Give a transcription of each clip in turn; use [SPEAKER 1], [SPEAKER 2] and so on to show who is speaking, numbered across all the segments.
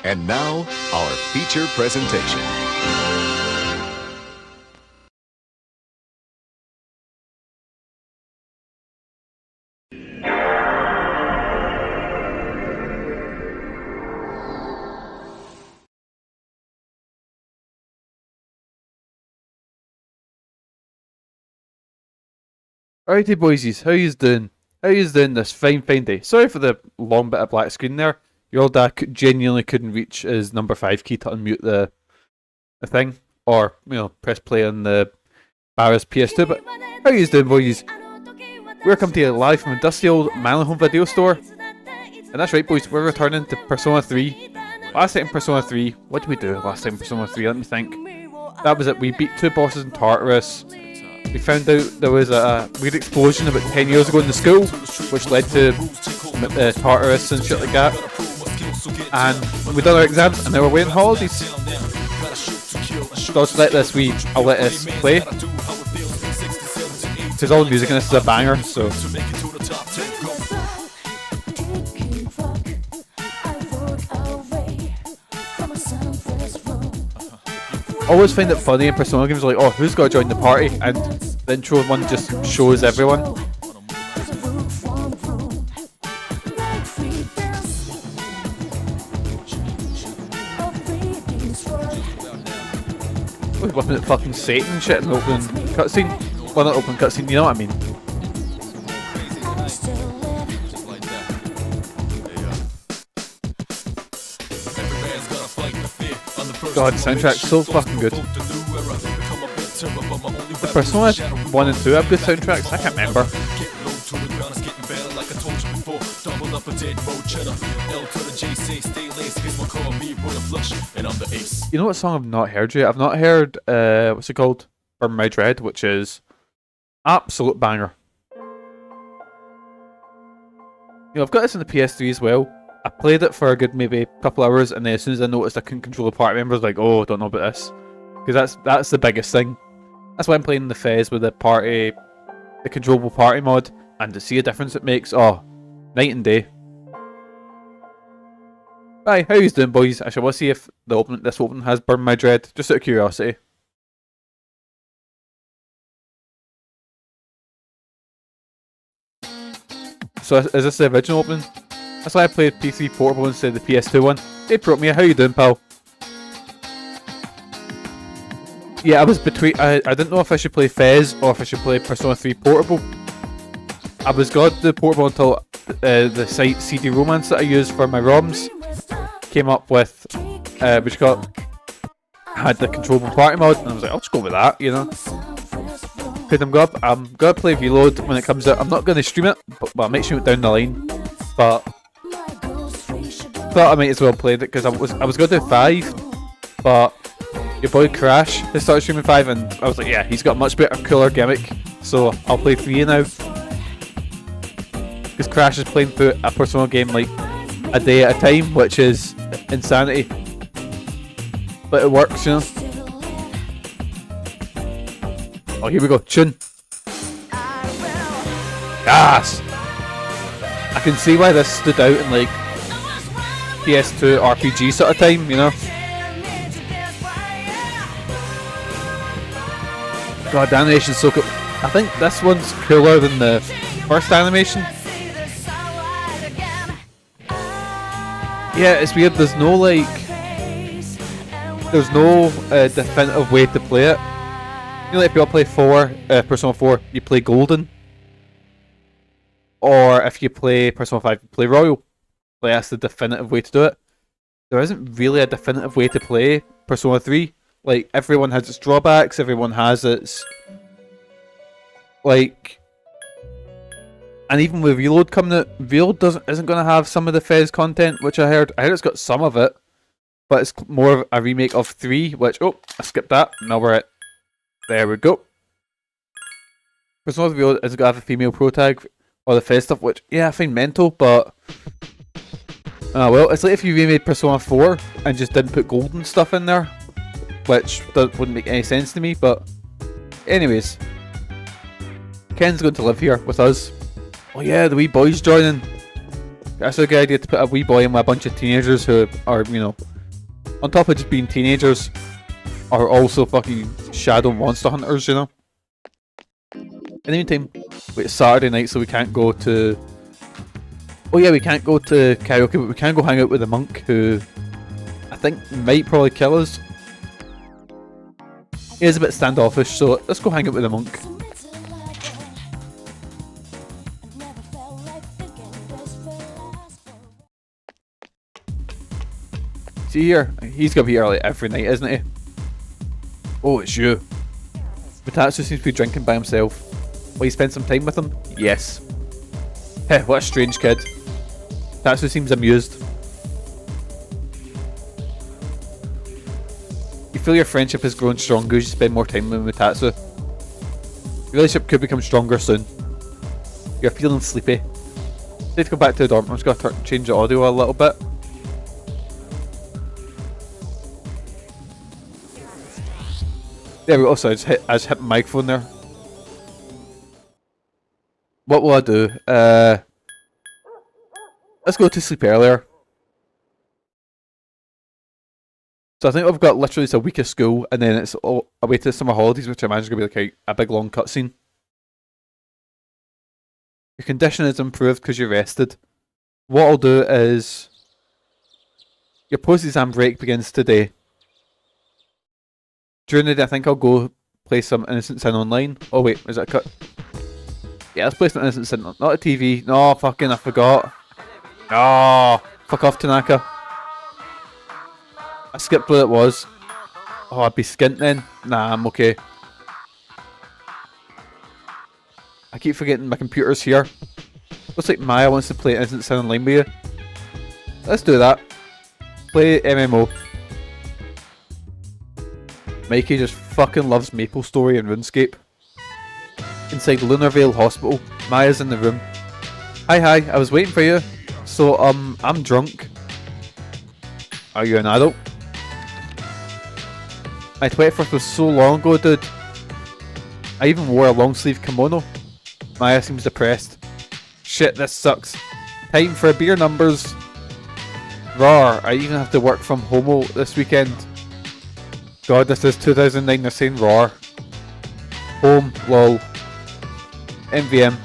[SPEAKER 1] And now, our feature presentation.
[SPEAKER 2] Alrighty boysies, how yous doing? How yous doing this fine day? Sorry for the long bit of black screen there. Your old dad genuinely couldn't reach his number 5 key to unmute the thing. Or, press play on the Barra's PS2, but how yous doing boysies? Welcome to you live from a dusty old Manly Home video store. And that's right boys, we're returning to Persona 3. Last time in Persona 3, what did we do last time in Persona 3? Let me think. That was it, we beat 2 bosses in Tartarus. We found out there was a weird explosion about 10 years ago in the school, which led to Tartarus and shit like that. And we done our exams, and now we're waiting holidays. So I'll just let this play. Because all the music in this is a banger, so. I always find it funny in Persona games, like, oh, who's got to join the party? And the intro one just shows everyone. We're whipping at fucking Satan and shit in the opening cutscene. Well, not opening cutscene, you know what I mean. God, the soundtrack's so fucking good. The Persona 1 and 2 have good soundtracks, I can't remember. You know what song I've not heard yet? I've not heard, what's it called? Burn My Dread, which is absolute banger. I've got this in the PS3 as well. I played it for a good maybe couple hours, and then as soon as I noticed I couldn't control the party members, like, oh, I don't know about this, because that's the biggest thing. That's why I'm playing the FES with the controllable party mod, and to see a difference it makes, oh, night and day. Hi, how you doing, boys? Actually, I want to see if this opening has Burn My Dread, just out of curiosity. So is this the original opening? That's why I played PC Portable instead of the PS2 one. Hey Protmia, how you doing, pal? Yeah, I was between. I didn't know if I should play FES or if I should play Persona 3 Portable. I was got the Portable until the site CD Romance that I use for my ROMs came up with, which had the controllable party mod, and I was like, I'll just go with that, Because I'm gonna play Reload when it comes out. I'm not gonna stream it, but I might stream it down the line. But thought I might as well play it because I was going to do 5, but your boy Crash has started streaming 5, and I was like, yeah, he's got a much better, cooler gimmick, so I'll play 3 now. Because Crash is playing through a Persona game like a day at a time, which is insanity. But it works, Oh, here we go, tune. Yes! I can see why this stood out in like PS2 RPG sort of time, God, the animation's so cool. I think this one's cooler than the first animation. Yeah, it's weird. There's no definitive way to play it. If you play Persona 4, you play Golden. Or if you play Persona 5, you play Royal. Like, that's the definitive way to do it. There isn't really a definitive way to play Persona 3. Like, everyone has its drawbacks, everyone has its... And even with Reload coming out, Reload isn't going to have some of the FES content, which I heard. I heard it's got some of it, but it's more of a remake of 3, which... Oh, I skipped that. Now we're at... There we go. Persona Reload isn't going to have a female protag, or the FES stuff, which, yeah, I find mental, but... well, it's like if you remade Persona 4 and just didn't put golden stuff in there, which wouldn't make any sense to me, but... Anyways. Ken's going to live here with us. Oh yeah, the wee boy's joining. That's a good idea to put a wee boy in with a bunch of teenagers who are, On top of just being teenagers, are also fucking shadow monster hunters, you know? In the meantime, it's Saturday night, so we can't go to... Oh yeah, we can't go to karaoke, but we can go hang out with the monk, who I think might probably kill us. He is a bit standoffish, so let's go hang out with the monk. See here, he's gonna be here like every night, isn't he? Oh, it's you. Mitsurus seems to be drinking by himself. Will you spend some time with him? Yes. Heh, what a strange kid. Mitsurus seems amused. You feel your friendship has grown stronger as you spend more time with Mitsurus. Your relationship could become stronger soon. You're feeling sleepy. Let's go back to the dorm. I'm just going to change the audio a little bit. There we go. So I just hit my microphone there. What will I do? Let's go to sleep earlier. So I think I've got literally a week of school, and then it's away to the summer holidays, which I imagine is going to be like a big long cutscene. Your condition is improved because you're rested. What I'll do is... Your post-exam break begins today. During the day, I think I'll go play some Innocent Sin online. Oh wait, is that a cut? Yeah, let's play some Innocent Sin. Not a TV. No, fucking, I forgot. No, fuck off, Tanaka. I skipped what it was. Oh, I'd be skint then. Nah, I'm okay. I keep forgetting my computer's here. Looks like Maya wants to play Innocent Sin online with you. Let's do that. Play MMO. Mikey just fucking loves MapleStory and RuneScape. Inside Lunarvale Hospital, Maya's in the room. Hi, I was waiting for you. So, I'm drunk. Are you an adult? My 21st was so long ago, dude. I even wore a long sleeve kimono. Maya seems depressed. Shit, this sucks. Time for beer numbers. Rawr, I even have to work from home this weekend. God, this is 2009, they're saying raw. Home, lol. MVM.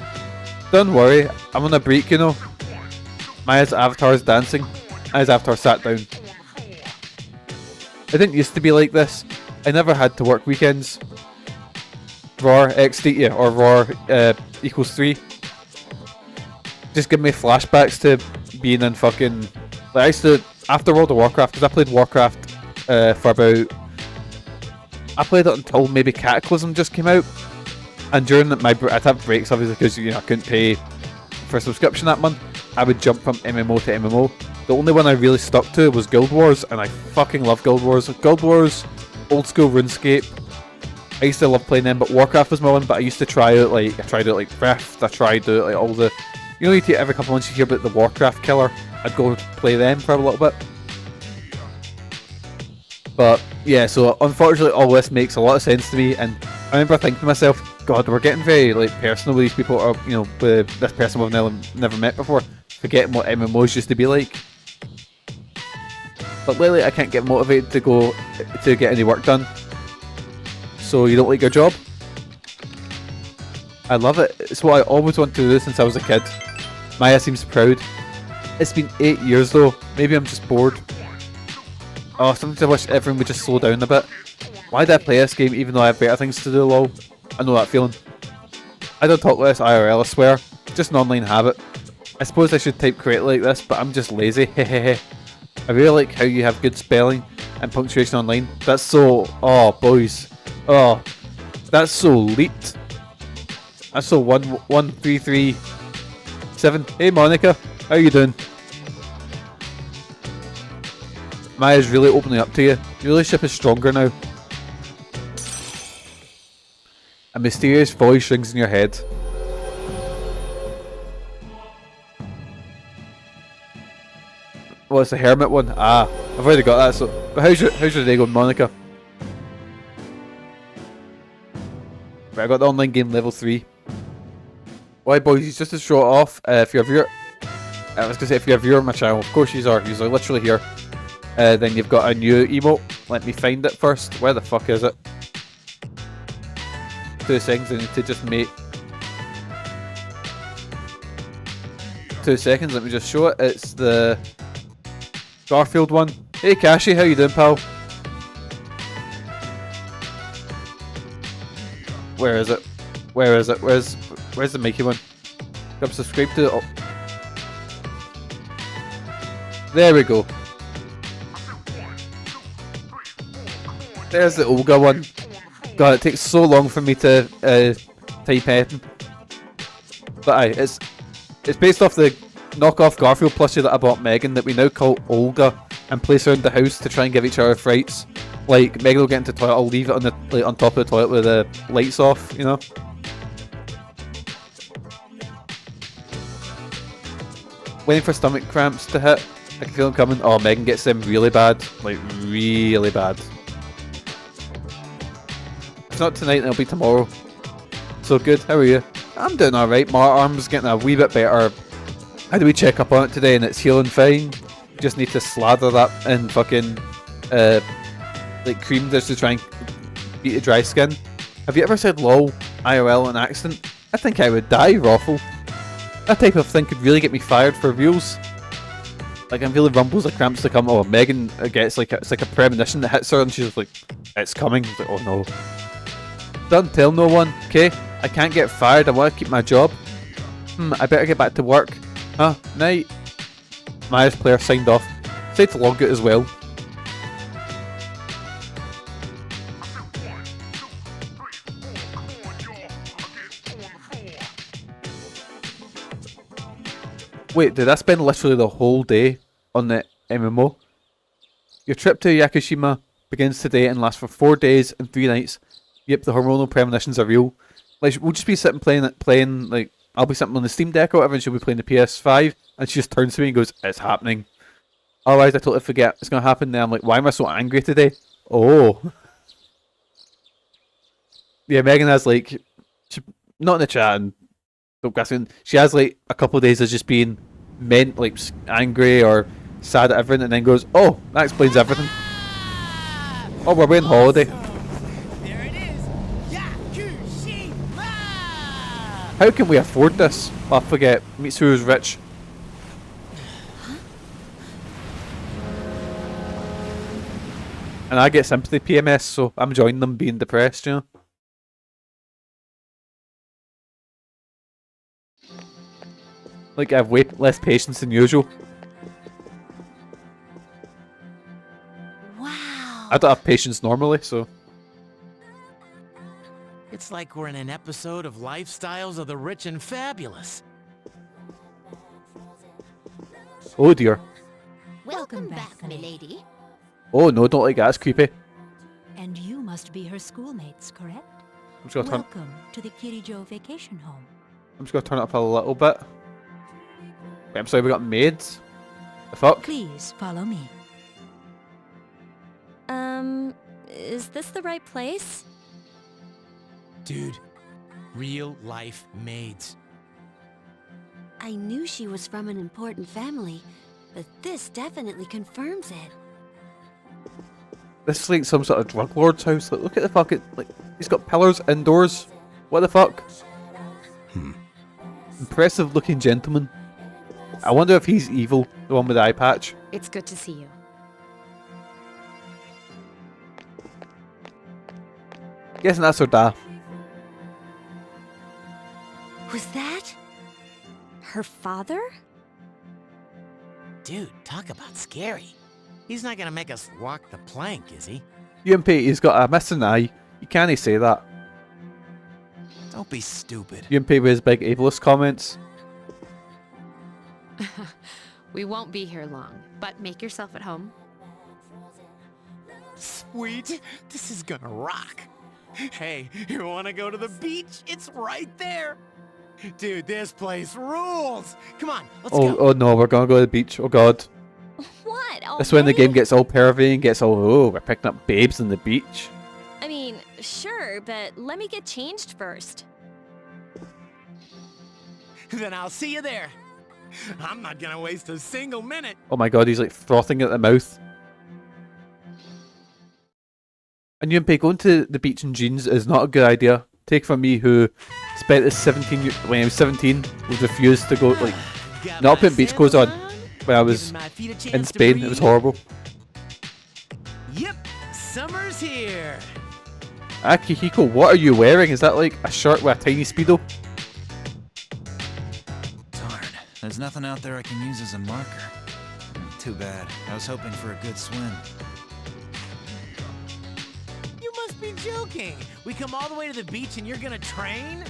[SPEAKER 2] Don't worry, I'm on a break, you know. Maya's avatar is dancing. Maya's avatar sat down. It didn't used to be like this. I never had to work weekends. RAR XD, yeah, or RAR equals 3. Just give me flashbacks to being in fucking... Like I used to, after World of Warcraft, because I played Warcraft for about... I played it until maybe Cataclysm just came out, and during I'd have breaks obviously because I couldn't pay for a subscription that month. I would jump from MMO to MMO. The only one I really stuck to was Guild Wars, and I fucking love Guild Wars. Guild Wars, old school RuneScape. I used to love playing them, but Warcraft was my one. But I used to try out like Rift. I tried out like all the, you take every couple of months you hear about the Warcraft killer. I'd go play them for a little bit. But yeah, so unfortunately all this makes a lot of sense to me, and I remember thinking to myself, God, we're getting very personal with these people, or with this person we've never met before, forgetting what MMOs used to be like. But lately I can't get motivated to get any work done. So you don't like your job? I love it. It's what I always wanted to do since I was a kid. Maya seems proud. It's been 8 years though. Maybe I'm just bored. Oh, sometimes I wish everyone would just slow down a bit. Why did I play this game even though I have better things to do, lol? I know that feeling. I don't talk like this IRL, I swear. Just an online habit. I suppose I should type correctly like this, but I'm just lazy, hehehe. I really like how you have good spelling and punctuation online. That's so... Oh, boys. Oh, that's so elite. That's so 11337. Hey Monica, how you doing? Maya's really opening up to you. Your relationship is stronger now. A mysterious voice rings in your head. Well, it's the hermit one. Ah, I've already got that. So, but how's your day going, Monica? Right, I got the online game level 3. Why, boys? Just to show it off. If you're a viewer, I was gonna say if you're a viewer on my channel, of course you are. You're literally here. Then you've got a new emote. Let me find it first. Where the fuck is it? 2 seconds, I need to just make... 2 seconds, let me just show it. It's the Garfield one. Hey Kashi, how you doing, pal? Where is it? Where is it? Where's the Mikey one? Come subscribe to it. Oh. There we go. There's the Olga one. God, it takes so long for me to type in. But aye, it's based off the knockoff Garfield plushie that I bought Megan that we now call Olga and place around the house to try and give each other frights. Like, Megan will get into the toilet, I'll leave it on the on top of the toilet with the lights off, you know? Waiting for stomach cramps to hit. I can feel them coming. Oh, Megan gets them really bad. Like, really bad. If not tonight, then it'll be tomorrow. So good, how are you? I'm doing alright. My arm's getting a wee bit better. How do we check up on it today and it's healing fine? Just need to slather that in fucking like cream just to try and beat the dry skin. Have you ever said lol IRL in accident? I think I would die, Raffle. That type of thing could really get me fired for reals. Like, I'm feeling rumbles of cramps to come. Oh, Megan gets like it's like a premonition that hits her and she's like, it's coming. It's like, oh no. Don't tell no one, okay? I can't get fired, I want to keep my job. I better get back to work. Huh, night. Maya's player signed off. Say to log it as well. Wait, did I spend literally the whole day on the MMO? Your trip to Yakushima begins today and lasts for 4 days and 3 nights. Yep, the hormonal premonitions are real. Like, we'll just be sitting playing, like, I'll be sitting on the Steam Deck or whatever and she'll be playing the PS5 and she just turns to me and goes, it's happening. Otherwise I totally forget it's going to happen. Then I'm like, why am I so angry today? Oh. Yeah, Megan has like, not in the chat and don't guess in, she has like a couple of days of just being like angry or sad at everything and then goes, oh, that explains everything. Oh, we're away on holiday.
[SPEAKER 3] There it is. Yakushima!
[SPEAKER 2] How can we afford this? Oh, I forget. Mitsuru's rich. And I get sympathy PMS, so I'm joining them being depressed, you know? Like, I have way less patience than usual.
[SPEAKER 3] Wow.
[SPEAKER 2] I don't have patience normally, so...
[SPEAKER 3] It's like we're in an episode of Lifestyles of the Rich and Fabulous.
[SPEAKER 2] Oh dear.
[SPEAKER 4] Welcome back, milady.
[SPEAKER 2] Oh no, don't like that, it's creepy.
[SPEAKER 4] And you must be her schoolmates, correct?
[SPEAKER 2] I'm just gonna turn...
[SPEAKER 4] Welcome to the Kirijo vacation home.
[SPEAKER 2] I'm just gonna turn it up a little bit. Wait, I'm sorry, we got maids? The fuck?
[SPEAKER 4] Please follow me.
[SPEAKER 5] Is this the right place?
[SPEAKER 3] Dude, real life maids.
[SPEAKER 6] I knew she was from an important family, but this definitely confirms it.
[SPEAKER 2] This is like some sort of drug lord's house. Like, look at the fucking... Like, he's got pillars indoors. What the fuck? Impressive looking gentleman. I wonder if he's evil, the one with the eye patch.
[SPEAKER 5] It's good to see you.
[SPEAKER 2] Guessing that's her dad.
[SPEAKER 6] Was that?
[SPEAKER 5] Her father?
[SPEAKER 3] Dude, talk about scary. He's not gonna make us walk the plank, is he?
[SPEAKER 2] UMP, he's got a missing eye. You can't say that.
[SPEAKER 3] Don't be stupid.
[SPEAKER 2] UMP with his big ableist comments.
[SPEAKER 5] We won't be here long, but make yourself at home.
[SPEAKER 3] Sweet. This is gonna rock. Hey, you wanna go to the beach? It's right there. Dude, this place rules. Come on, let's go.
[SPEAKER 2] Oh no, we're gonna go to the beach. Oh god.
[SPEAKER 5] What?
[SPEAKER 2] That's when the game gets all pervy and gets all, oh, we're picking up babes on the beach.
[SPEAKER 5] I mean, sure, but let me get changed first.
[SPEAKER 3] Then I'll see you there. I'm not gonna waste a single minute.
[SPEAKER 2] Oh my god, he's like frothing at the mouth. And Yunpei, going to the beach in jeans is not a good idea. Take from me, who spent his 17 when he was 17, was refused to go, like, not putting beach clothes on when I was in Spain. It was horrible.
[SPEAKER 3] Yep, summer's here.
[SPEAKER 2] Akihiko, what are you wearing? Is that like a shirt with a tiny speedo?
[SPEAKER 7] Darn, there's nothing out there I can use as a marker. Too bad. I was hoping for a good swim.
[SPEAKER 3] You must be joking. We come all the way to the beach and you're gonna train?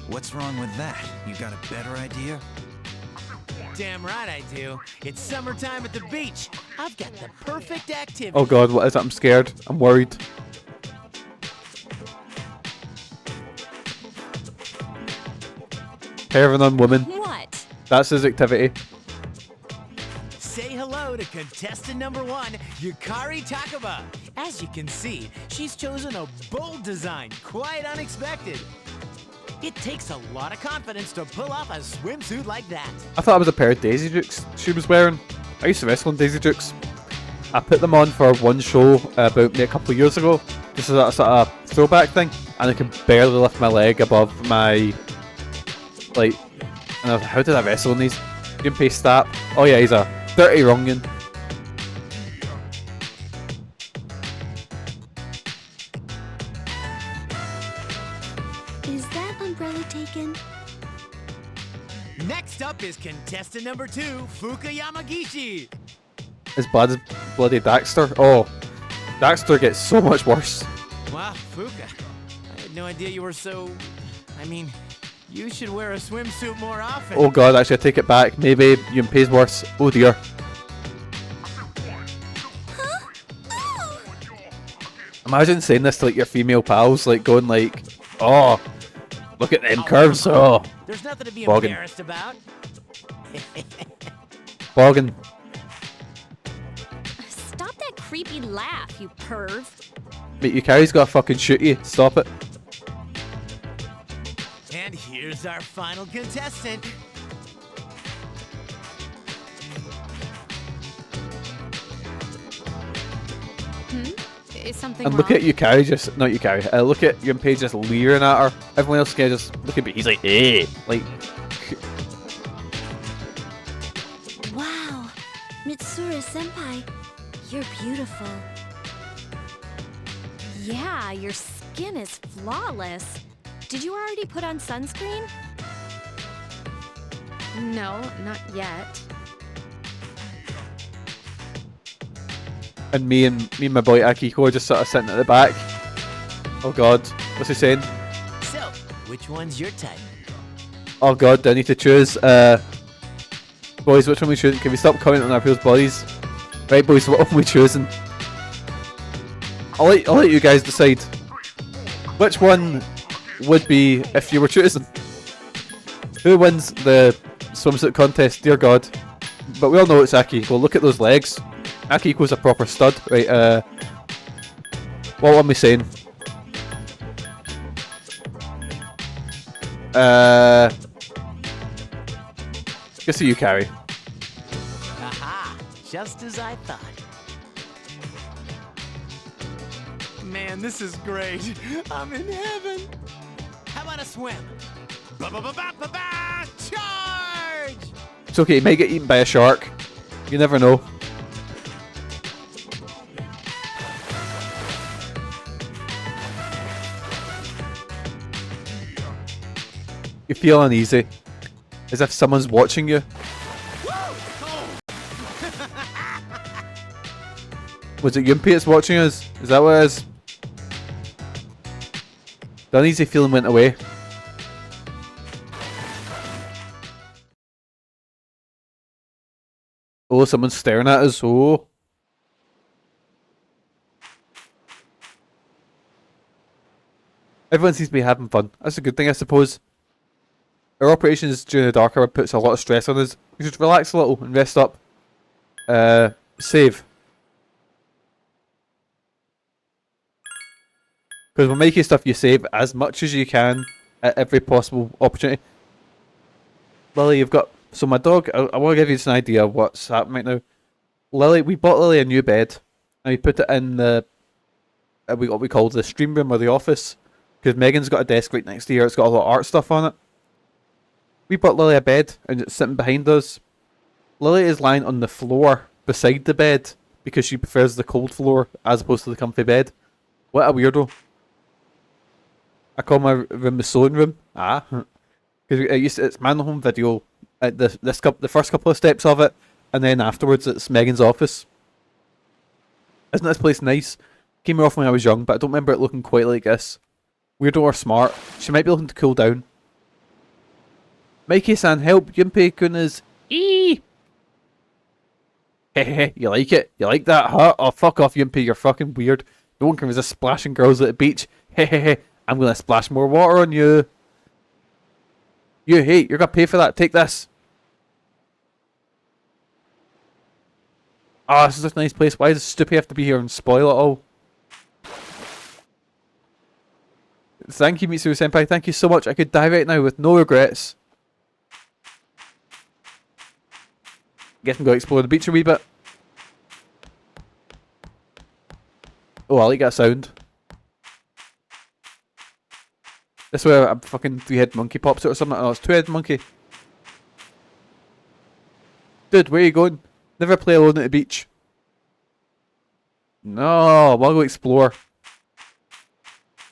[SPEAKER 7] What's wrong with that? You got a better idea?
[SPEAKER 3] Damn right I do. It's summertime at the beach. I've got the perfect activity.
[SPEAKER 2] Oh god, what is that? I'm scared. I'm worried. Pervernon woman.
[SPEAKER 5] What?
[SPEAKER 2] That's his activity.
[SPEAKER 3] Say hello to contestant number 1, Yukari Takaba. As you can see, she's chosen a bold design, quite unexpected. It takes a lot of confidence to pull off a swimsuit like that.
[SPEAKER 2] I thought it was a pair of Daisy Dukes she was wearing. I used to wrestle in Daisy Dukes. I put them on for one show about maybe a couple of years ago, just as a sort of throwback thing, and I could barely lift my leg above my, like, and I was like, how did I wrestle in these? Gunpei Stap. Oh yeah, he's a dirty wrongin.
[SPEAKER 6] Is that umbrella taken?
[SPEAKER 3] Next up is contestant number 2, Fuka Yamagishi.
[SPEAKER 2] As bad as bloody Daxter. Oh, Daxter gets so much worse.
[SPEAKER 3] Wow, Fuka. I had no idea you were so... I mean, you should wear a swimsuit more often.
[SPEAKER 2] Oh god, actually I take it back. Maybe Yunpei's worse. Oh dear. Imagine saying this to like your female pals, like going like, oh, look at them curves. Oh,
[SPEAKER 3] There's nothing to be
[SPEAKER 2] Boggin.
[SPEAKER 3] embarrassed about.
[SPEAKER 2] boggin.
[SPEAKER 5] Stop that creepy laugh, you perv.
[SPEAKER 2] Mate, Yukari's got to fucking shoot you. Stop it.
[SPEAKER 3] And here's our final contestant.
[SPEAKER 5] Is something
[SPEAKER 2] And
[SPEAKER 5] wrong?
[SPEAKER 2] look at Yukari just, not Yukari, look at Yunpei just leering at her. Everyone else can just look at me. He's like, hey. Like,
[SPEAKER 6] Wow, Mitsurus-senpai, you're beautiful.
[SPEAKER 5] Yeah, your skin is flawless. Did you already put on sunscreen? No, not yet.
[SPEAKER 2] and me and my boy Akiko are just sort of sitting at the back. Oh god, what's he saying?
[SPEAKER 3] So, which one's your type?
[SPEAKER 2] Oh god, do I need to choose? Boys, which one we choosing? Can we stop commenting on our people's bodies? Right, boys, what one we choosing? I'll let you guys decide. Which one would be if you were choosing? Who wins the swimsuit contest? Dear God! But we all know it's Akiko. Look at those legs. Akiko's a proper stud, right? What am I saying? Guess who you carry?
[SPEAKER 3] Aha! Just as I thought. Man, this is great. I'm in heaven. How about a swim? Ba-ba-ba-ba-ba-ba! Charge!
[SPEAKER 2] It's okay. You might get eaten by a shark. You never know. You feel uneasy, as if someone's watching you. Was it Yunpei that's watching us? Is that what it is? The uneasy feeling went away. Oh, someone's staring at us. Oh. Everyone seems to be having fun. That's a good thing, I suppose. Our operations during the dark hour puts a lot of stress on us. We should relax a little and rest up. Save. Because when making stuff, you save as much as you can at every possible opportunity. Lily, you've got... So my dog, I want to give you just an idea of what's happening right now. Lily, we bought Lily a new bed. And we put it in the what we call the stream room or the office, because Megan's got a desk right next to here. It's got a lot of art stuff on it. We brought Lily a bed, and it's sitting behind us. Lily is lying on the floor beside the bed because she prefers the cold floor as opposed to the comfy bed. What a weirdo. I call my room the sewing room. Because it's Man Home Video at the first couple of steps of it, and then afterwards it's Megan's office. Isn't this place nice? Came here off when I was young, but I don't remember it looking quite like this. Weirdo or smart. She might be looking to cool down. Mikey-san, help! Junpei-kun is... Eee! Hehehe, you like it? You like that, huh? Oh, fuck off, Junpei, you're fucking weird. No one can resist splashing girls at the beach. Hehehe, I'm gonna splash more water on you. You, hey, you're gonna pay for that. Take this. Oh, this is a nice place. Why does Stoopy have to be here and spoil it all? Thank you, Mitsurus Senpai. Thank you so much. I could die right now with no regrets. Guess I'm going to explore the beach a wee bit. Oh, I like that sound. This way a fucking three-headed monkey pops out or something. Oh, it's two-headed monkey. Dude, where are you going? Never play alone at the beach. No, I want to go explore.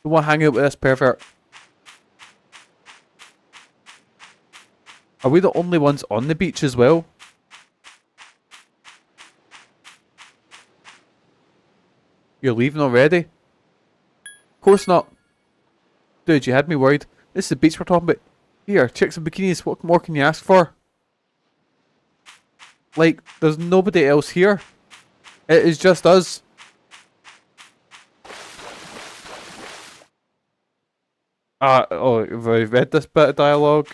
[SPEAKER 2] Don't want to hang out with this pervert. Are we the only ones on the beach as well? You're leaving already? Of course not. Dude, you had me worried. This is the beach we're talking about. Here, chicks in bikinis, what more can you ask for? Like, there's nobody else here. It is just us. Oh, have I read this bit of dialogue?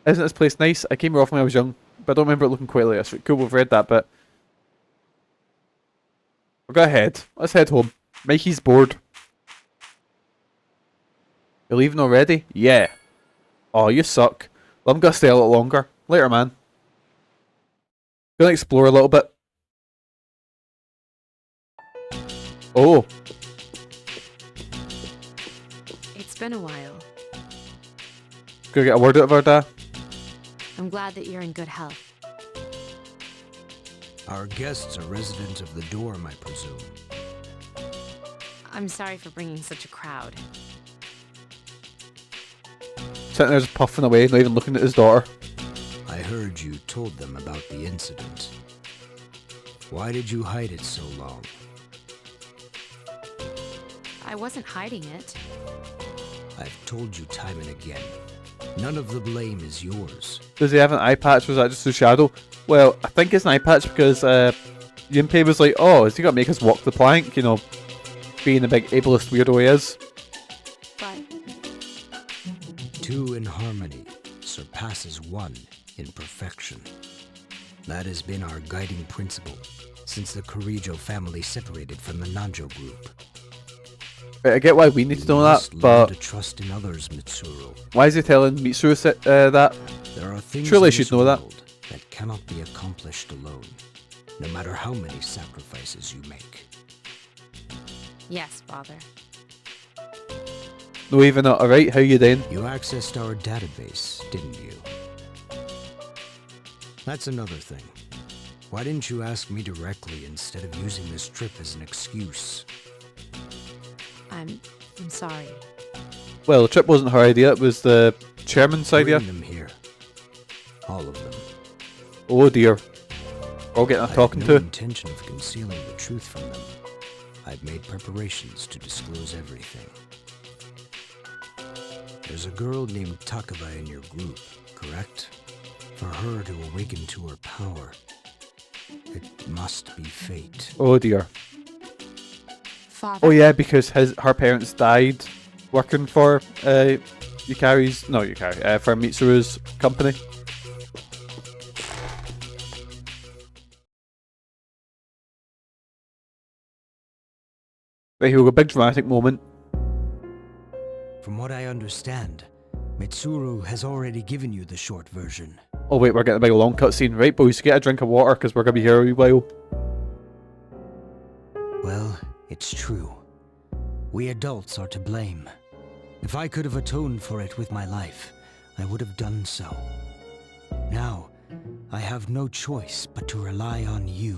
[SPEAKER 2] Isn't this place nice? I came here off when I was young, but I don't remember it looking quite like this. Cool, we've read that bit. We'll go ahead. Let's head home. Mikey's bored. You're leaving already? Yeah. Oh, you suck. Well, I'm gonna stay a little longer. Later, man. Gonna explore a little bit. Oh.
[SPEAKER 5] It's been a while.
[SPEAKER 2] Gonna get a word out of her, Dad.
[SPEAKER 5] I'm glad that you're in good health.
[SPEAKER 8] Our guests are residents of the dorm, I presume.
[SPEAKER 5] I'm sorry for bringing such a crowd.
[SPEAKER 2] Sitting there just puffing away, not even looking at his daughter.
[SPEAKER 8] I heard you told them about the incident. Why did you hide it so long?
[SPEAKER 5] I wasn't hiding it.
[SPEAKER 8] I've told you time and again. None of the blame is yours.
[SPEAKER 2] Does he have an eye patch? Was that just a shadow? Well, I think it's an eye patch because Junpei was like, oh, is he gonna make us walk the plank? You know, being the big ableist weirdo he is.
[SPEAKER 5] But...
[SPEAKER 8] Two in harmony surpasses one in perfection. That has been our guiding principle since the Kirijo family separated from the Nanjo group.
[SPEAKER 2] Right, I get why we need to know that, but
[SPEAKER 8] to trust in others, Mitsuru.
[SPEAKER 2] Why is he telling Mitsurus that?
[SPEAKER 8] There are things
[SPEAKER 2] Surely I
[SPEAKER 8] in
[SPEAKER 2] should
[SPEAKER 8] this
[SPEAKER 2] know that.
[SPEAKER 8] world that cannot be accomplished alone, no matter how many sacrifices you make.
[SPEAKER 5] Yes, Father.
[SPEAKER 2] No, even not. Alright, how you doing?
[SPEAKER 8] You accessed our database, didn't you? That's another thing. Why didn't you ask me directly instead of using this trip as an excuse?
[SPEAKER 5] I'm sorry.
[SPEAKER 2] Well, the trip wasn't her idea, it was the chairman's idea.
[SPEAKER 8] Bring them here. All of them.
[SPEAKER 2] Oh dear. We're all getting a talking
[SPEAKER 8] I have no
[SPEAKER 2] to.
[SPEAKER 8] intention of concealing the truth from them. I've made preparations to disclose everything. There's a girl named Takaba in your group, correct? For her to awaken to her power, it must be fate.
[SPEAKER 2] Oh dear.
[SPEAKER 5] Father.
[SPEAKER 2] Oh yeah, because her parents died working for Yukaris, no Yukari, for Mitsuru's company. Right, here we go, big dramatic moment.
[SPEAKER 8] From what I understand, Mitsuru has already given you the short version.
[SPEAKER 2] Oh wait, we're getting a big long cutscene. Right, boys, get a drink of water because we're going to be here a wee while.
[SPEAKER 8] Well, It's true. We adults are to blame. If I could have atoned for it with my life, I would have done so. Now, I have no choice but to rely on you.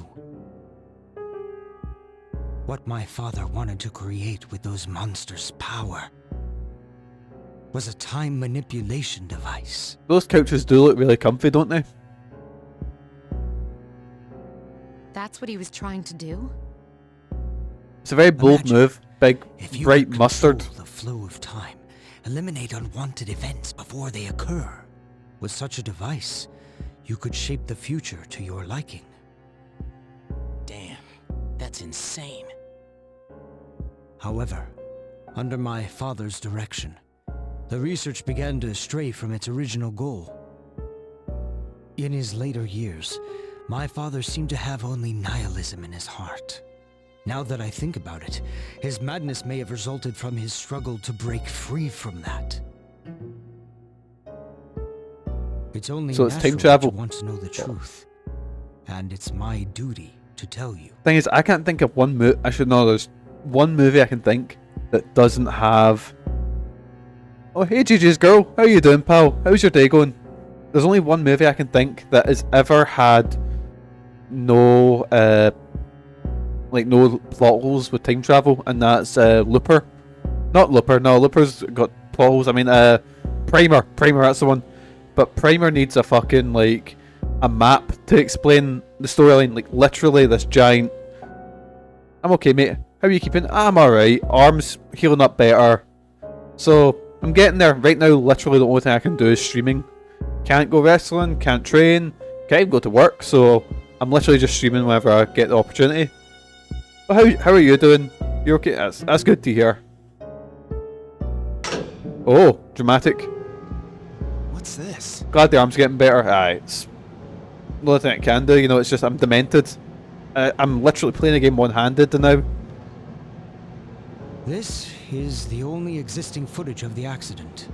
[SPEAKER 8] What my father wanted to create with those monsters' power was a time manipulation device.
[SPEAKER 2] Those couches do look really comfy, don't they?
[SPEAKER 5] That's what he was trying to do?
[SPEAKER 2] It's a very bold
[SPEAKER 8] Imagine
[SPEAKER 2] move. Big,
[SPEAKER 8] if you
[SPEAKER 2] bright
[SPEAKER 8] could
[SPEAKER 2] mustard.
[SPEAKER 8] control the flow of time, eliminate unwanted events before they occur. With such a device, you could shape the future to your liking.
[SPEAKER 3] Damn, that's insane.
[SPEAKER 8] However, under my father's direction, the research began to stray from its original goal. In his later years, my father seemed to have only nihilism in his heart. Now that I think about it, his madness may have resulted from his struggle to break free from that. It's only
[SPEAKER 2] So it's time
[SPEAKER 8] natural
[SPEAKER 2] travel.
[SPEAKER 8] that you want to know the truth, and it's my duty to tell you.
[SPEAKER 2] Thing is, I can't think of one movie. I should know. There's one movie I can think that doesn't have. Oh, hey, GG's girl. How you doing, pal? How's your day going? There's only one movie I can think that has ever had no, no plot holes with time travel, and that's Looper. Not Looper. No, Looper's got plot holes. I mean, Primer. Primer. That's the one. But Primer needs a fucking a map to explain the storyline. Like literally, this giant. I'm okay, mate. How are you keeping? I'm alright. Arms healing up better. So I'm getting there. Right now, literally the only thing I can do is streaming. Can't go wrestling, can't train, can't even go to work, so I'm literally just streaming whenever I get the opportunity. But how are you doing? You okay? That's good to hear. Oh, dramatic.
[SPEAKER 3] What's this?
[SPEAKER 2] Glad the arm's getting better. Aye, it's the only thing I can do, it's just I'm demented. I'm literally playing a game one-handed now.
[SPEAKER 8] This is the only existing footage of the accident,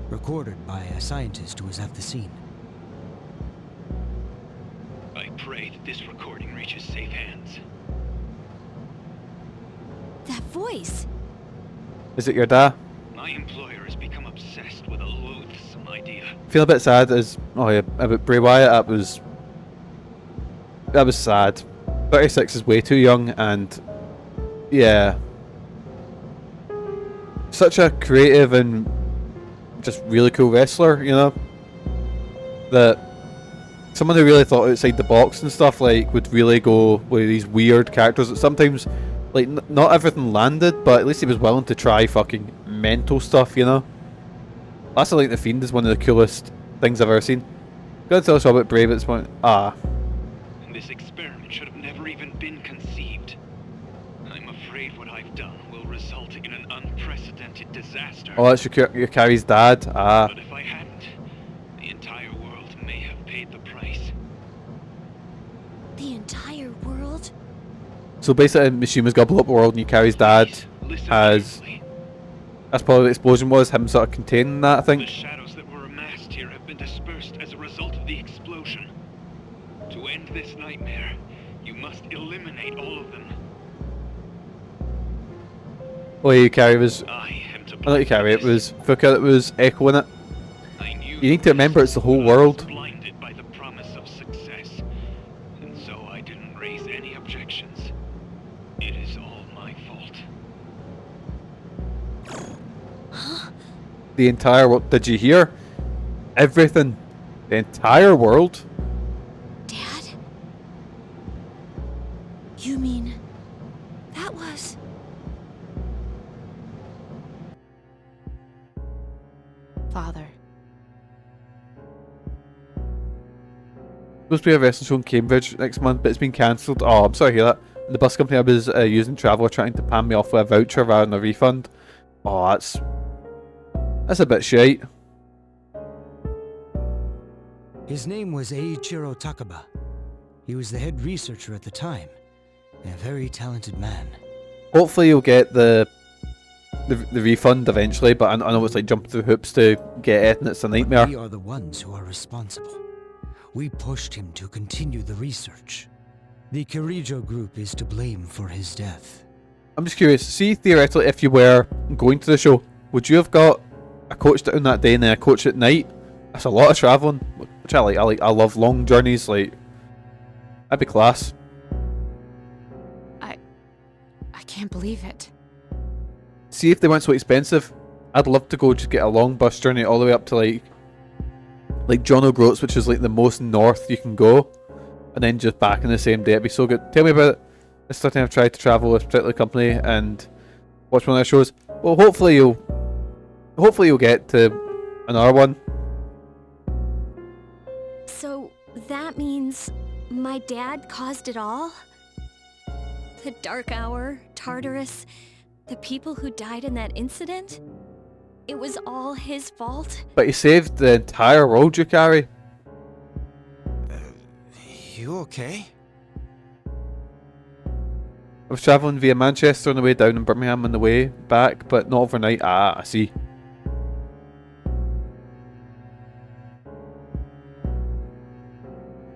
[SPEAKER 8] recorded by a scientist who was at the scene.
[SPEAKER 9] I pray that this recording reaches safe hands.
[SPEAKER 6] That voice!
[SPEAKER 2] Is it your dad?
[SPEAKER 9] My employer has become obsessed with a loathsome idea.
[SPEAKER 2] Feel a bit sad as about Bray Wyatt. That was sad. 36 is way too young, and yeah, such a creative and just really cool wrestler, that someone who really thought outside the box and stuff, would really go with these weird characters that sometimes not everything landed, but at least he was willing to try fucking mental stuff, That's The Fiend is one of the coolest things I've ever seen. Gotta tell us all about Brave at this point.
[SPEAKER 9] This experiment should have never even been conceived. I'm afraid what I've done will result in an unprecedented disaster.
[SPEAKER 2] Oh, that's Yukaris' dad.
[SPEAKER 9] But if I hadn't, the entire world may have paid the price.
[SPEAKER 6] The entire world?
[SPEAKER 2] So basically, Mishima's got to blow up the world, and Yukaris' dad has. That's probably the explosion was, him sort of containing that, I think.
[SPEAKER 9] The shadows that were amassed here have been dispersed as a result of the explosion. To end this nightmare, you must eliminate all of them.
[SPEAKER 2] Oh, yeah, Yukari was.
[SPEAKER 9] I am to
[SPEAKER 2] Not Yukari, it was Fuka that was echoing it.
[SPEAKER 9] I knew
[SPEAKER 2] You need to remember it's the whole world.
[SPEAKER 9] I was blinded by the promise of success, and so I didn't raise any objections. It is all my fault.
[SPEAKER 2] The entire world. Did you hear? Everything. The entire world.
[SPEAKER 6] Dad? You mean... that was...
[SPEAKER 5] Father.
[SPEAKER 2] Supposed to be a wrestling show in Cambridge next month, but it's been cancelled. Oh, I'm sorry to hear that. The bus company I was using, Travel, are trying to pan me off with a voucher rather than a refund. Oh, that's a bit shite.
[SPEAKER 8] His name was Eiichiro Takaba. He was the head researcher at the time, and a very talented man.
[SPEAKER 2] Hopefully you'll get the refund eventually, but I know it's like jumping through hoops to get it, and it's a nightmare.
[SPEAKER 8] But we are the ones who are responsible. We pushed him to continue the research. The Kirijo group is to blame for his death.
[SPEAKER 2] I'm just curious. See, theoretically, if you were going to the show, would you have got a coach down that day and then a coach at night? That's a lot of travelling, which I like. I love long journeys. Like, that'd be class.
[SPEAKER 5] I can't believe it.
[SPEAKER 2] See, if they weren't so expensive, I'd love to go just get a long bus journey all the way up to like John O'Groats, which is like the most north you can go, and then just back in the same day. It'd be so good. Tell me about it. It's the time I've tried to travel with a particular company and watch one of their shows. Well, hopefully you'll get to another one.
[SPEAKER 5] So that means my dad caused it all? The Dark Hour, Tartarus, the people who died in that incident? It was all his fault?
[SPEAKER 2] But he saved the entire world, Yukari.
[SPEAKER 7] You okay?
[SPEAKER 2] I was travelling via Manchester on the way down and Birmingham on the way back, but not overnight. Ah, I see.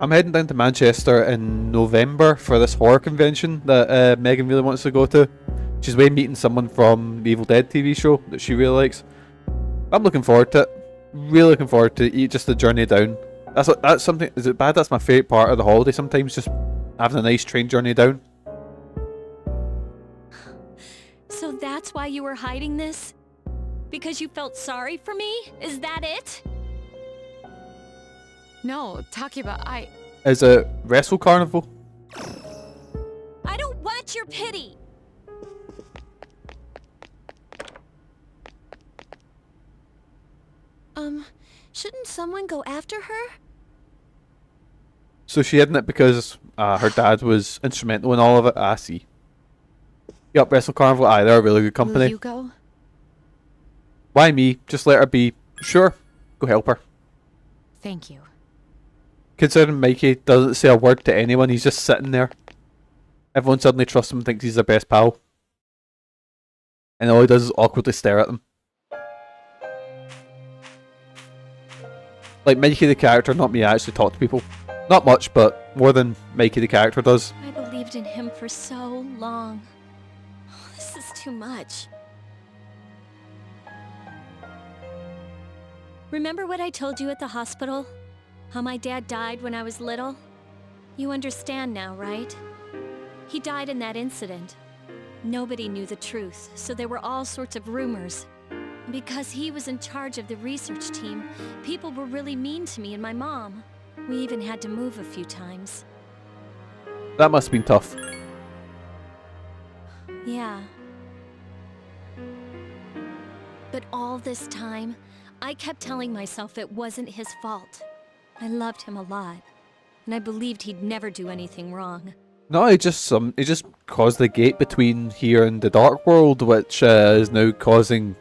[SPEAKER 2] I'm heading down to Manchester in November for this horror convention that Megan really wants to go to. She's away meeting someone from the Evil Dead TV show that she really likes. I'm looking forward to it. Really looking forward to it. Just the journey down. That's something. Is it bad? That's my favourite part of the holiday. Sometimes just having a nice train journey down.
[SPEAKER 5] So that's why you were hiding this? Because you felt sorry for me? Is that it?
[SPEAKER 10] No, Takiba,
[SPEAKER 2] Is it Wrestle Carnival?
[SPEAKER 5] I don't want your pity!
[SPEAKER 6] Shouldn't someone go after her?
[SPEAKER 2] So she hidden it because her dad was instrumental in all of it. I see. Yup, Wrestle Carnival. Aye, they're a really good company.
[SPEAKER 10] Will you go?
[SPEAKER 2] Why me? Just let her be. Sure, go help her.
[SPEAKER 10] Thank you.
[SPEAKER 2] Considering Mikey doesn't say a word to anyone, he's just sitting there. Everyone suddenly trusts him and thinks he's their best pal. And all he does is awkwardly stare at them. Like Mikey the character, not me, I actually talk to people. Not much, but more than Mikey the character does.
[SPEAKER 5] I believed in him for so long. Oh, this is too much. Remember what I told you at the hospital? How my dad died when I was little? You understand now, right? He died in that incident. Nobody knew the truth, so there were all sorts of rumors. Because he was in charge of the research team, people were really mean to me and my mom. We even had to move a few times.
[SPEAKER 2] That must have been tough.
[SPEAKER 5] Yeah. But all this time, I kept telling myself it wasn't his fault. I loved him a lot, and I believed he'd never do anything wrong.
[SPEAKER 2] No, it just caused the gate between here and the dark world, which is now causing,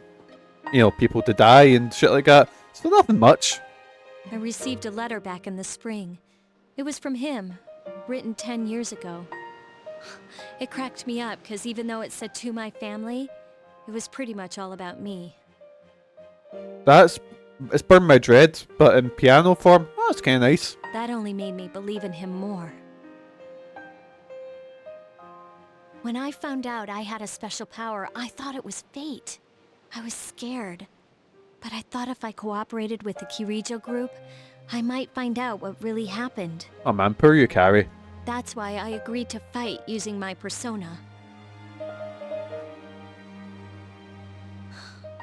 [SPEAKER 2] people to die and shit like that. So nothing much.
[SPEAKER 5] I received a letter back in the spring. It was from him, written 10 years ago. It cracked me up, because even though it said to my family, it was pretty much all about me.
[SPEAKER 2] It's Burn My Dread, but in piano form. Oh, it's kind of nice.
[SPEAKER 5] That only made me believe in him more. When I found out I had a special power, I thought it was fate. I was scared. But I thought if I cooperated with the Kirijo group, I might find out what really happened.
[SPEAKER 2] Oh man, poor Yukari.
[SPEAKER 5] That's why I agreed to fight using my persona.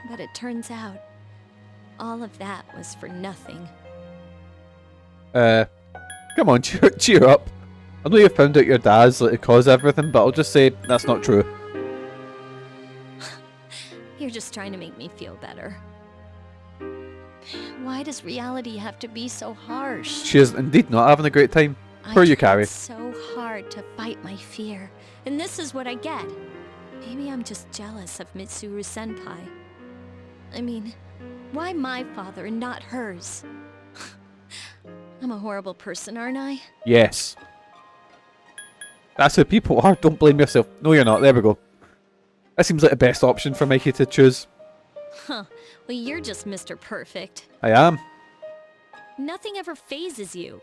[SPEAKER 5] But it turns out, all of that was for nothing.
[SPEAKER 2] Come on, cheer up. I know you found out your dad's the cause of everything, but I'll just say that's not true.
[SPEAKER 5] You're just trying to make me feel better. Why does reality have to be so harsh?
[SPEAKER 2] She is indeed not having a great time. Poor
[SPEAKER 5] I
[SPEAKER 2] Yukari.
[SPEAKER 5] tried so hard to fight my fear, and this is what I get. Maybe I'm just jealous of Mitsuru Senpai. I mean, why my father and not hers? I'm a horrible person, aren't I?
[SPEAKER 2] Yes. That's who people are. Don't blame yourself. No, you're not. There we go. That seems like the best option for Mikey to choose.
[SPEAKER 5] Huh. Well, you're just Mr. Perfect.
[SPEAKER 2] I am.
[SPEAKER 5] Nothing ever phases you.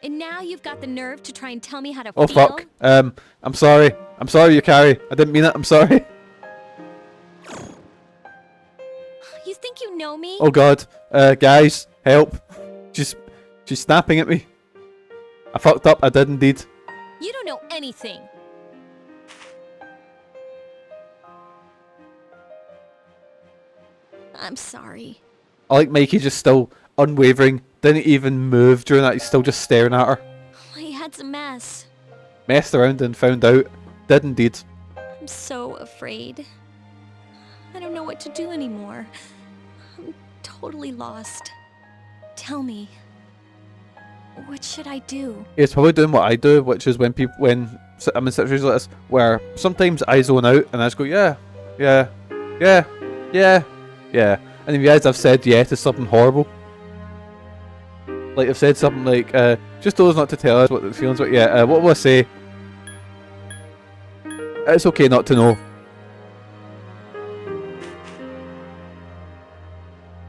[SPEAKER 5] And now you've got the nerve to try and tell me how to
[SPEAKER 2] Oh
[SPEAKER 5] feel?
[SPEAKER 2] fuck. I'm sorry. I'm sorry, Yukari. I didn't mean it. I'm sorry.
[SPEAKER 5] You think you know me?
[SPEAKER 2] Oh god. Guys, help. She's snapping at me. I fucked up. I did indeed.
[SPEAKER 5] You don't know anything. I'm sorry.
[SPEAKER 2] I like Mikey just still unwavering. Didn't even move during that. He's still just staring at her.
[SPEAKER 5] My head's a mess.
[SPEAKER 2] Messed around and found out. Did indeed.
[SPEAKER 5] I'm so afraid. I don't know what to do anymore. I'm totally lost. Tell me, what should I do?
[SPEAKER 2] He's probably doing what I do, which is when I'm in situations like this, where sometimes I zone out and I just go, yeah, yeah, yeah, yeah, yeah. And if you guys have said yeah to something horrible, like I've said something like, just told us not to tell us what the feelings were. Yeah, what will I say? It's okay not to know.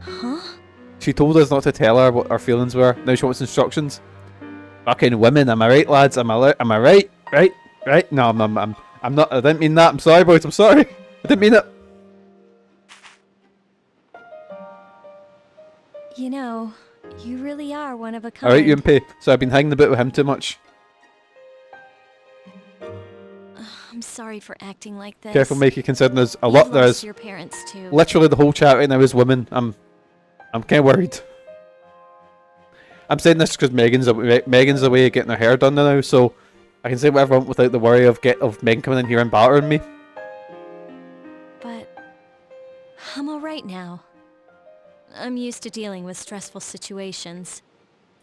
[SPEAKER 5] Huh?
[SPEAKER 2] She told us not to tell her what our feelings were. Now she wants instructions. Fucking women, am I right, lads? Am I right? Right? No, I'm not. I didn't mean that. I'm sorry, boys. I'm sorry. I didn't mean it.
[SPEAKER 5] You know, you really are one of a kind.
[SPEAKER 2] Alright, Yunpei. So I've been hanging about with him too much.
[SPEAKER 5] I'm sorry for acting like this.
[SPEAKER 2] Careful, Mikey, considering there's a
[SPEAKER 5] You've
[SPEAKER 2] lot there
[SPEAKER 5] lost
[SPEAKER 2] is.
[SPEAKER 5] your parents too.
[SPEAKER 2] Literally the whole chat right now is women. I'm kind of worried. I'm saying this because Megan's away getting her hair done now, so I can say whatever I want without the worry of Megan coming in here and battering me.
[SPEAKER 5] But I'm alright now. I'm used to dealing with stressful situations.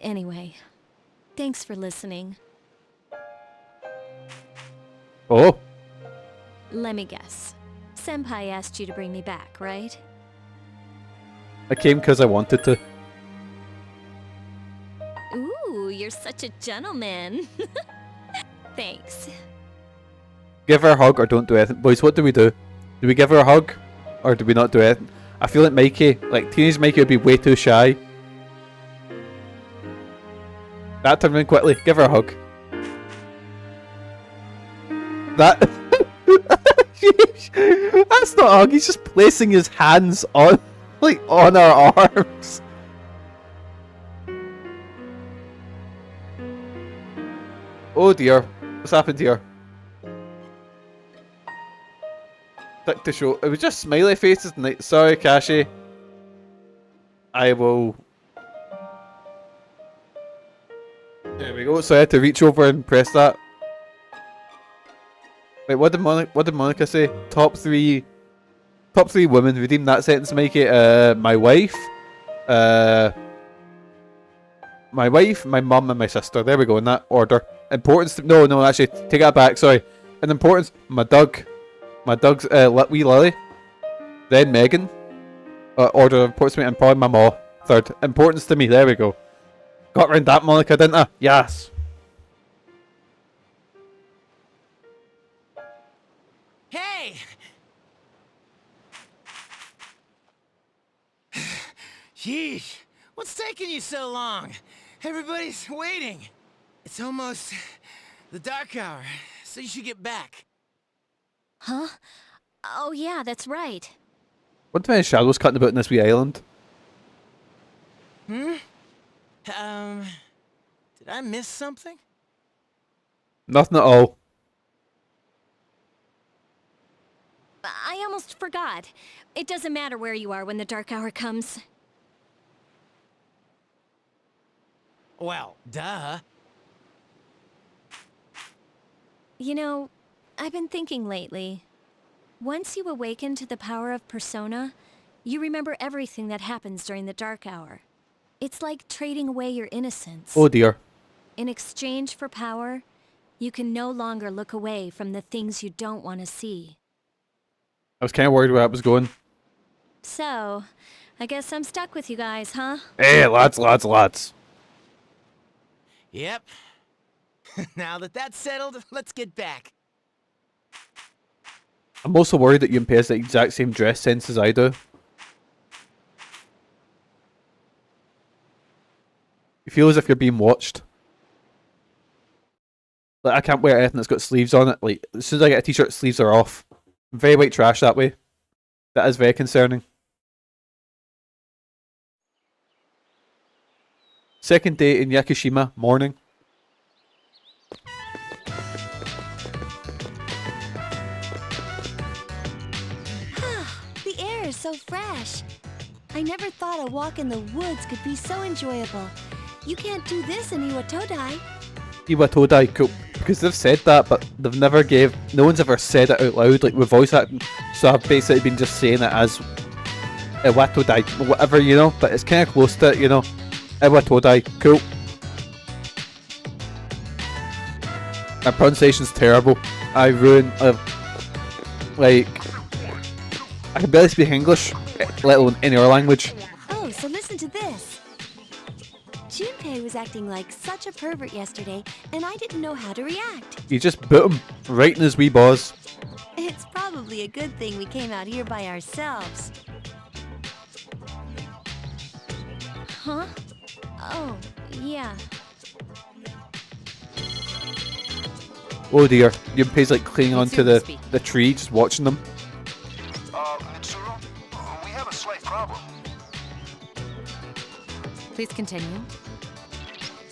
[SPEAKER 5] Anyway, thanks for listening.
[SPEAKER 2] Oh.
[SPEAKER 5] Let me guess. Senpai asked you to bring me back, right?
[SPEAKER 2] I came because I wanted to.
[SPEAKER 5] Ooh, you're such a gentleman. Thanks.
[SPEAKER 2] Give her a hug or don't do anything. Boys, what do we do? Do we give her a hug? Or do we not do anything? I feel like Mikey, like teenage Mikey would be way too shy. That turned around quickly. Give her a hug. That... That's not a hug. He's just placing his hands on, like, on our arms. Oh dear. What's happened here? Stick to show. It was just smiley faces tonight. Sorry, Kashi. I will... There we go. So I had to reach over and press that. Wait, what did Monica say? Top three women. Redeem that sentence, Mikey. My wife, my mum, and my sister. There we go in that order. Importance. No, actually, take that back. Sorry. In importance, my dog's wee Lily. Then Megan. Order of importance to me, and probably my ma. Third. Importance to me. There we go. Got around that, Monica, didn't I? Yes.
[SPEAKER 3] Hey! Yeesh, what's taking you so long? Everybody's waiting. It's almost the dark hour, so you should get back.
[SPEAKER 5] Huh? Oh yeah, that's right.
[SPEAKER 2] What many shadows cutting about in this wee island?
[SPEAKER 3] Did I miss something?
[SPEAKER 2] Nothing at all.
[SPEAKER 5] I almost forgot. It doesn't matter where you are when the dark hour comes.
[SPEAKER 3] Well, duh.
[SPEAKER 5] You know, I've been thinking lately. Once you awaken to the power of persona, you remember everything that happens during the dark hour. It's like trading away your innocence.
[SPEAKER 2] Oh dear.
[SPEAKER 5] In exchange for power, you can no longer look away from the things you don't want to see.
[SPEAKER 2] I was kind of worried where that was going.
[SPEAKER 5] So, I guess I'm stuck with you guys, huh?
[SPEAKER 2] Hey, lads.
[SPEAKER 3] Yep. Now that that's settled, let's get back.
[SPEAKER 2] I'm also worried that Yunpei has the exact same dress sense as I do. You feel as if you're being watched. Like, I can't wear anything that's got sleeves on it. Like, as soon as I get a t-shirt, sleeves are off. Very white trash that way. That is very concerning. Second day in Yakushima, morning.
[SPEAKER 6] The air is so fresh. I never thought a walk in the woods could be so enjoyable. You can't do this in Iwatodai.
[SPEAKER 2] Iwatodai, cool. Because they've said that, but they've never no one's ever said it out loud, like with voice acting. So I've basically been just saying it as Iwatodai, whatever, you know, but it's kind of close to it, you know. Iwatodai, cool. My pronunciation's terrible. I ruin, like, I can barely speak English, let alone any other language.
[SPEAKER 6] Oh, so listen to this. Junpei was acting like such a pervert yesterday, and I didn't know how to react.
[SPEAKER 2] You just boot him right in his wee balls.
[SPEAKER 6] It's probably a good thing we came out here by ourselves.
[SPEAKER 5] Huh? Oh, yeah.
[SPEAKER 2] Oh dear, Junpei's like clinging onto the tree, just watching them.
[SPEAKER 11] Mitsuru, we have a slight problem.
[SPEAKER 10] Please continue.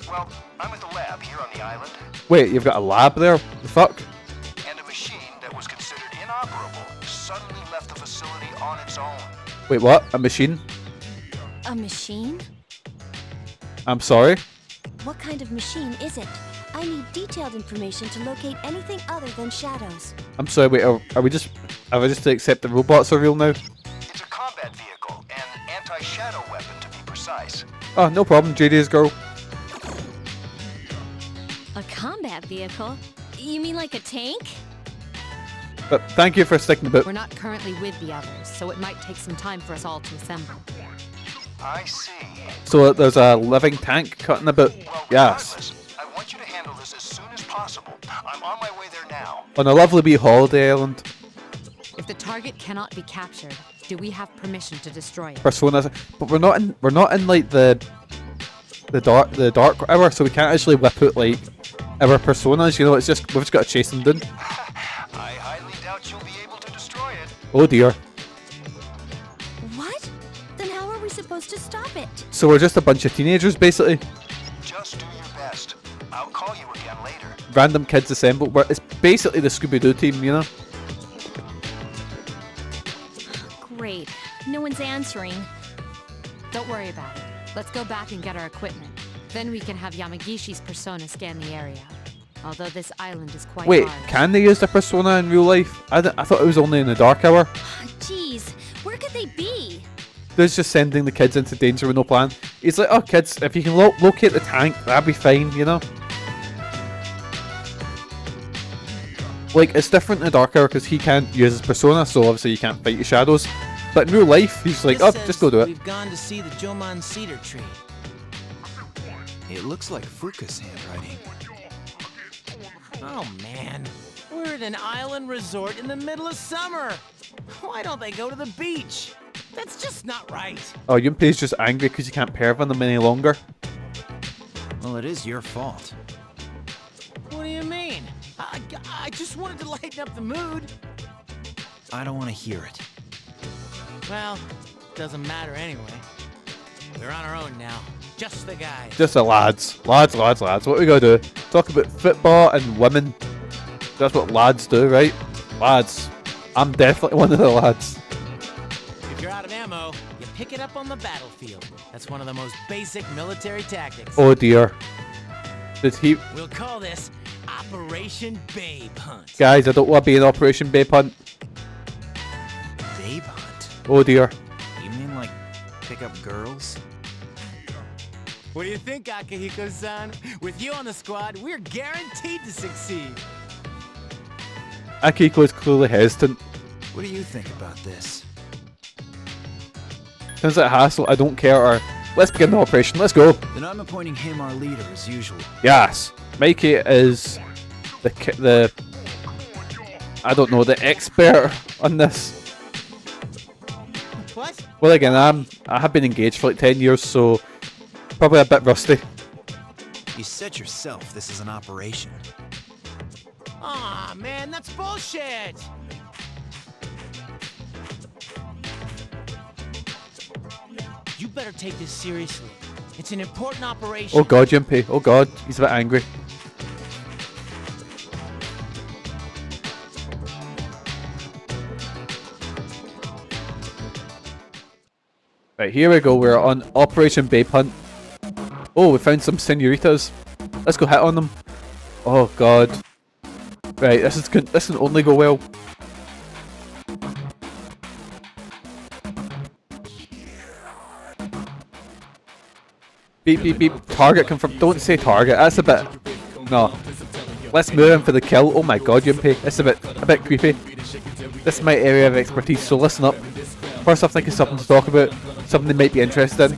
[SPEAKER 11] Well, I'm at the lab here on the island.
[SPEAKER 2] Wait, you've got a lab there? The fuck?
[SPEAKER 11] And a machine that was considered inoperable suddenly left the facility on its own.
[SPEAKER 2] Wait, what? A machine?
[SPEAKER 6] A machine?
[SPEAKER 2] I'm sorry?
[SPEAKER 6] What kind of machine is it? I need detailed information to locate anything other than shadows.
[SPEAKER 2] I'm sorry, wait, are we just to accept the robots are real now?
[SPEAKER 11] It's a combat vehicle, an anti-shadow weapon to be precise.
[SPEAKER 2] Oh, no problem, JD's girl.
[SPEAKER 5] A combat vehicle? You mean like a tank?
[SPEAKER 2] But thank you for sticking about.
[SPEAKER 10] We're not currently with the others, so it might take some time for us all to assemble.
[SPEAKER 11] I see.
[SPEAKER 2] So there's a living tank cutting about.
[SPEAKER 11] Well,
[SPEAKER 2] Yes.
[SPEAKER 11] regardless, I want you to handle this as soon as possible. I'm on my way there now.
[SPEAKER 2] On a lovely wee holiday island.
[SPEAKER 10] If the target cannot be captured, do we have permission to destroy it?
[SPEAKER 2] Personas, but we're not in like the dark hour, so we can't actually whip out like our personas. You know, it's just we've just got to chase them down.
[SPEAKER 11] I highly doubt you'll be able to destroy it.
[SPEAKER 2] Oh dear.
[SPEAKER 6] What? Then how are we supposed to stop it?
[SPEAKER 2] So we're just a bunch of teenagers, basically.
[SPEAKER 11] Just do your best. I'll call you again later.
[SPEAKER 2] Random kids assemble. It's basically the Scooby-Doo team, you know.
[SPEAKER 5] Great. No one's answering.
[SPEAKER 10] Don't worry about it. Let's go back and get our equipment. Then we can have Yamagishi's persona scan the area. Although this island is quite
[SPEAKER 2] Wait,
[SPEAKER 10] large.
[SPEAKER 2] can they use the persona in real life? I thought it was only in the dark hour.
[SPEAKER 6] Jeez, where could they be?
[SPEAKER 2] There's just sending the kids into danger with no plan. He's like, oh kids, if you can locate the tank, that'd be fine, you know? Like, it's different in the dark hour because he can't use his persona, so obviously you can't fight your shadows. But in real life, he's like, oh, just go do it.
[SPEAKER 3] We've gone to see the Jomon cedar tree.
[SPEAKER 7] It looks like Fuka's handwriting.
[SPEAKER 3] Oh man, we're at an island resort in the middle of summer. Why don't they go to the beach? That's just not right.
[SPEAKER 2] Oh, Junpei's just angry because you can't perv on them any longer.
[SPEAKER 7] Well, it is your fault.
[SPEAKER 3] What do you mean? I just wanted to lighten up the mood.
[SPEAKER 7] I don't want to hear it.
[SPEAKER 3] Well, doesn't matter anyway. We're on our own now. Just the guys.
[SPEAKER 2] Just the lads. Lads. What we gotta do? Talk about football and women. That's what lads do, right? Lads. I'm definitely one of the lads.
[SPEAKER 3] If you're out of ammo, you pick it up on the battlefield. That's one of the most basic military tactics.
[SPEAKER 2] Oh dear. Did he...
[SPEAKER 3] We'll call this Operation Babe Hunt.
[SPEAKER 2] Guys, I don't want to be in Operation Babe Hunt.
[SPEAKER 7] Babe hunt?
[SPEAKER 2] Oh dear.
[SPEAKER 7] You mean like pick up girls?
[SPEAKER 3] What do you think, Akihiko-san? With you on the squad, we're guaranteed to succeed.
[SPEAKER 2] Akihiko's clearly hesitant.
[SPEAKER 7] What do you think about this?
[SPEAKER 2] Sounds like a hassle, I don't care, or let's begin the operation, let's go.
[SPEAKER 7] Then I'm appointing him our leader as usual.
[SPEAKER 2] Yes. Mikey is the I don't know, the expert on this.
[SPEAKER 3] What?
[SPEAKER 2] Well again, I have been engaged for like 10 years, so probably a bit rusty.
[SPEAKER 7] You said yourself this is an operation.
[SPEAKER 3] Aw, man, that's bullshit! You better take this seriously. It's an important operation.
[SPEAKER 2] Oh god, Junpei. Oh god, he's a bit angry. Right, here we go. We're on Operation Babe Hunt. Oh, we found some senoritas. Let's go hit on them. Oh god. Right, this can only go well. Beep beep beep. Target confirmed. Don't say target. That's a bit. No. Let's move in for the kill. Oh my god, Junpei. It's a bit creepy. This is my area of expertise, so listen up. First off, think of something to talk about. Something they might be interested in.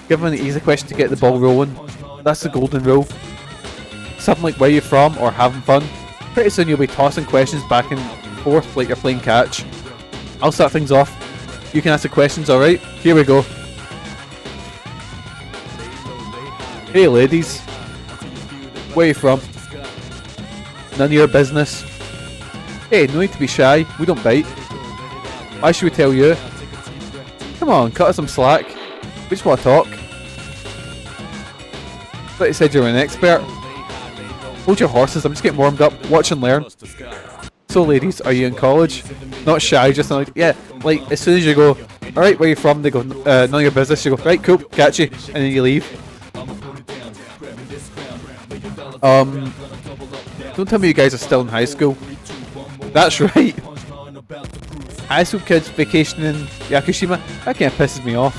[SPEAKER 2] Give them an easy question to get the ball rolling. That's the golden rule. Something like where you from or having fun. Pretty soon you'll be tossing questions back and forth like you're playing catch. I'll start things off. You can ask the questions, alright? Here we go. Hey ladies. Where you from? None of your business. Hey, no need to be shy. We don't bite. Why should we tell you? Come on, cut us some slack. We just want to talk. But you said you were an expert. Hold your horses, I'm just getting warmed up. Watch and learn. So ladies, are you in college? Not shy, just like, yeah, like as soon as you go, alright, where you from? They go, none of your business. You go, right, cool, catch you. And then you leave. Don't tell me you guys are still in high school. That's right. High school kids vacationing in Yakushima? That kind of pisses me off.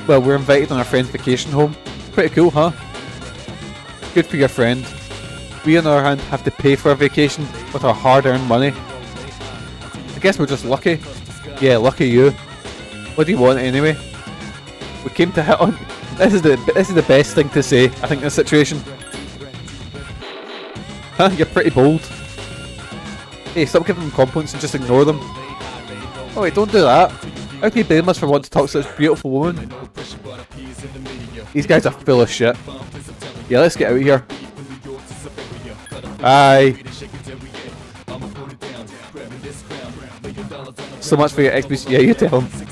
[SPEAKER 2] Well, we're invited on our friend's vacation home. Pretty cool, huh? Good for your friend. We on our hand have to pay for our vacation with our hard-earned money. I guess we're just lucky. Yeah, lucky you. What do you want anyway? We came to hit on... This is the best thing to say, I think, in this situation. Huh? You're pretty bold. Hey, stop giving them compliments and just ignore them. Oh wait, don't do that. How can you blame us for wanting to talk to such a beautiful woman? These guys are full of shit. Yeah, let's get out of here. Bye. So much for your expertise. Yeah, you tell him.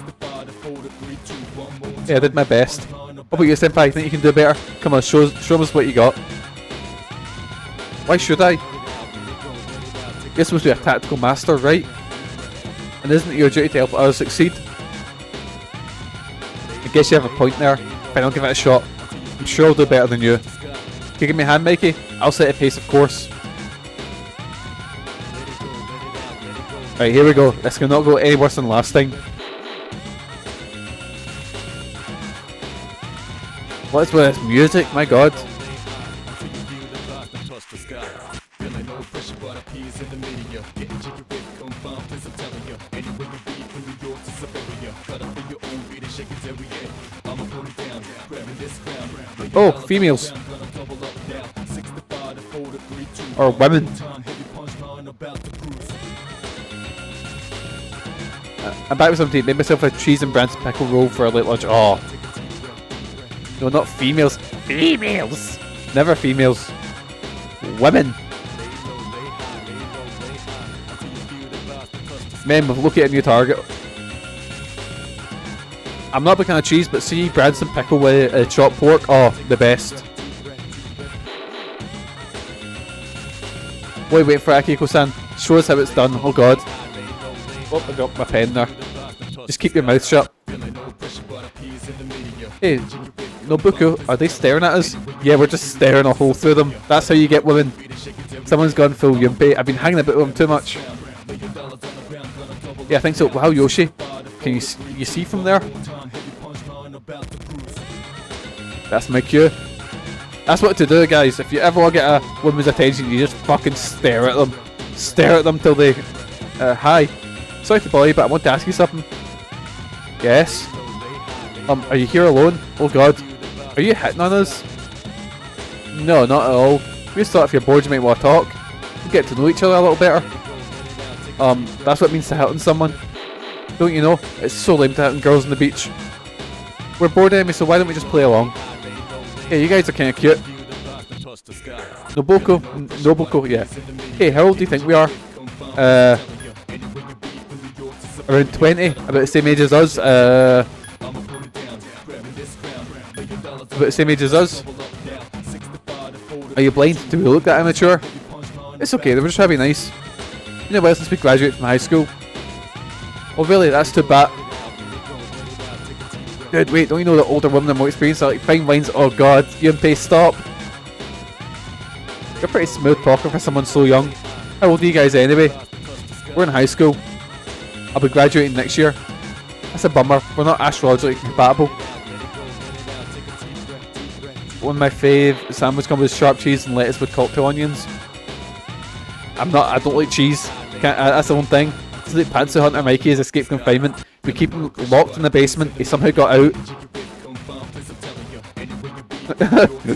[SPEAKER 2] Yeah, I did my best. What about you, senpai? Think you can do better? Come on, show us what you got. Why should I? You're supposed to be a tactical master, right? And isn't it your duty to help others succeed? I guess you have a point there. Fine, I'll give it a shot. I'm sure I'll do better than you. Can you give me a hand, Mikey? I'll set a pace, of course. Right, here we go. This cannot go any worse than last time. What's with this music? My god. Oh, females. Or women. I'm back with some tea. Made myself a cheese and Branson pickle roll for a late lunch. Oh. No, not females. Females! Never females. Women. Men, we've located a new target. I'm not a big fan of cheese, but see Branson pickle with chopped pork. Oh, the best. Wait for Akiko-san. Show us how it's done. Oh god. Oh, I dropped my pen there. Just keep your mouth shut. Hey, Nobuko, are they staring at us? Yeah, we're just staring a hole through them. That's how you get women. Someone's gone full Junpei. I've been hanging about with them too much. Yeah, I think so. Wow, Yoshi. Can you see from there? That's my cue. That's what to do, guys. If you ever want to get a woman's attention, you just fucking stare at them. Stare at them till they... hi. Sorry to bother you, but I want to ask you something. Yes? Are you here alone? Oh god. Are you hitting on us? No, not at all. We just thought if you're bored you might want to talk. We'll get to know each other a little better. That's what it means to hit on someone. Don't you know? It's so lame to hit on girls on the beach. We're bored anyway, so why don't we just play along? Yeah, you guys are kind of cute. Noboko, yeah. Hey, how old do you think we are? Around 20, about the same age as us. About the same age as us. Are you blind? Do we look that immature? It's okay, they were just trying to be nice. You know, well, since we graduated from high school. Oh really, that's too bad. Dude, wait, don't you know that older women are more experienced? Like fine wines. Oh god, Yunpei, stop. You're pretty smooth talker for someone so young. How old are you guys anyway? We're in high school. I'll be graduating next year. That's a bummer. We're not astrologically compatible. One of my fave sandwich comes with sharp cheese and lettuce with cocktail onions. I don't like cheese. That's the one thing. It's like Pantsu Hunter Mikey has escaped confinement. We keep him locked in the basement. He somehow got out.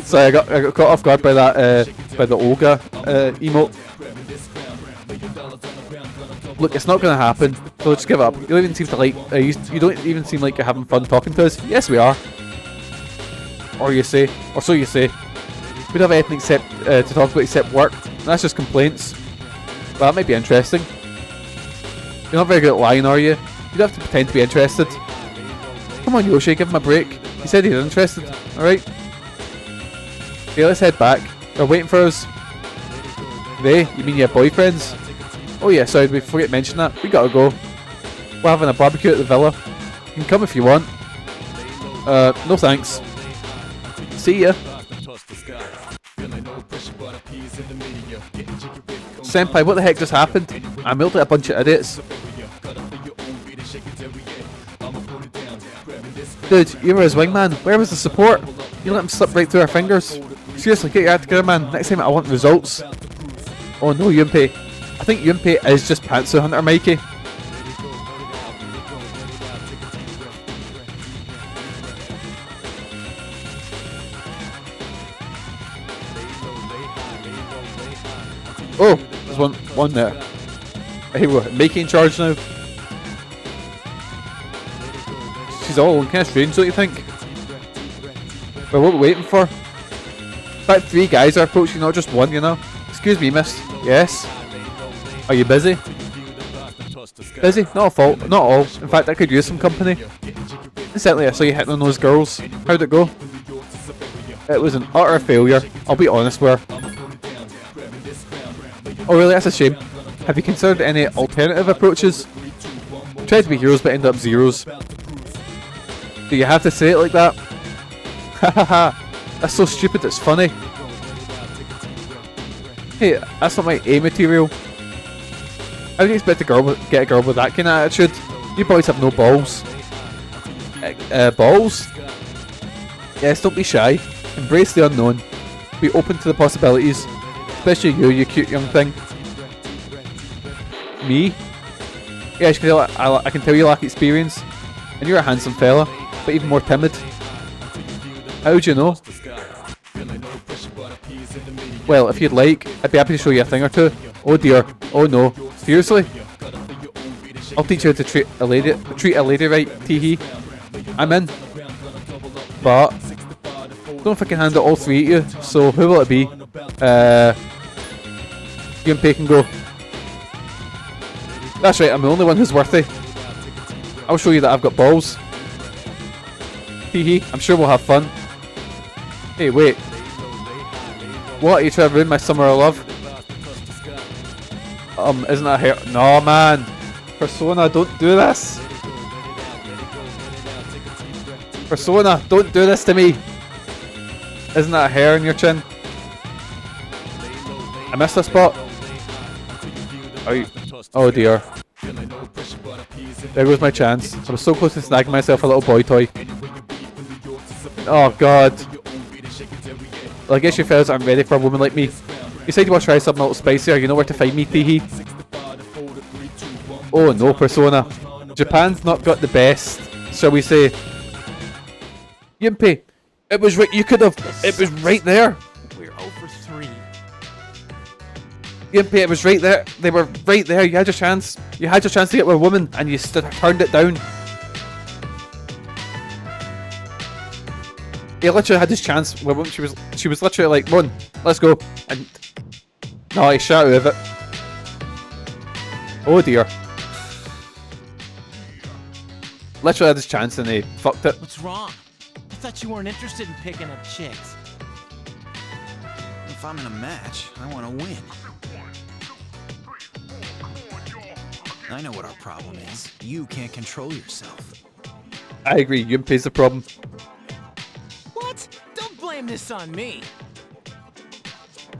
[SPEAKER 2] Sorry, I got caught off guard by that by the Olga emote. Look, it's not going to happen. So just give up. You don't even seem to like. You don't even seem like you're having fun talking to us. Yes, we are. Or you say, or so you say. We don't have anything except to talk about except work. And that's just complaints. Well, that might be interesting. You're not very good at lying, are you? You don't have to pretend to be interested. Come on, Yoshi, give him a break. He said he's interested. Alright. Okay, let's head back. They're waiting for us. They? You mean you have boyfriends? Oh yeah, sorry, we forget to mention that. We gotta go. We're having a barbecue at the villa. You can come if you want. No thanks. See ya. Senpai, what the heck just happened? I milled like a bunch of idiots. Dude, you were his wingman. Where was the support? You let him slip right through our fingers. Seriously, get your act together, man. Next time I want results. Oh no, Yunpei. I think Yunpei is just Pantsu Hunter Mikey. Oh, there's one there. Hey, we're Mikey in charge now. She's all kind of strange, don't you think? Well, what are we waiting for? In fact, 3 guys are approaching, not just one, you know. Excuse me, miss. Yes? Are you busy? Busy? Not a fault. Not all. In fact, I could use some company. Incidentally, I saw you hitting on those girls. How'd it go? It was an utter failure. I'll be honest with her. Oh really? That's a shame. Have you considered any alternative approaches? Tried to be heroes but end up zeros. Do you have to say it like that? Hahaha. That's so stupid it's funny. Hey, that's not my A material. How do you expect to get a girl with that kind of attitude? You boys have no balls. Balls? Yes, don't be shy. Embrace the unknown. Be open to the possibilities. Especially you cute young thing. Me? Yeah, I can tell you lack experience. And you're a handsome fella, but even more timid. How would you know? Well, if you'd like, I'd be happy to show you a thing or two. Oh dear. Oh no. Seriously? I'll teach you how to treat a lady right, teehee. I'm in. But don't know if I can handle all 3 of you, so who will it be? Yunpei can go. That's right, I'm the only one who's worthy. I'll show you that I've got balls. Hehe, I'm sure we'll have fun. Hey, wait. What? Are you trying to ruin my summer of love? Isn't that hair? No, man. Persona, don't do this. Persona, don't do this to me. Isn't that a hair in your chin? I missed a spot. Are you? Oh dear. There goes my chance. I was so close to snagging myself a little boy toy. Oh god. Well, I guess you fellas aren't ready for a woman like me. You said you want to try something a little spicier. You know where to find me, teehee. Oh no, Persona. Japan's not got the best, shall we say. Yunpei, it was right. You could have. It was right there.
[SPEAKER 3] We're 0 for 3.
[SPEAKER 2] Yunpei, it was right there. They were right there. You had your chance. You had your chance to get with a woman, and you turned it down. He literally had his chance when she was literally like, "Run, let's go," and no, he shot out of it. Oh dear. Literally had his chance and he fucked it.
[SPEAKER 3] What's wrong? I thought you weren't interested in picking up chicks.
[SPEAKER 7] If I'm in a match, I want to win. I know what our problem is. You can't control yourself.
[SPEAKER 2] I agree, Junpei's the problem.
[SPEAKER 3] What? Don't blame this on me.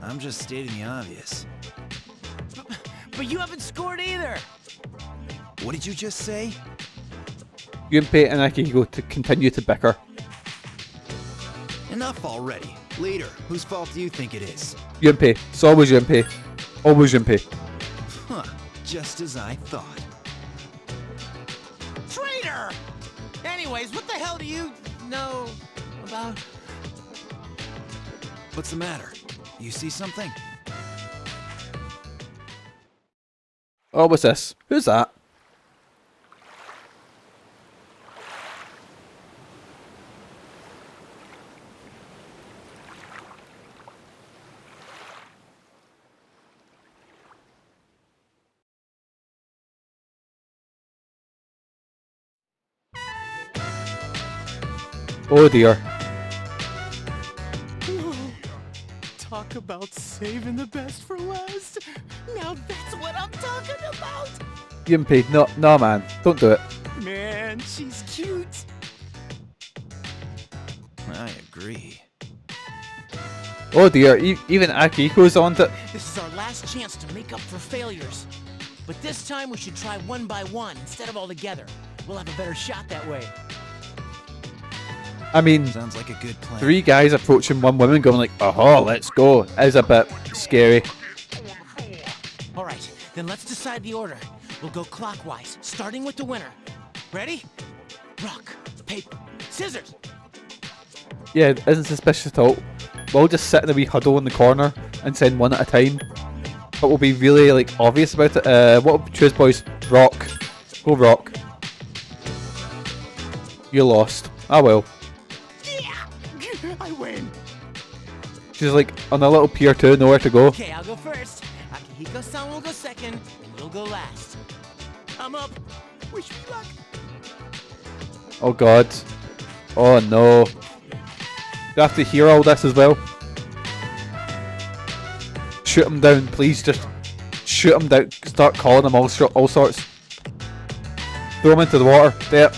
[SPEAKER 7] I'm just stating the obvious.
[SPEAKER 3] But you haven't scored either.
[SPEAKER 7] What did you just say?
[SPEAKER 2] Junpei and Akihiko to continue to bicker.
[SPEAKER 7] Enough already. Leader, whose fault do you think it is?
[SPEAKER 2] Junpei. It's always Junpei. Always Junpei.
[SPEAKER 7] Huh. Just as I thought.
[SPEAKER 3] Traitor! Anyways, what the hell do you know about...
[SPEAKER 7] What's the matter? You see something?
[SPEAKER 2] Oh, what's this? Who's that? Oh dear.
[SPEAKER 3] Talk about saving the best for last. Now that's what I'm talking about.
[SPEAKER 2] Junpei, no man, don't do it.
[SPEAKER 3] Man, she's cute.
[SPEAKER 7] I agree.
[SPEAKER 2] Oh dear, even Akihiko's on it.
[SPEAKER 3] This is our last chance to make up for failures. But this time we should try one by one instead of all together. We'll have a better shot that way.
[SPEAKER 2] I mean,
[SPEAKER 7] sounds like a good plan.
[SPEAKER 2] 3 guys approaching 1 woman going like, "Oh, let's go," is a bit scary.
[SPEAKER 3] All right, then let's decide the order. We'll go clockwise, starting with the winner. Ready? Rock, paper, scissors.
[SPEAKER 2] Yeah, it isn't suspicious at all. We'll just sit in a wee huddle in the corner and send one at a time. But we'll be really like obvious about it. What will we choose, boys? Rock. Go rock. You lost. I will.
[SPEAKER 3] I win.
[SPEAKER 2] She's like on a little pier too, nowhere to go.
[SPEAKER 3] Okay, I'll go first. Akihiko-san will go second, and you'll go last. I'm up. Wish me luck.
[SPEAKER 2] Oh god. Oh no. You have to hear all this as well. Shoot him down, please. Just shoot him down. Start calling him all sorts. Throw him into the water. There.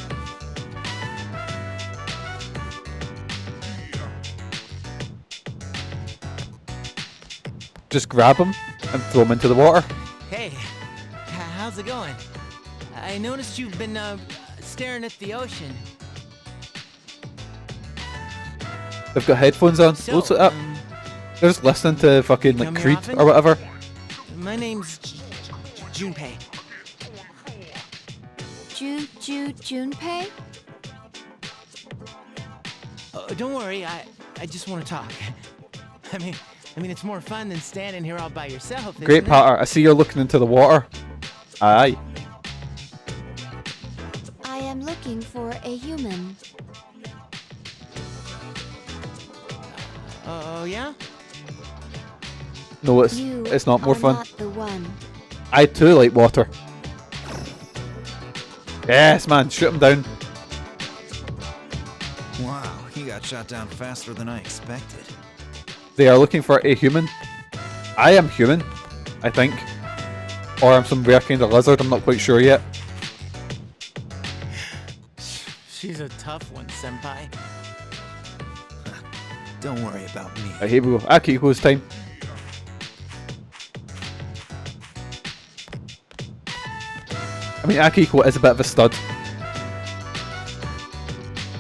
[SPEAKER 2] Just grab him and throw him into the water.
[SPEAKER 3] Hey, how's it going? I noticed you've been staring at the ocean.
[SPEAKER 2] They've got headphones on.
[SPEAKER 3] So,
[SPEAKER 2] What's up? They're just listening to fucking like Creed or whatever.
[SPEAKER 3] My name's Junpei.
[SPEAKER 6] Junpei?
[SPEAKER 3] Don't worry, I just want to talk. I mean, it's more fun than standing here all by yourself.
[SPEAKER 2] Great, Potter. I see you're looking into the water. Aye.
[SPEAKER 6] I am looking for a human.
[SPEAKER 3] Oh yeah?
[SPEAKER 2] No, it's not more fun.
[SPEAKER 6] Not the one.
[SPEAKER 2] I too like water. Yes, man, shoot him down.
[SPEAKER 7] Wow, he got shot down faster than I expected.
[SPEAKER 2] They are looking for a human. I am human, I think. Or I'm some rare kind of lizard, I'm not quite sure yet.
[SPEAKER 3] She's a tough one, senpai.
[SPEAKER 7] Don't worry about me.
[SPEAKER 2] Right, here we go. Akihiko's time. I mean, Akihiko is a bit of a stud.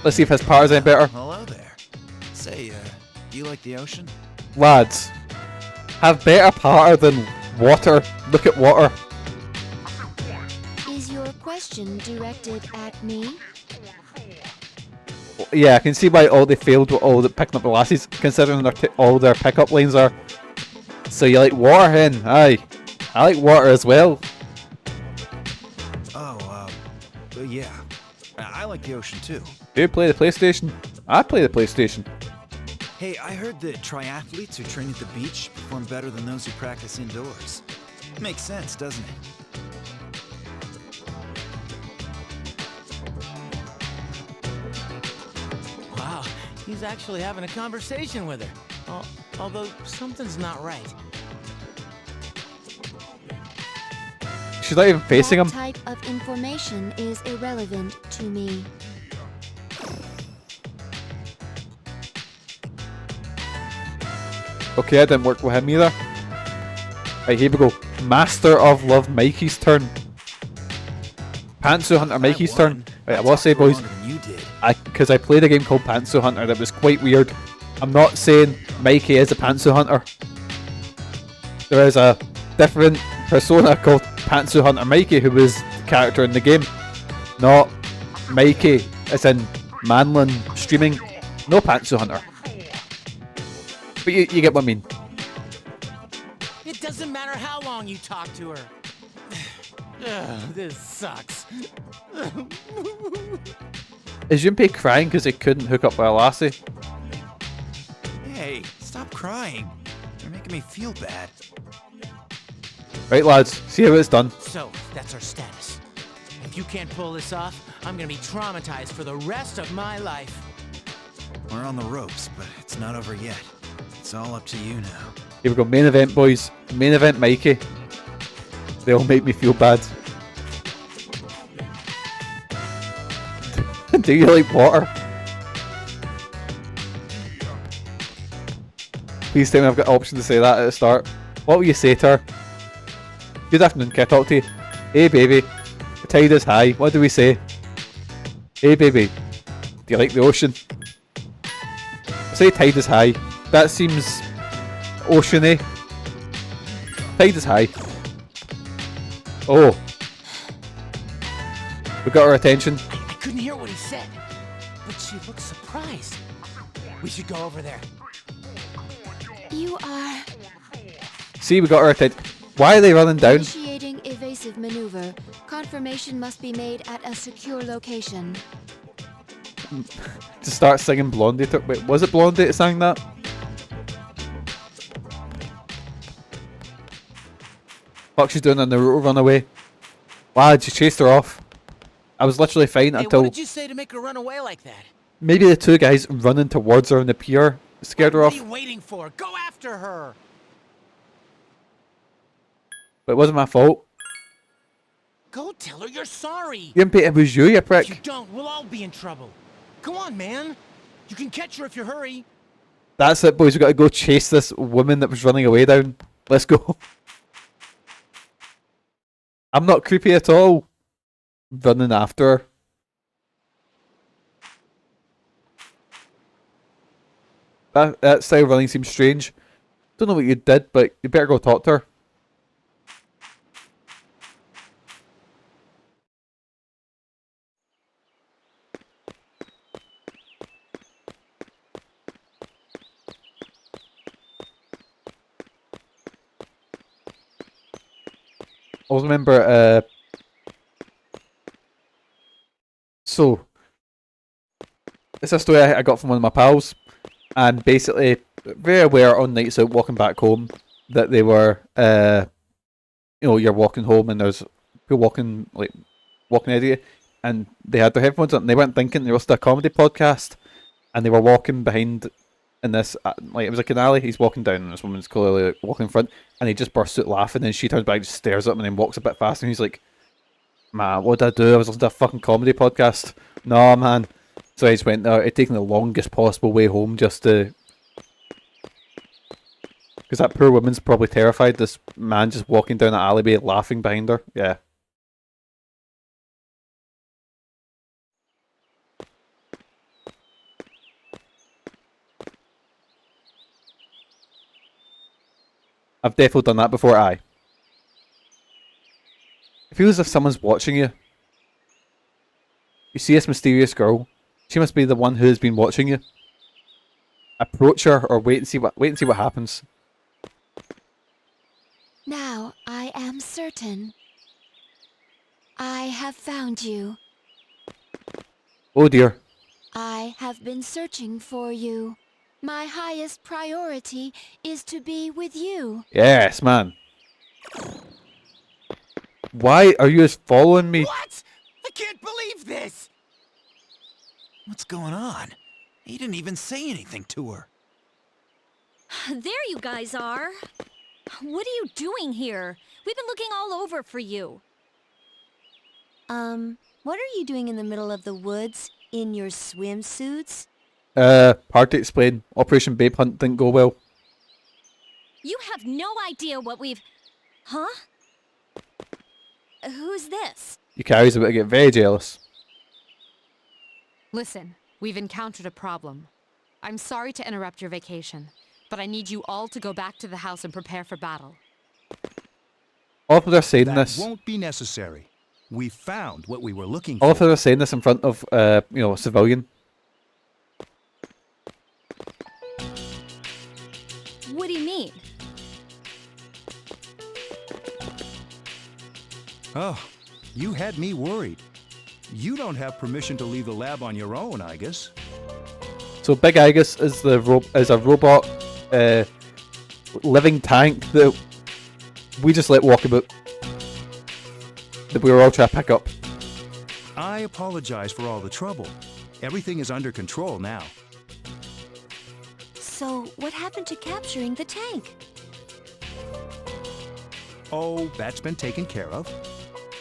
[SPEAKER 2] Let's see if his power's any better.
[SPEAKER 7] Hello there. Say, do you like the ocean?
[SPEAKER 2] Lads, have better power than water. Look at water.
[SPEAKER 6] Is your question directed at me?
[SPEAKER 2] Yeah, I can see why all they failed with all the picking up the lasses, considering all their pickup lines are. So you like water, hen? Aye. I like water as well.
[SPEAKER 7] Oh, yeah. I like like the ocean too.
[SPEAKER 2] Do you play the PlayStation? I play the PlayStation.
[SPEAKER 7] Hey, I heard that triathletes who train at the beach perform better than those who practice indoors. Makes sense, doesn't it?
[SPEAKER 3] Wow, he's actually having a conversation with her. Although something's not right.
[SPEAKER 2] She's not even facing him.
[SPEAKER 6] That type of information is irrelevant to me.
[SPEAKER 2] Okay, that didn't work with him either. Right, here we go. Master of Love Mikey's turn. Pantsu Hunter Mikey's turn. Right, I will say, boys, because I played a game called Pantsu Hunter that was quite weird. I'm not saying Mikey is a Pantsu Hunter. There is a different persona called Pantsu Hunter Mikey who was the character in the game. Not Mikey as in Manlin streaming. No Pantsu Hunter. But you get what I mean.
[SPEAKER 3] It doesn't matter how long you talk to her. Ugh, this sucks.
[SPEAKER 2] Is Junpei crying because he couldn't hook up with a lassie?
[SPEAKER 7] Hey, stop crying. You're making me feel bad.
[SPEAKER 2] Right, lads, see how it's done.
[SPEAKER 3] So, that's our status. If you can't pull this off, I'm gonna be traumatized for the rest of my life.
[SPEAKER 7] We're on the ropes, but it's not over yet. It's all up to you now.
[SPEAKER 2] Here we go, main event, boys. Main event, Mikey. They all make me feel bad. Do you like water? Please tell me I've got an option to say that at the start. What will you say to her? Good afternoon, can I talk to you? Hey baby, the tide is high. What do we say? Hey baby, do you like the ocean? I say tide is high. That seems oceany. Tide is high. Oh. We got her attention.
[SPEAKER 3] I couldn't hear what he said, but she looked surprised. We should go over there.
[SPEAKER 6] You are
[SPEAKER 2] See, we got her attention. Why are they running down?
[SPEAKER 6] initiating evasive maneuver. Confirmation must be made at a secure location.
[SPEAKER 2] To start singing Blondie. Wait, was it Blondie that sang that? Fuck, she's doing on the road runaway. Wow, she chased her off. I was literally fine
[SPEAKER 3] Hey,
[SPEAKER 2] until
[SPEAKER 3] what did you say to make her run away like that?
[SPEAKER 2] maybe the two guys running towards her on the pier scared her
[SPEAKER 3] What
[SPEAKER 2] off.
[SPEAKER 3] are you waiting for? Go after her!
[SPEAKER 2] But it wasn't my fault.
[SPEAKER 3] Go tell her you're sorry!
[SPEAKER 2] Gimpy, it was you, you prick.
[SPEAKER 3] If you don't, we'll all be in trouble. Come on, man! You can catch her if you hurry.
[SPEAKER 2] That's it, boys. We got to go chase this woman that was running away down. Let's go. I'm not creepy at all. Running after her. That style of running seems strange. Don't know what you did, but you better go talk to her. I always remember, so, it's a story I got from one of my pals, and basically, very aware on nights out walking back home, that they were, you know, you're walking home and there's people walking ahead of you, and they had their headphones on, and they weren't thinking, they were still a comedy podcast, and they were walking behind in this, like, it was like an alley, he's walking down, and this woman's clearly like, walking in front, and he just bursts out laughing, and she turns back, just stares at him, and then walks a bit faster, and he's like, man, what did I do? I was listening to a fucking comedy podcast. No, man. So I just went there, it taking the longest possible way home just to... Because that poor woman's probably terrified, this man just walking down the alleyway laughing behind her. Yeah. I've definitely done that before, aye. It feels as if someone's watching you. You see this mysterious girl. She must be the one who has been watching you. Approach her or wait and see what happens.
[SPEAKER 6] Now I am certain. I have found you.
[SPEAKER 2] Oh dear.
[SPEAKER 6] I have been searching for you. My highest priority is to be with you.
[SPEAKER 2] Yes, man. Why are you just following me?
[SPEAKER 3] What? I can't believe this!
[SPEAKER 7] What's going on? He didn't even say anything to her.
[SPEAKER 5] There you guys are. What are you doing here? We've been looking all over for you.
[SPEAKER 6] What are you doing in the middle of the woods in your swimsuits?
[SPEAKER 2] Hard to explain. Operation Babe Hunt didn't go well.
[SPEAKER 5] You have no idea what we've... Huh? Who's this?
[SPEAKER 2] Yukaris about to get very jealous.
[SPEAKER 10] Listen, we've encountered a problem. I'm sorry to interrupt your vacation, but I need you all to go back to the house and prepare for battle.
[SPEAKER 2] All of them are saying
[SPEAKER 11] That
[SPEAKER 2] this.
[SPEAKER 11] won't be necessary. We found what we were looking
[SPEAKER 2] All of
[SPEAKER 11] for.
[SPEAKER 2] them are saying this in front of, a civilian.
[SPEAKER 5] What do you mean?
[SPEAKER 11] Oh, you had me worried. You don't have permission to leave the lab on your own, Aigis.
[SPEAKER 2] So Big Aigis is a robot, living tank that we just let walk about. That we were all trying to pick up.
[SPEAKER 11] I apologize for all the trouble. Everything is under control now.
[SPEAKER 6] So, what happened to capturing the tank?
[SPEAKER 11] Oh, that's been taken care of.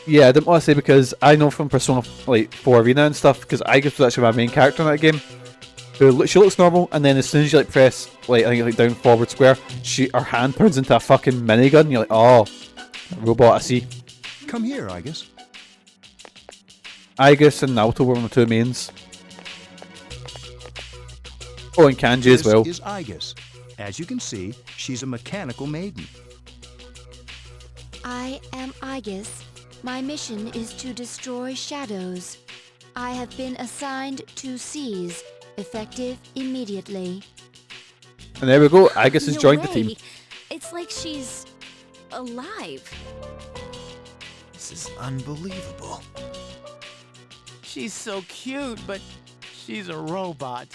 [SPEAKER 2] Yeah, I didn't want to say because I know from Persona 4 Arena and stuff, because Aigis was actually my main character in that game. She looks normal, and then as soon as you press I think it's down forward square, her hand turns into a fucking minigun. You're like, oh, robot, I see.
[SPEAKER 11] Come here, Aigis.
[SPEAKER 2] Aigis and Naoto were my two mains. Oh, and Kanji as well.
[SPEAKER 11] This is Aigis. As you can see, she's a mechanical maiden.
[SPEAKER 6] I am Aigis. My mission is to destroy shadows. I have been assigned to seize, effective immediately.
[SPEAKER 2] And there we go, Aigis has
[SPEAKER 5] No
[SPEAKER 2] joined the
[SPEAKER 5] way.
[SPEAKER 2] team.
[SPEAKER 5] It's like she's... alive.
[SPEAKER 7] This is unbelievable.
[SPEAKER 3] She's so cute, but she's a robot.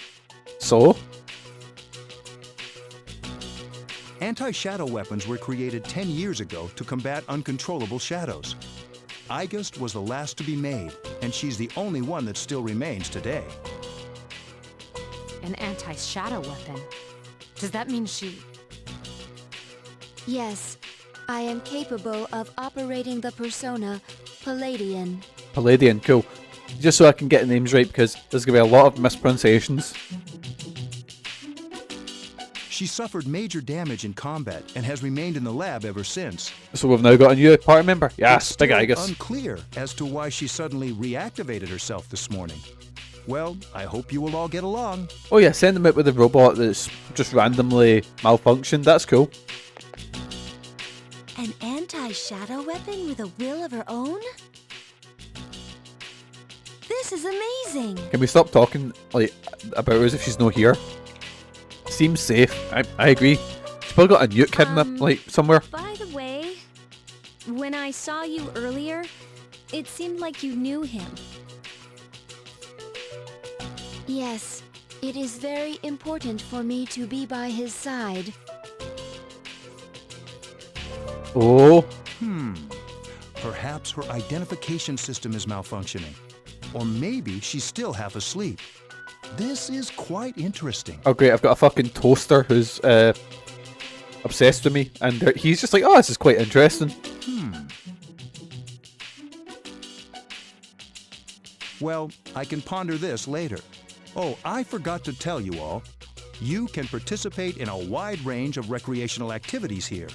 [SPEAKER 2] So?
[SPEAKER 11] Anti-shadow weapons were created 10 years ago to combat uncontrollable shadows. Aigis was the last to be made, and she's the only one that still remains today.
[SPEAKER 10] An anti-shadow weapon? Does that mean she...
[SPEAKER 6] Yes, I am capable of operating the persona Palladian.
[SPEAKER 2] Palladian, cool. Just so I can get the names right, because there's going to be a lot of mispronunciations.
[SPEAKER 11] She suffered major damage in combat and has remained in the lab ever since.
[SPEAKER 2] So we've now got a new party member. Yes,
[SPEAKER 11] It's
[SPEAKER 2] Big
[SPEAKER 11] still
[SPEAKER 2] Aigis.
[SPEAKER 11] unclear as to why she suddenly reactivated herself this morning. Well, I hope you will all get along.
[SPEAKER 2] Oh yeah, send them out with a robot that's just randomly malfunctioned. That's cool.
[SPEAKER 6] An anti-shadow weapon with a will of her own? This is amazing!
[SPEAKER 2] Can we stop talking about her as if she's not here? Seems safe. I agree. She's probably got a nuke hidden somewhere.
[SPEAKER 5] By the way, when I saw you earlier, it seemed like you knew him.
[SPEAKER 6] Yes, it is very important for me to be by his side.
[SPEAKER 2] Oh.
[SPEAKER 11] Perhaps her identification system is malfunctioning. Or maybe she's still half asleep. This is quite interesting.
[SPEAKER 2] Oh great, I've got a fucking toaster who's obsessed with me, and he's just like, oh, this is quite interesting.
[SPEAKER 11] Well, I can ponder this later. Oh, I forgot to tell you all. You can participate in a wide range of recreational activities here.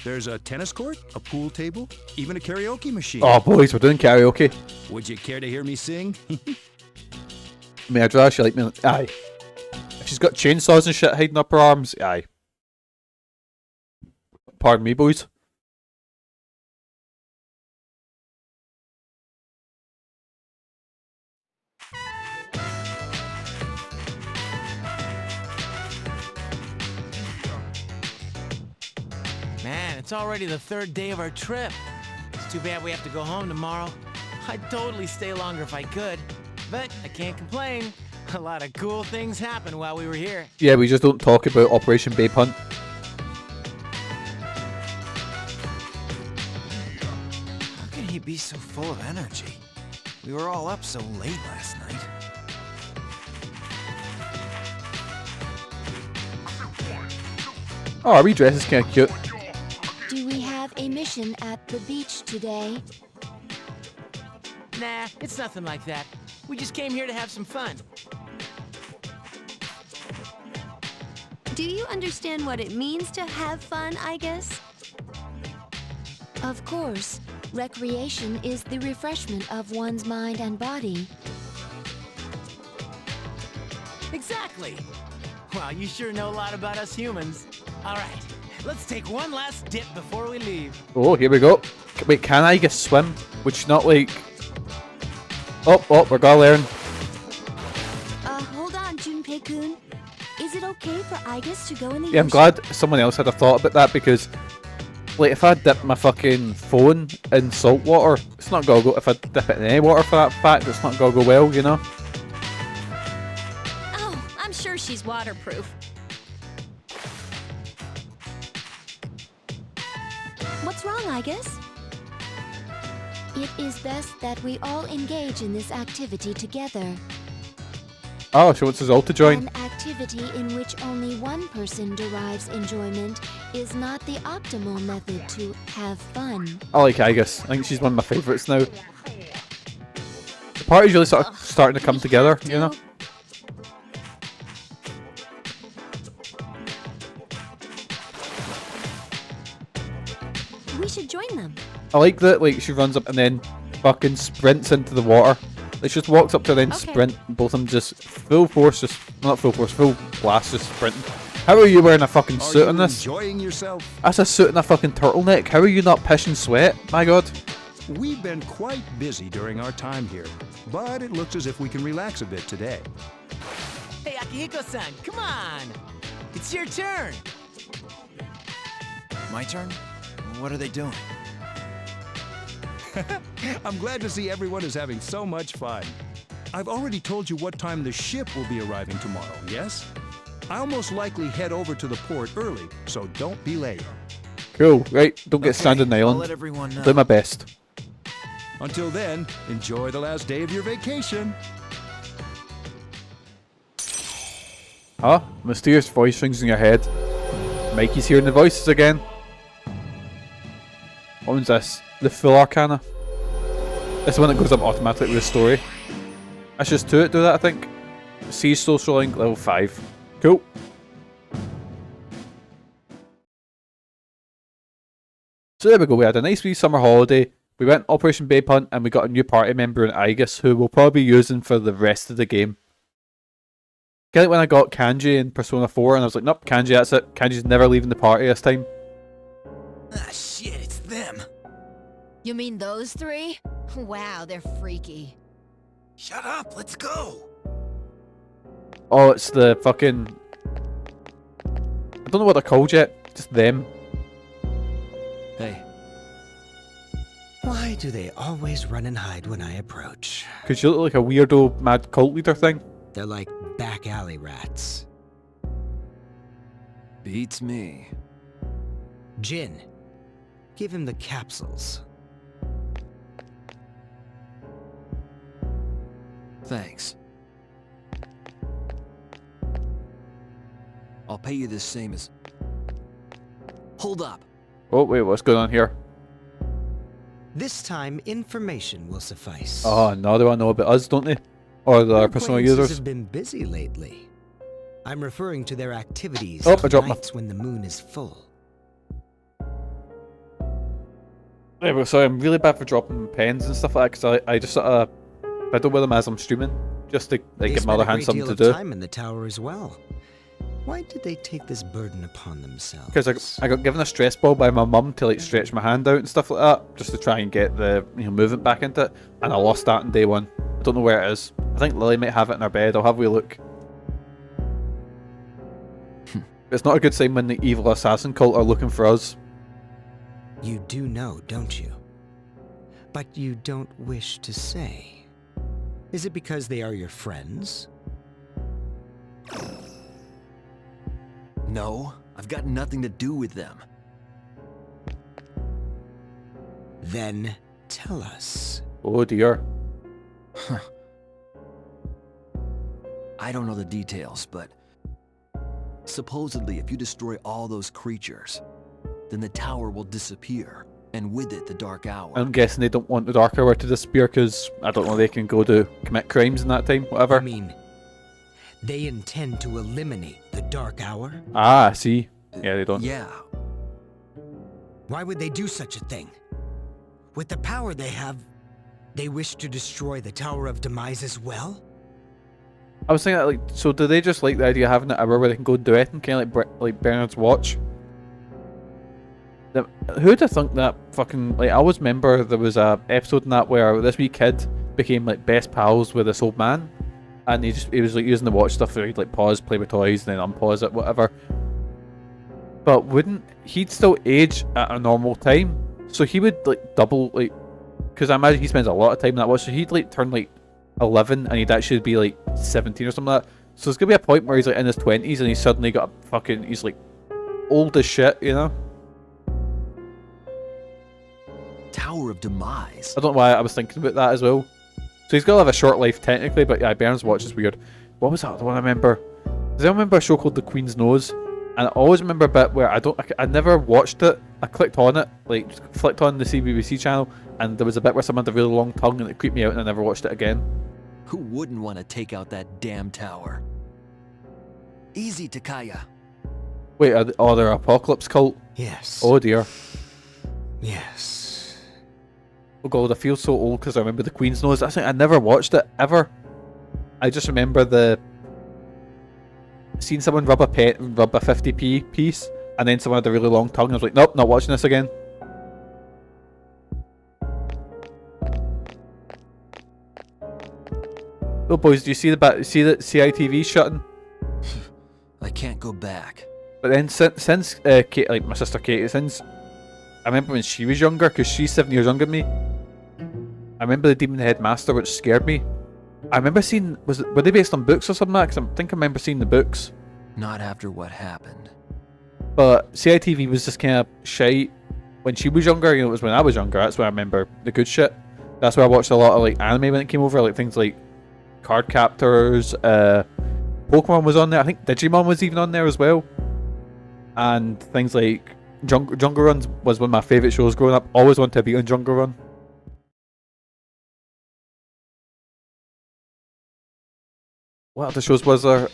[SPEAKER 11] There's a tennis court, a pool table, even a karaoke machine.
[SPEAKER 2] Oh boys, we're doing karaoke.
[SPEAKER 11] Would you care to hear me sing?
[SPEAKER 2] May I draw? She like me? Aye. If she's got chainsaws and shit hiding up her arms, aye. Pardon me, boys.
[SPEAKER 3] Man, it's already the third day of our trip. It's too bad we have to go home tomorrow. I'd totally stay longer if I could. but I can't complain. A lot of cool things happened while we were here.
[SPEAKER 2] Yeah, we just don't talk about Operation Babe Hunt.
[SPEAKER 7] How can he be so full of energy? We were all up so late last night.
[SPEAKER 2] Oh, our wee dress is kind of cute.
[SPEAKER 6] Do we have a mission at the beach today?
[SPEAKER 3] Nah, it's nothing like that. We just came here to have some fun.
[SPEAKER 6] Do you understand what it means to have fun, Aigis? Of course. Recreation is the refreshment of one's mind and body.
[SPEAKER 3] Exactly. Wow, you sure know a lot about us humans. All right, let's take one last dip before we leave.
[SPEAKER 2] Oh, here we go. Wait, can I just swim? Which not like... Oh, we're gonna learn.
[SPEAKER 6] Hold on, Junpei-kun. Is it okay for Aigis to go in the
[SPEAKER 2] Yeah, I'm
[SPEAKER 6] ocean?
[SPEAKER 2] glad someone else had a thought about that because, like, if I dip my fucking phone in salt water, it's not gonna go. If I dip it in any water for that fact, it's not gonna go well, you know?
[SPEAKER 5] Oh, I'm sure she's waterproof.
[SPEAKER 6] What's wrong, Aigis? It is best that we all engage in this activity together.
[SPEAKER 2] Oh, she wants us all to join.
[SPEAKER 6] An activity in which only one person derives enjoyment is not the optimal method to have fun.
[SPEAKER 2] I like Aigis. I think she's one of my favourites now. The party's really sort of starting to come together, you know?
[SPEAKER 6] We should join them.
[SPEAKER 2] I like that, like, she runs up and then fucking sprints into the water. Like, she just walks up to then sprint, both of them just full force, not full force, full blast, just sprinting. How are you wearing a fucking suit on this?
[SPEAKER 11] Enjoying yourself?
[SPEAKER 2] That's a suit and a fucking turtleneck. How are you not pissing sweat? My god.
[SPEAKER 11] We've been quite busy during our time here, but it looks as if we can relax a bit today.
[SPEAKER 3] Hey, Akihiko-san, come on! It's your turn!
[SPEAKER 7] My turn? What are they doing?
[SPEAKER 11] I'm glad to see everyone is having so much fun. I've already told you what time the ship will be arriving tomorrow, yes? I'll most likely head over to the port early, so don't be late.
[SPEAKER 2] Cool, right, don't get stranded on the
[SPEAKER 7] I'll
[SPEAKER 2] island.
[SPEAKER 7] let everyone know.
[SPEAKER 2] Do my best.
[SPEAKER 11] Until then, enjoy the last day of your vacation.
[SPEAKER 2] Huh? Mysterious voice rings in your head. Mikey's hearing the voices again. What one's this? The full arcana. This is the one that goes up automatically with the story. That's just to it, do that I think. See social link level 5. Cool. So there we go, we had a nice wee summer holiday. We went Operation Babe Hunt and we got a new party member in Aigis who we'll probably be using for the rest of the game. Kind of like when I got Kanji in Persona 4 and I was like, nope, Kanji, that's it. Kanji's never leaving the party this time.
[SPEAKER 7] Ah, shit, it's them.
[SPEAKER 6] You mean those three? Wow, they're freaky.
[SPEAKER 7] Shut up, let's go.
[SPEAKER 2] Oh, it's the fucking... I don't know what they're called yet. Just them.
[SPEAKER 8] Hey. Why do they always run and hide when I approach?
[SPEAKER 2] Because you look like a weirdo mad cult leader thing.
[SPEAKER 8] They're like back alley rats.
[SPEAKER 12] Beats me.
[SPEAKER 8] Jin, give him the capsules.
[SPEAKER 12] Thanks. I'll pay you the same as... Hold up.
[SPEAKER 2] Oh, wait, what's going on here?
[SPEAKER 8] This time, information will suffice.
[SPEAKER 2] Oh, no, they want to know about us, don't they? Or the
[SPEAKER 8] Your
[SPEAKER 2] personal
[SPEAKER 8] acquaintances
[SPEAKER 2] users.
[SPEAKER 8] have been busy lately. I'm referring to their activities
[SPEAKER 2] Oh, I
[SPEAKER 8] on
[SPEAKER 2] dropped my...
[SPEAKER 8] nights when the moon is full.
[SPEAKER 2] There we go, sorry, I'm really bad for dropping pens and stuff like that because I just sort of fiddle with them as I'm streaming. Just to like, give my other hand something to do.
[SPEAKER 8] They spend a great deal of time in the tower as well. Why did they take this burden upon themselves?
[SPEAKER 2] Because I got given a stress ball by my mum to like stretch my hand out and stuff like that, just to try and get the movement back into it, and I lost that on day one. I don't know where it is. I think Lily might have it in her bed. I'll have a wee look. It's not a good sign when the evil assassin cult are looking for us.
[SPEAKER 8] You do know, don't you? But you don't wish to say. Is it because they are your friends?
[SPEAKER 12] No, I've got nothing to do with them.
[SPEAKER 8] Then tell us.
[SPEAKER 2] Oh dear.
[SPEAKER 12] I don't know the details, but supposedly if you destroy all those creatures, then the tower will disappear, and with it the Dark Hour.
[SPEAKER 2] I'm guessing they don't want the Dark Hour to disappear because, I don't know, they can go to commit crimes in that time, whatever.
[SPEAKER 8] I mean, they intend to eliminate the Dark Hour?
[SPEAKER 2] Ah, I see. Yeah, they don't.
[SPEAKER 12] Yeah.
[SPEAKER 8] Why would they do such a thing? With the power they have, they wish to destroy the Tower of Demise as well?
[SPEAKER 2] I was thinking, that, like, so do they just like the idea of having an hour where they can go do it and kind of like Bernard's watch? Who'd have thunk that fucking, like, I always remember there was a episode in that where this wee kid became like best pals with this old man, and he was like using the watch stuff where he'd like pause, play with toys, and then unpause it, whatever. But wouldn't he'd still age at a normal time? So he would like double, like, because I imagine he spends a lot of time in that watch, so he'd like turn like 11 and he'd actually be like 17 or something like that. So there's gonna be a point where he's like in his 20s and he's suddenly got a fucking, he's like old as shit, you know?
[SPEAKER 12] Tower of Demise.
[SPEAKER 2] I don't know why I was thinking about that as well. So he's gonna have a short life technically, but yeah, Bernard's watch is weird. What was that the one I remember? Does anyone remember a show called The Queen's Nose? And I always remember a bit where I never watched it. I clicked on it, like flicked on the CBBC channel, and there was a bit where someone had a really long tongue and it creeped me out and I never watched it again.
[SPEAKER 12] Who wouldn't want to take out that damn tower? Easy, Takaya.
[SPEAKER 2] Wait, they're Apocalypse Cult?
[SPEAKER 8] Yes.
[SPEAKER 2] Oh dear.
[SPEAKER 8] Yes.
[SPEAKER 2] Oh god, I feel so old because I remember The Queen's Nose. I never watched it, ever. I just remember seeing someone rub a 50p piece, and then someone had a really long tongue, and I was like, nope, not watching this again. Oh boys, do you see the CITV shutting?
[SPEAKER 12] I can't go back.
[SPEAKER 2] But then since Kate, like my sister Katie, since I remember when she was younger, because she's 7 years younger than me, I remember the Demon Headmaster, which scared me. I remember seeing, were they based on books or something like that? Because I think I remember seeing the books.
[SPEAKER 12] Not after what happened.
[SPEAKER 2] But CITV was just kind of shite when she was younger. You know, it was when I was younger. That's where I remember the good shit. That's where I watched a lot of like anime when it came over, like things like Card Captors, Pokemon was on there. I think Digimon was even on there as well. And things like Jungle Run was one of my favourite shows growing up. Always wanted to be on Jungle Run. What other shows was there?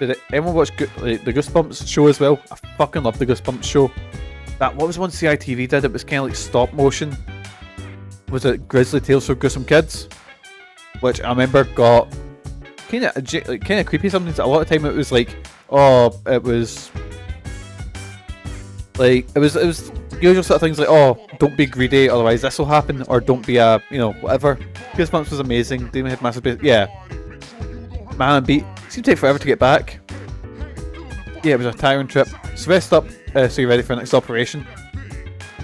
[SPEAKER 2] Did anyone watch the Goosebumps show as well? I fucking love the Goosebumps show. What was one CITV did? It was kind of like stop motion. Was it Grizzly Tales for Gruesome Kids? Which I remember got kind of creepy sometimes. A lot of time it was like, it was the usual sort of things like, don't be greedy, otherwise this will happen, or don't be whatever. Goosebumps was amazing. Demon Headmaster, yeah. Man and Beat seemed to take forever to get back. Yeah, it was a tiring trip. So rest up, so you're ready for the next operation.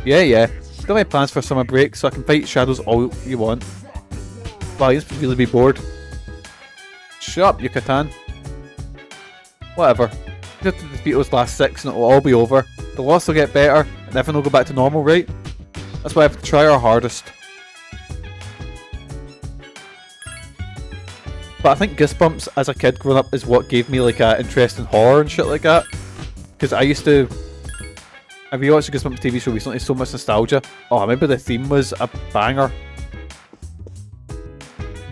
[SPEAKER 2] Yeah. Don't have plans for summer break, so I can fight shadows all you want. Wow, you must really be bored. Shut up, Yucatan. Whatever. You have to defeat those last 6 and it'll all be over. The loss will get better, and everything will go back to normal, right? That's why I have to try our hardest. But I think Goosebumps as a kid growing up is what gave me like an interest in horror and shit like that. Because I rewatched the Goosebumps TV show recently, so much nostalgia. I remember the theme was a banger.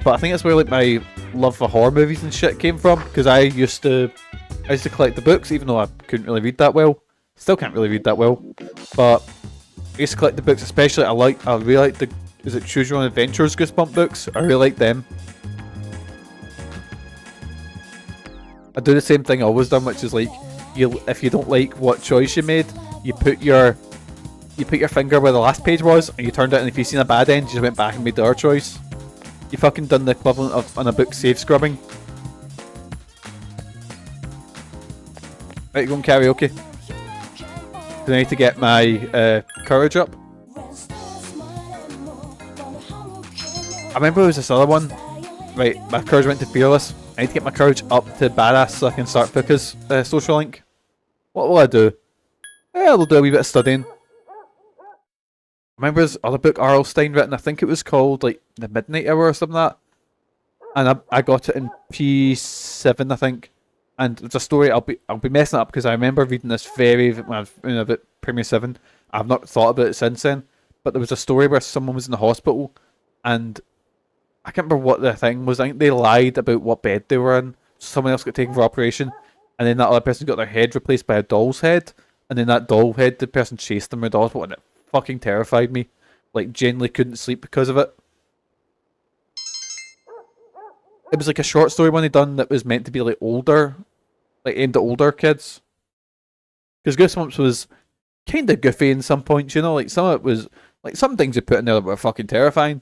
[SPEAKER 2] But I think that's where like my love for horror movies and shit came from. Because I used to collect the books, even though I couldn't really read that well. Still can't really read that well. But I used to collect the books, especially I really like the Choose Your Own Adventures Goosebump books. I really like them. I do the same thing I always done, which is like, if you don't like what choice you made, you put your finger where the last page was, and you turned it, and if you seen a bad end, you just went back and made the other choice. You fucking done the equivalent of on a book save scrubbing. Right, going karaoke. I need to get my courage up. I remember there was this other one. Right, my courage went to fearless. I need to get my courage up to badass so I can start Fuka's social link. What will I do? I'll do a wee bit of studying. I remember there's other book Arlstein written. I think it was called like The Midnight Hour or something like that. And I got it in P7, I think. And it's a story. I'll be messing it up because I remember reading this when I was about Premier 7. I've not thought about it since then. But there was a story where someone was in the hospital, and I can't remember what the thing was. I think they lied about what bed they were in. Someone else got taken for operation, and then that other person got their head replaced by a doll's head. And then that doll head, the person chased them with the hospital, and it fucking terrified me. Like, genuinely couldn't sleep because of it. It was like a short story one they done that was meant to be like older, like aimed at older kids. Because Goosebumps was kind of goofy in some points, you know, like some of it was like some things they put in there that were fucking terrifying.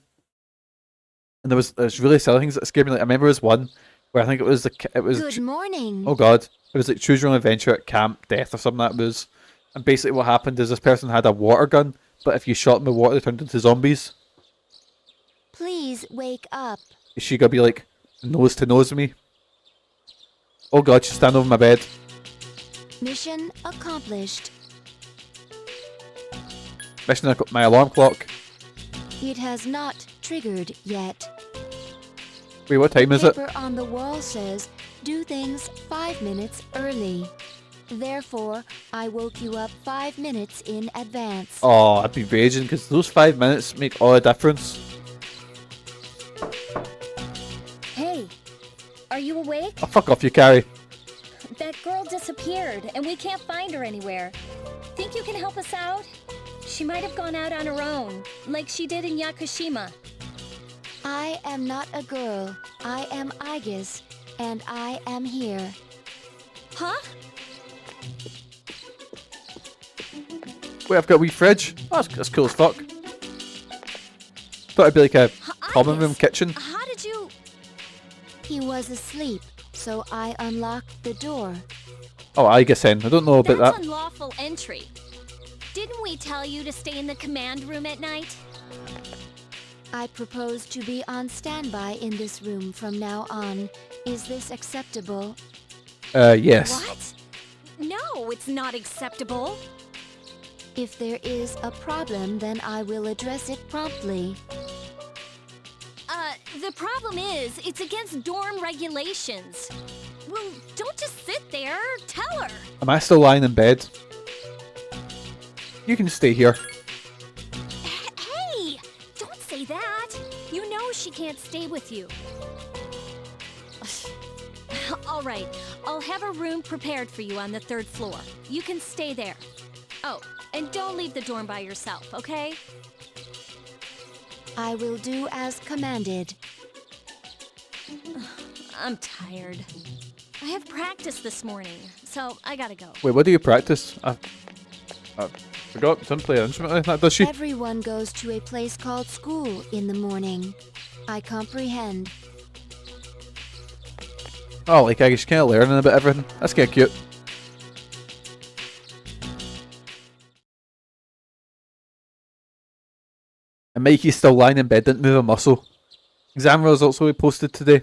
[SPEAKER 2] And there's really silly things that scared me. Like I remember there was one where I think it was
[SPEAKER 6] Good morning.
[SPEAKER 2] Oh god, it was like Choose Your Own Adventure at Camp Death or something that was. And basically what happened is this person had a water gun, but if you shot them with water, they turned into zombies.
[SPEAKER 6] Please wake up.
[SPEAKER 2] Is she gonna be like nose to nose with me? Oh god, she's standing over my bed.
[SPEAKER 6] Mission accomplished.
[SPEAKER 2] Mission my alarm clock.
[SPEAKER 6] It has not triggered yet.
[SPEAKER 2] Wait, what time is it?
[SPEAKER 6] The paper on the wall says, do things 5 minutes early. Therefore, I woke you up 5 minutes in advance.
[SPEAKER 2] Oh, I'd be raging because those 5 minutes make all the difference.
[SPEAKER 5] Hey, are you awake?
[SPEAKER 2] Oh, fuck off, Yukari.
[SPEAKER 5] That girl disappeared, and we can't find her anywhere. Think you can help us out? She might have gone out on her own, like she did in Yakushima.
[SPEAKER 6] I am not a girl. I am Aigis, and I am here.
[SPEAKER 5] Huh?
[SPEAKER 2] Wait, I've got a wee fridge. Oh, that's cool as fuck. Thought it'd be like a common room kitchen.
[SPEAKER 5] How did you...
[SPEAKER 6] He was asleep, so I unlocked the door.
[SPEAKER 2] Oh, I guess then. I don't know about
[SPEAKER 5] That's
[SPEAKER 2] that.
[SPEAKER 5] unlawful entry. Didn't we tell you to stay in the command room at night?
[SPEAKER 6] I propose to be on standby in this room from now on. Is this acceptable?
[SPEAKER 2] Yes.
[SPEAKER 5] What? No, it's not acceptable.
[SPEAKER 6] If there is a problem, then I will address it promptly.
[SPEAKER 5] The problem is, it's against dorm regulations. Well, don't just sit there. Tell her.
[SPEAKER 2] Am I still lying in bed? You can stay here.
[SPEAKER 5] Hey! Don't say that. You know she can't stay with you. All right, I'll have a room prepared for you on the 3rd floor. You can stay there. Oh, and don't leave the dorm by yourself, okay?
[SPEAKER 6] I will do as commanded.
[SPEAKER 5] I'm tired. I have practice this morning, so I gotta go.
[SPEAKER 2] Wait, what do you practice? I forgot. Doesn't play an instrument like that, does she?
[SPEAKER 6] Everyone goes to a place called school in the morning. I comprehend.
[SPEAKER 2] Oh, like I just kind of learning about everything. That's kind of cute. And Mikey's still lying in bed, didn't move a muscle. Exam results will be posted today.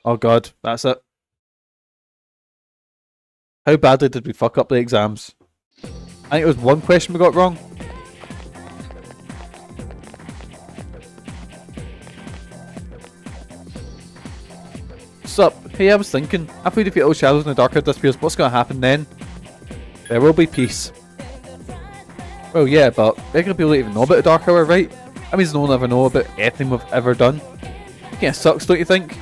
[SPEAKER 2] Oh god, that's it. How badly did we fuck up the exams? I think it was one question we got wrong. Sup? Hey, I was thinking, after we defeat all shadows and the darker disappears, what's gonna happen then? There will be peace. Well, yeah, but regular people don't even know about the Dark Hour, right? That means no one will ever know about anything we've ever done. It kinda sucks, don't you think?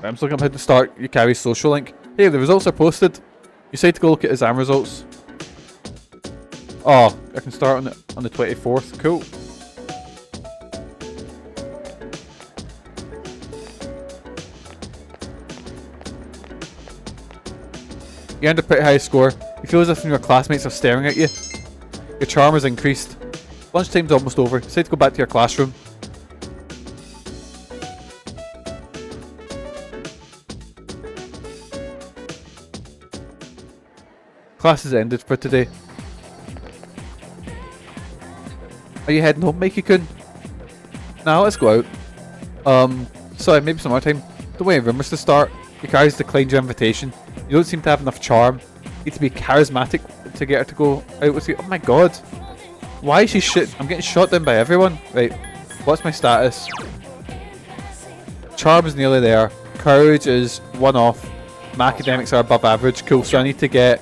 [SPEAKER 2] I'm just looking up how to start Yukaris social link. Hey, the results are posted. You say to go look at exam results. Oh, I can start on the 24th. Cool. You earned a pretty high score. You feel as if your classmates are staring at you. Your charm has increased. Lunchtime's almost over. Say to go back to your classroom. Class has ended for today. Are you heading home, Mikey-kun? Nah, let's go out. Sorry, maybe some more time. Don't wait for rumours to start. Yukaris declined your invitation. You don't seem to have enough charm. You need to be charismatic to get her to go out with you. Oh my god. Why is she shit? I'm getting shot down by everyone. Right, what's my status? Charm is nearly there. Courage is 1 off. My academics are above average. Cool, so I need to get...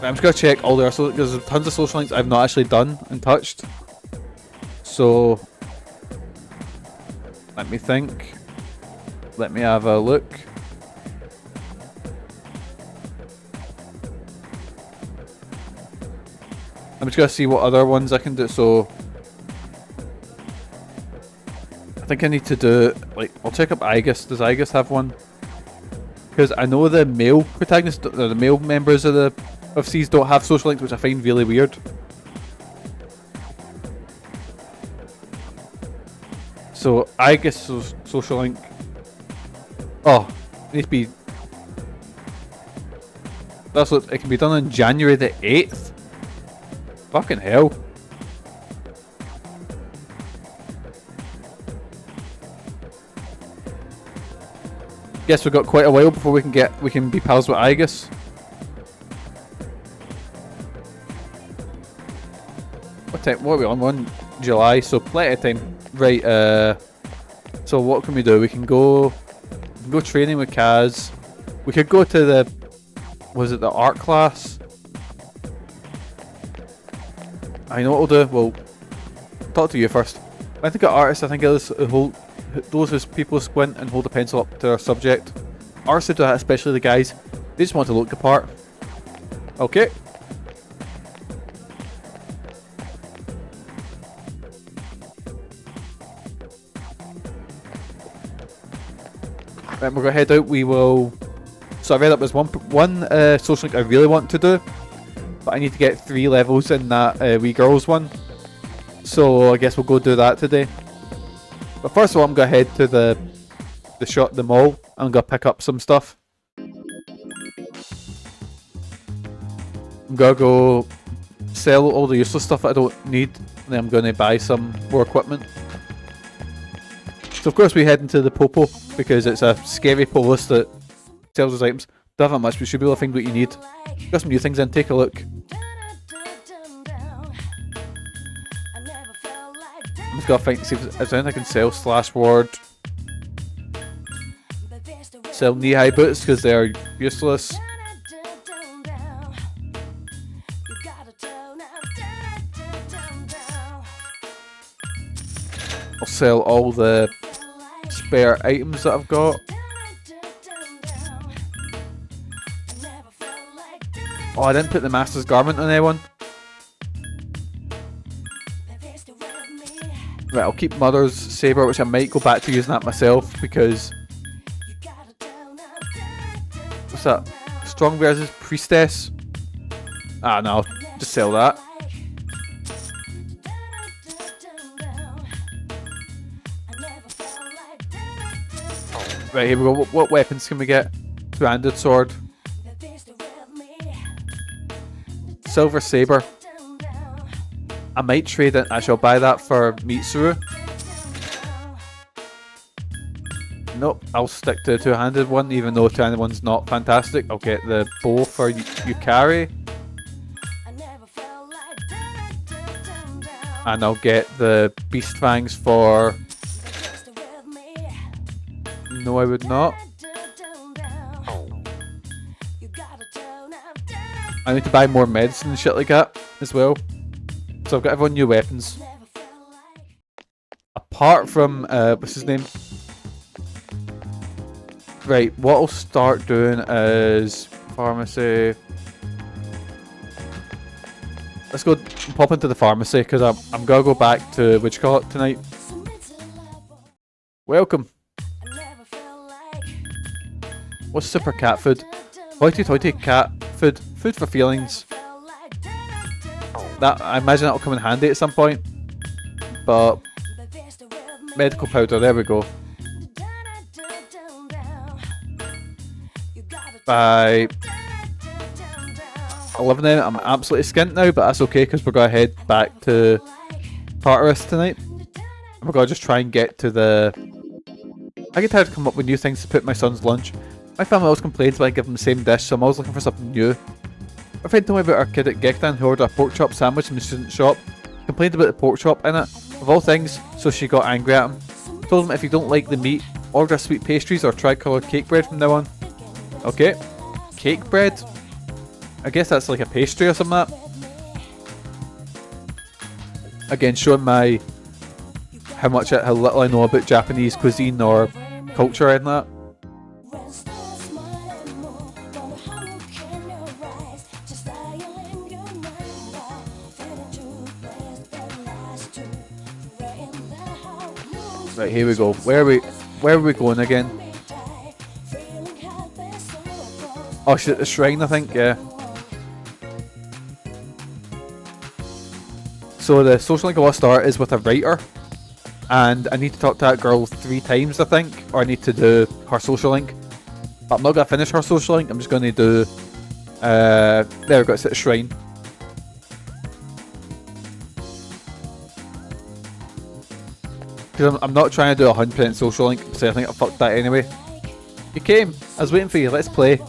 [SPEAKER 2] I'm just going to check all the other, because there's tons of social links I've not actually done and touched. So... let me think. Let me have a look. I'm just going to see what other ones I can do. So... I think I need to do, like, I'll check up Aigis. Does Aigis have one? Because I know the male protagonists, the male members of the FES don't have social links, which I find really weird. So Aigis social link. Oh, it needs to be. That's what it can be done on January the 8th. Fucking hell. Guess we've got quite a while before we can be pals with Aigis. What are we on? 1 July, so plenty of time. Right, so what can we do? We can go training with Kaz. We could go to the, was it the art class? I know what we'll do. We'll talk to you first. I think at artists, I think those who people squint and hold a pencil up to their subject. Artists do that, especially the guys. They just want to look the part. Okay. Right, we're going to head out. We will... So I read up there's one social link I really want to do, but I need to get 3 levels in that wee girls one. So I guess we'll go do that today. But first of all, I'm going to head to the mall. I'm going to pick up some stuff. I'm going to go sell all the useless stuff that I don't need, and then I'm going to buy some more equipment. So of course we head into the Popo, because it's a scary polis that sells those items. Don't have that much, but you should be able to find what you need. Got some new things in, take a look. I'm just gonna see if there's anything I can sell. Slash ward. Sell knee-high boots because they are useless. I'll sell all the spare items that I've got. Oh, I didn't put the Master's Garment on anyone. Right, I'll keep Mother's Saber, which I might go back to using that myself, because... What's that? Strong versus Priestess? Ah, no, I'll just sell that. Right, here we go. What weapons can we get? Two-handed sword. Silver Saber. I might trade it. I shall buy that for Mitsuru. Nope, I'll stick to the two-handed one, even though the two-handed one's not fantastic. I'll get the bow for Yukari. And I'll get the Beast Fangs for... No, I would not. I need to buy more medicine and shit like that as well. So I've got everyone new weapons. Apart from, what's his name? Right, what I'll start doing is pharmacy. Let's go pop into the pharmacy, because I'm going to go back to, what you call it, tonight. Welcome. What's super cat food? Hoity-toity cat food. Food for feelings. That, I imagine that'll come in handy at some point. But medical powder, there we go. by 11 in. I'm absolutely skint now, but that's okay because we're going to head back to Tartarus tonight. We're going to just try and get to the... I get tired of coming up with new things to put in my son's lunch. My family always complains when I give them the same dish, so I'm always looking for something new. My friend told me about our kid at Gektan who ordered a pork chop sandwich in the student shop. He complained about the pork chop in it, of all things, so she got angry at him. Told him if you don't like the meat, order sweet pastries or tricoloured cake bread from now on. Okay. Cake bread? I guess that's like a pastry or something like that. Again, showing my... how little I know about Japanese cuisine or culture and that. Right, here we go. Where are we going again? Oh shit, the shrine, I think, yeah. So the social link I want to start is with a writer. And I need to talk to that girl 3 times, I think. Or I need to do her social link. But I'm not going to finish her social link, I'm just going to do... there we go, it's at the shrine. Because I'm not trying to do a 100% social link, so I think I fucked that anyway. You came! I was waiting for you, let's play.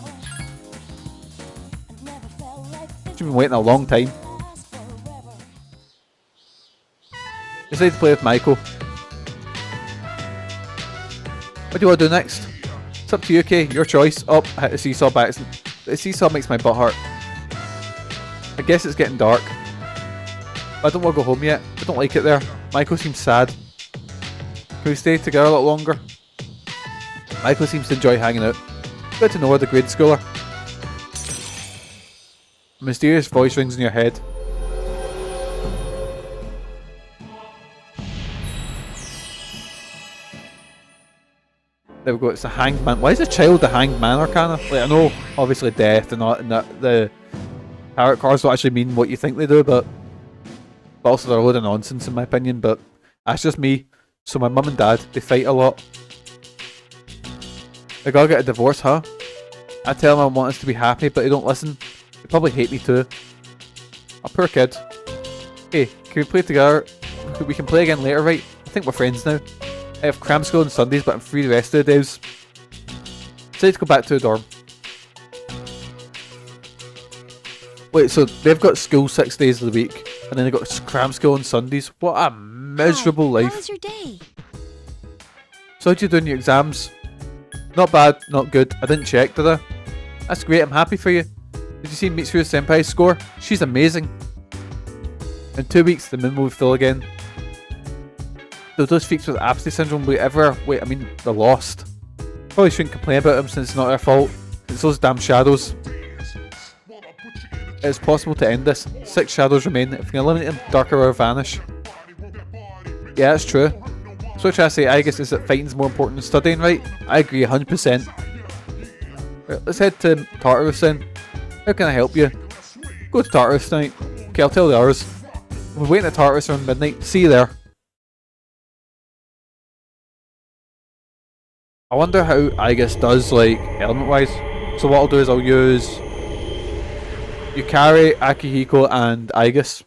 [SPEAKER 2] You've been waiting a long time. Decided to play with Michael. What do you want to do next? It's up to you, Kay. Your choice. Oh, I hit the seesaw by accident. The seesaw makes my butt hurt. I guess it's getting dark. But I don't want to go home yet. I don't like it there. Michael seems sad. Can we stay together a little longer? Michael seems to enjoy hanging out. Good to know her, the grade schooler. A mysterious voice rings in your head. There we go, it's a hanged man. Why is a child the hanged man arcana? Like, I know, obviously death and that the tarot cards don't actually mean what you think they do, but also they're a load of nonsense in my opinion, but that's just me. So my mum and dad, they fight a lot. They gotta get a divorce, huh? I tell them I want us to be happy, but they don't listen. They probably hate me too. A poor kid. Hey, can we play together? We can play again later, right? I think we're friends now. I have cram school on Sundays, but I'm free the rest of the days. Decided to go back to the dorm. Wait, so they've got school 6 days of the week, and then they've got cram school on Sundays. What a miserable life.
[SPEAKER 6] How was your day?
[SPEAKER 2] So how'd you do in your exams? Not bad, not good. I didn't check, did I? That's great, I'm happy for you. Did you see Mitsurus Senpai's score? She's amazing. In 2 weeks, the moon will be full again. Do those freaks with Apathy Syndrome ever... Wait, I mean, they're lost. Probably shouldn't complain about them since it's not their fault. It's those damn shadows. It's possible to end this. 6 shadows remain. If we can eliminate them, darker will vanish. Yeah, that's true. So what I'm trying to say, Aigis, is that fighting's more important than studying, right? I agree 100%. Right, let's head to Tartarus then. How can I help you? Go to Tartarus tonight. Okay, I'll tell the hours. We're waiting at Tartarus around midnight. See you there. I wonder how Aigis does, like, element-wise. So what I'll do is I'll use Yukari, Akihiko, and Aigis.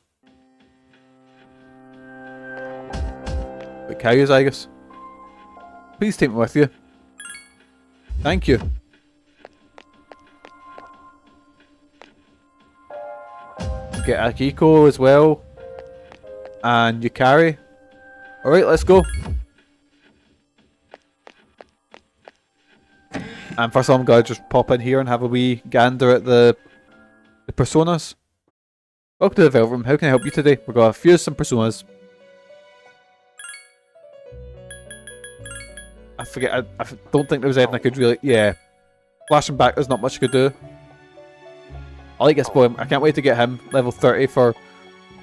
[SPEAKER 2] Wait, can I use Aigis? Please take me with you. Thank you. Get Akihiko as well. And Yukari. Alright, let's go. And first of all, I'm going to just pop in here and have a wee gander at the personas. Welcome to the Velvet Room. How can I help you today? We're going to fuse some personas. I forget, I don't think there was anything I could really... Yeah. Flashing back, there's not much I could do. I like this boy. I can't wait to get him. Level 30 for...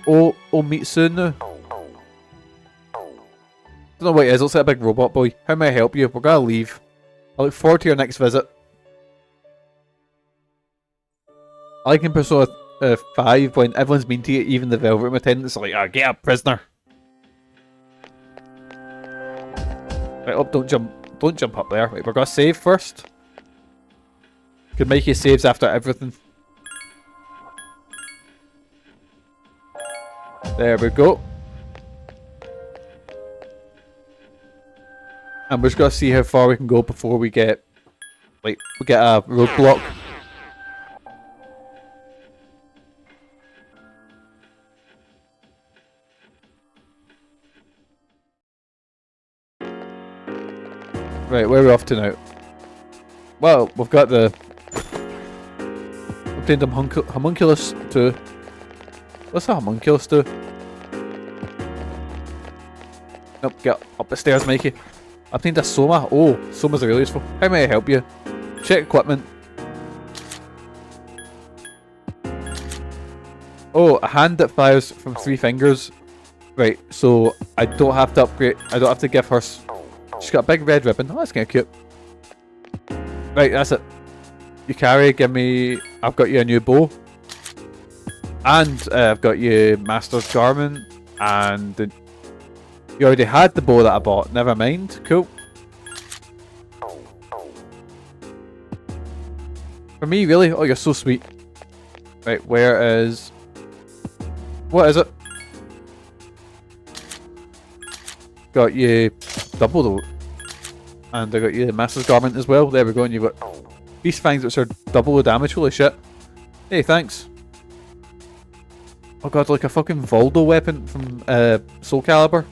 [SPEAKER 2] Mitsurus. Don't know what it is. It looks like a big robot boy. How may I help you? We're going to leave. I look forward to your next visit. I like in Persona 5 when everyone's mean to you, even the Velvet Room attendants are like, get up, prisoner. Right, oh, don't jump up there. Right, we're gonna save first. Good Mikey saves after everything. There we go. And we're just gonna see how far we can go before we get, like, we get a roadblock. Right, where are we off to now? Well, we've got the obtained a homunculus to. What's a homunculus do? Nope, get up the stairs, Mikey. Obtained a soma. Oh, somas are really useful. How may I help you? Check equipment. Oh, a hand that fires from 3 fingers. Right, so I don't have to upgrade. I don't have to give her. She's got a big red ribbon. Oh, that's kind of cute. Right, that's it. Yukari, give me. I've got you a new bow. And I've got you Master's Garment. And you already had the bow that I bought. Never mind. Cool. For me, really? Oh, you're so sweet. Right, where is. What is it? Got you double though. And I got you the Master's Garment as well. There we go, and you've got these fangs which are double the damage. Holy shit. Hey, thanks. Oh god, like a fucking Voldo weapon from Soul Calibur.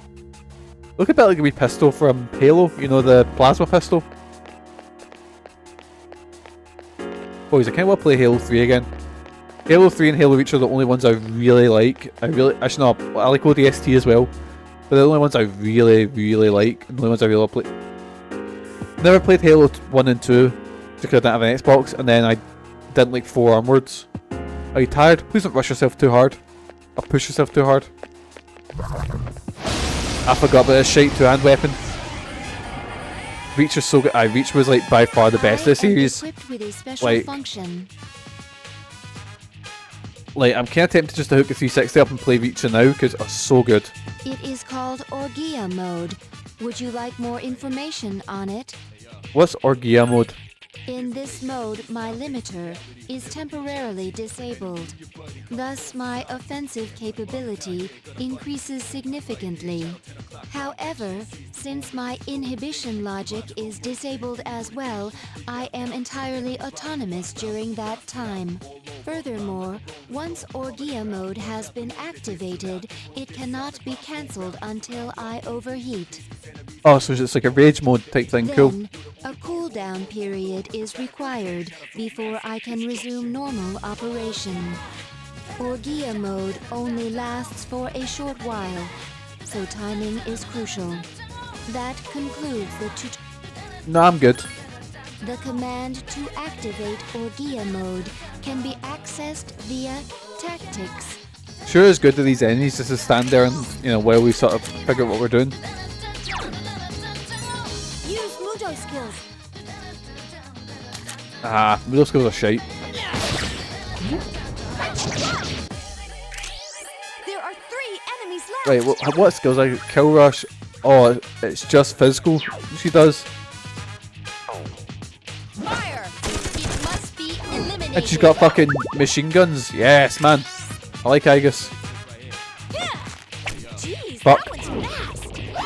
[SPEAKER 2] Look a bit like a wee pistol from Halo, you know, the plasma pistol. Boys, I kind of want to play Halo 3 again. Halo 3 and Halo Reach are the only ones I really like. Actually no, I like ODST as well. But they're the only ones I really, really like. And the only ones I really play. Never played Halo 1 and 2 because I didn't have an Xbox, and then I didn't like 4 onwards. Are you tired? Please don't rush yourself too hard. Or push yourself too hard. I forgot about this shite 2-hand weapon. Reach is so good. Reach was like by far the best of the series. Like I'm kind of tempted just to hook a 360 up and play Reach now because it's so good.
[SPEAKER 6] It is called Orgia mode. Would you like more information on it?
[SPEAKER 2] What's Orgia mode?
[SPEAKER 6] In this mode, my limiter is temporarily disabled. Thus, my offensive capability increases significantly. However, since my inhibition logic is disabled as well, I am entirely autonomous during that time. Furthermore, once Orgia mode has been activated, it cannot be cancelled until I overheat.
[SPEAKER 2] Oh, so it's like a rage mode type thing,
[SPEAKER 6] Then,
[SPEAKER 2] cool.
[SPEAKER 6] A cooldown period is required before I can resume normal operation. Orgia mode only lasts for a short while, so timing is crucial. That concludes the tutorial.
[SPEAKER 2] No, I'm good.
[SPEAKER 6] The command to activate Orgia mode can be accessed via tactics.
[SPEAKER 2] Sure is good to these enemies just to stand there and, you know, while we sort of figure out what we're doing.
[SPEAKER 6] Use Mudo skills.
[SPEAKER 2] Ah, middle skills are shite.
[SPEAKER 6] There are 3 enemies left.
[SPEAKER 2] Right, what skills? Like kill rush? Oh, it's just physical. She does.
[SPEAKER 6] Fire! It must be eliminated.
[SPEAKER 2] And she's got fucking machine guns. Yes, man. I like Aigis.
[SPEAKER 6] Jeez,
[SPEAKER 2] Fuck.
[SPEAKER 6] that one's fast.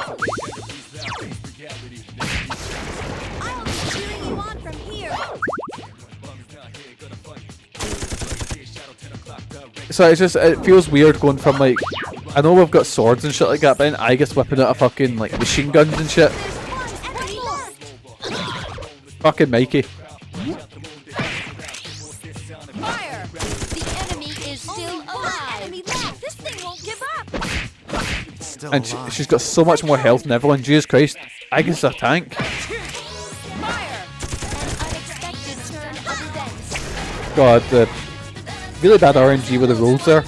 [SPEAKER 6] I'll be cheering you on from here.
[SPEAKER 2] So it's just, it feels weird going from like, I know we've got swords and shit like that, but then Aigis whipping out a fucking like machine guns and shit. Fucking Mikey.
[SPEAKER 6] Fire! The enemy is still alive. Enemy left. This thing won't give up.
[SPEAKER 7] It's still
[SPEAKER 2] And
[SPEAKER 7] alive.
[SPEAKER 2] she's got so much more health than everyone. Jesus Christ. Aigis is a tank.
[SPEAKER 6] Fire! An unexpected turn of events.
[SPEAKER 2] God, the really bad RNG with the rolls there.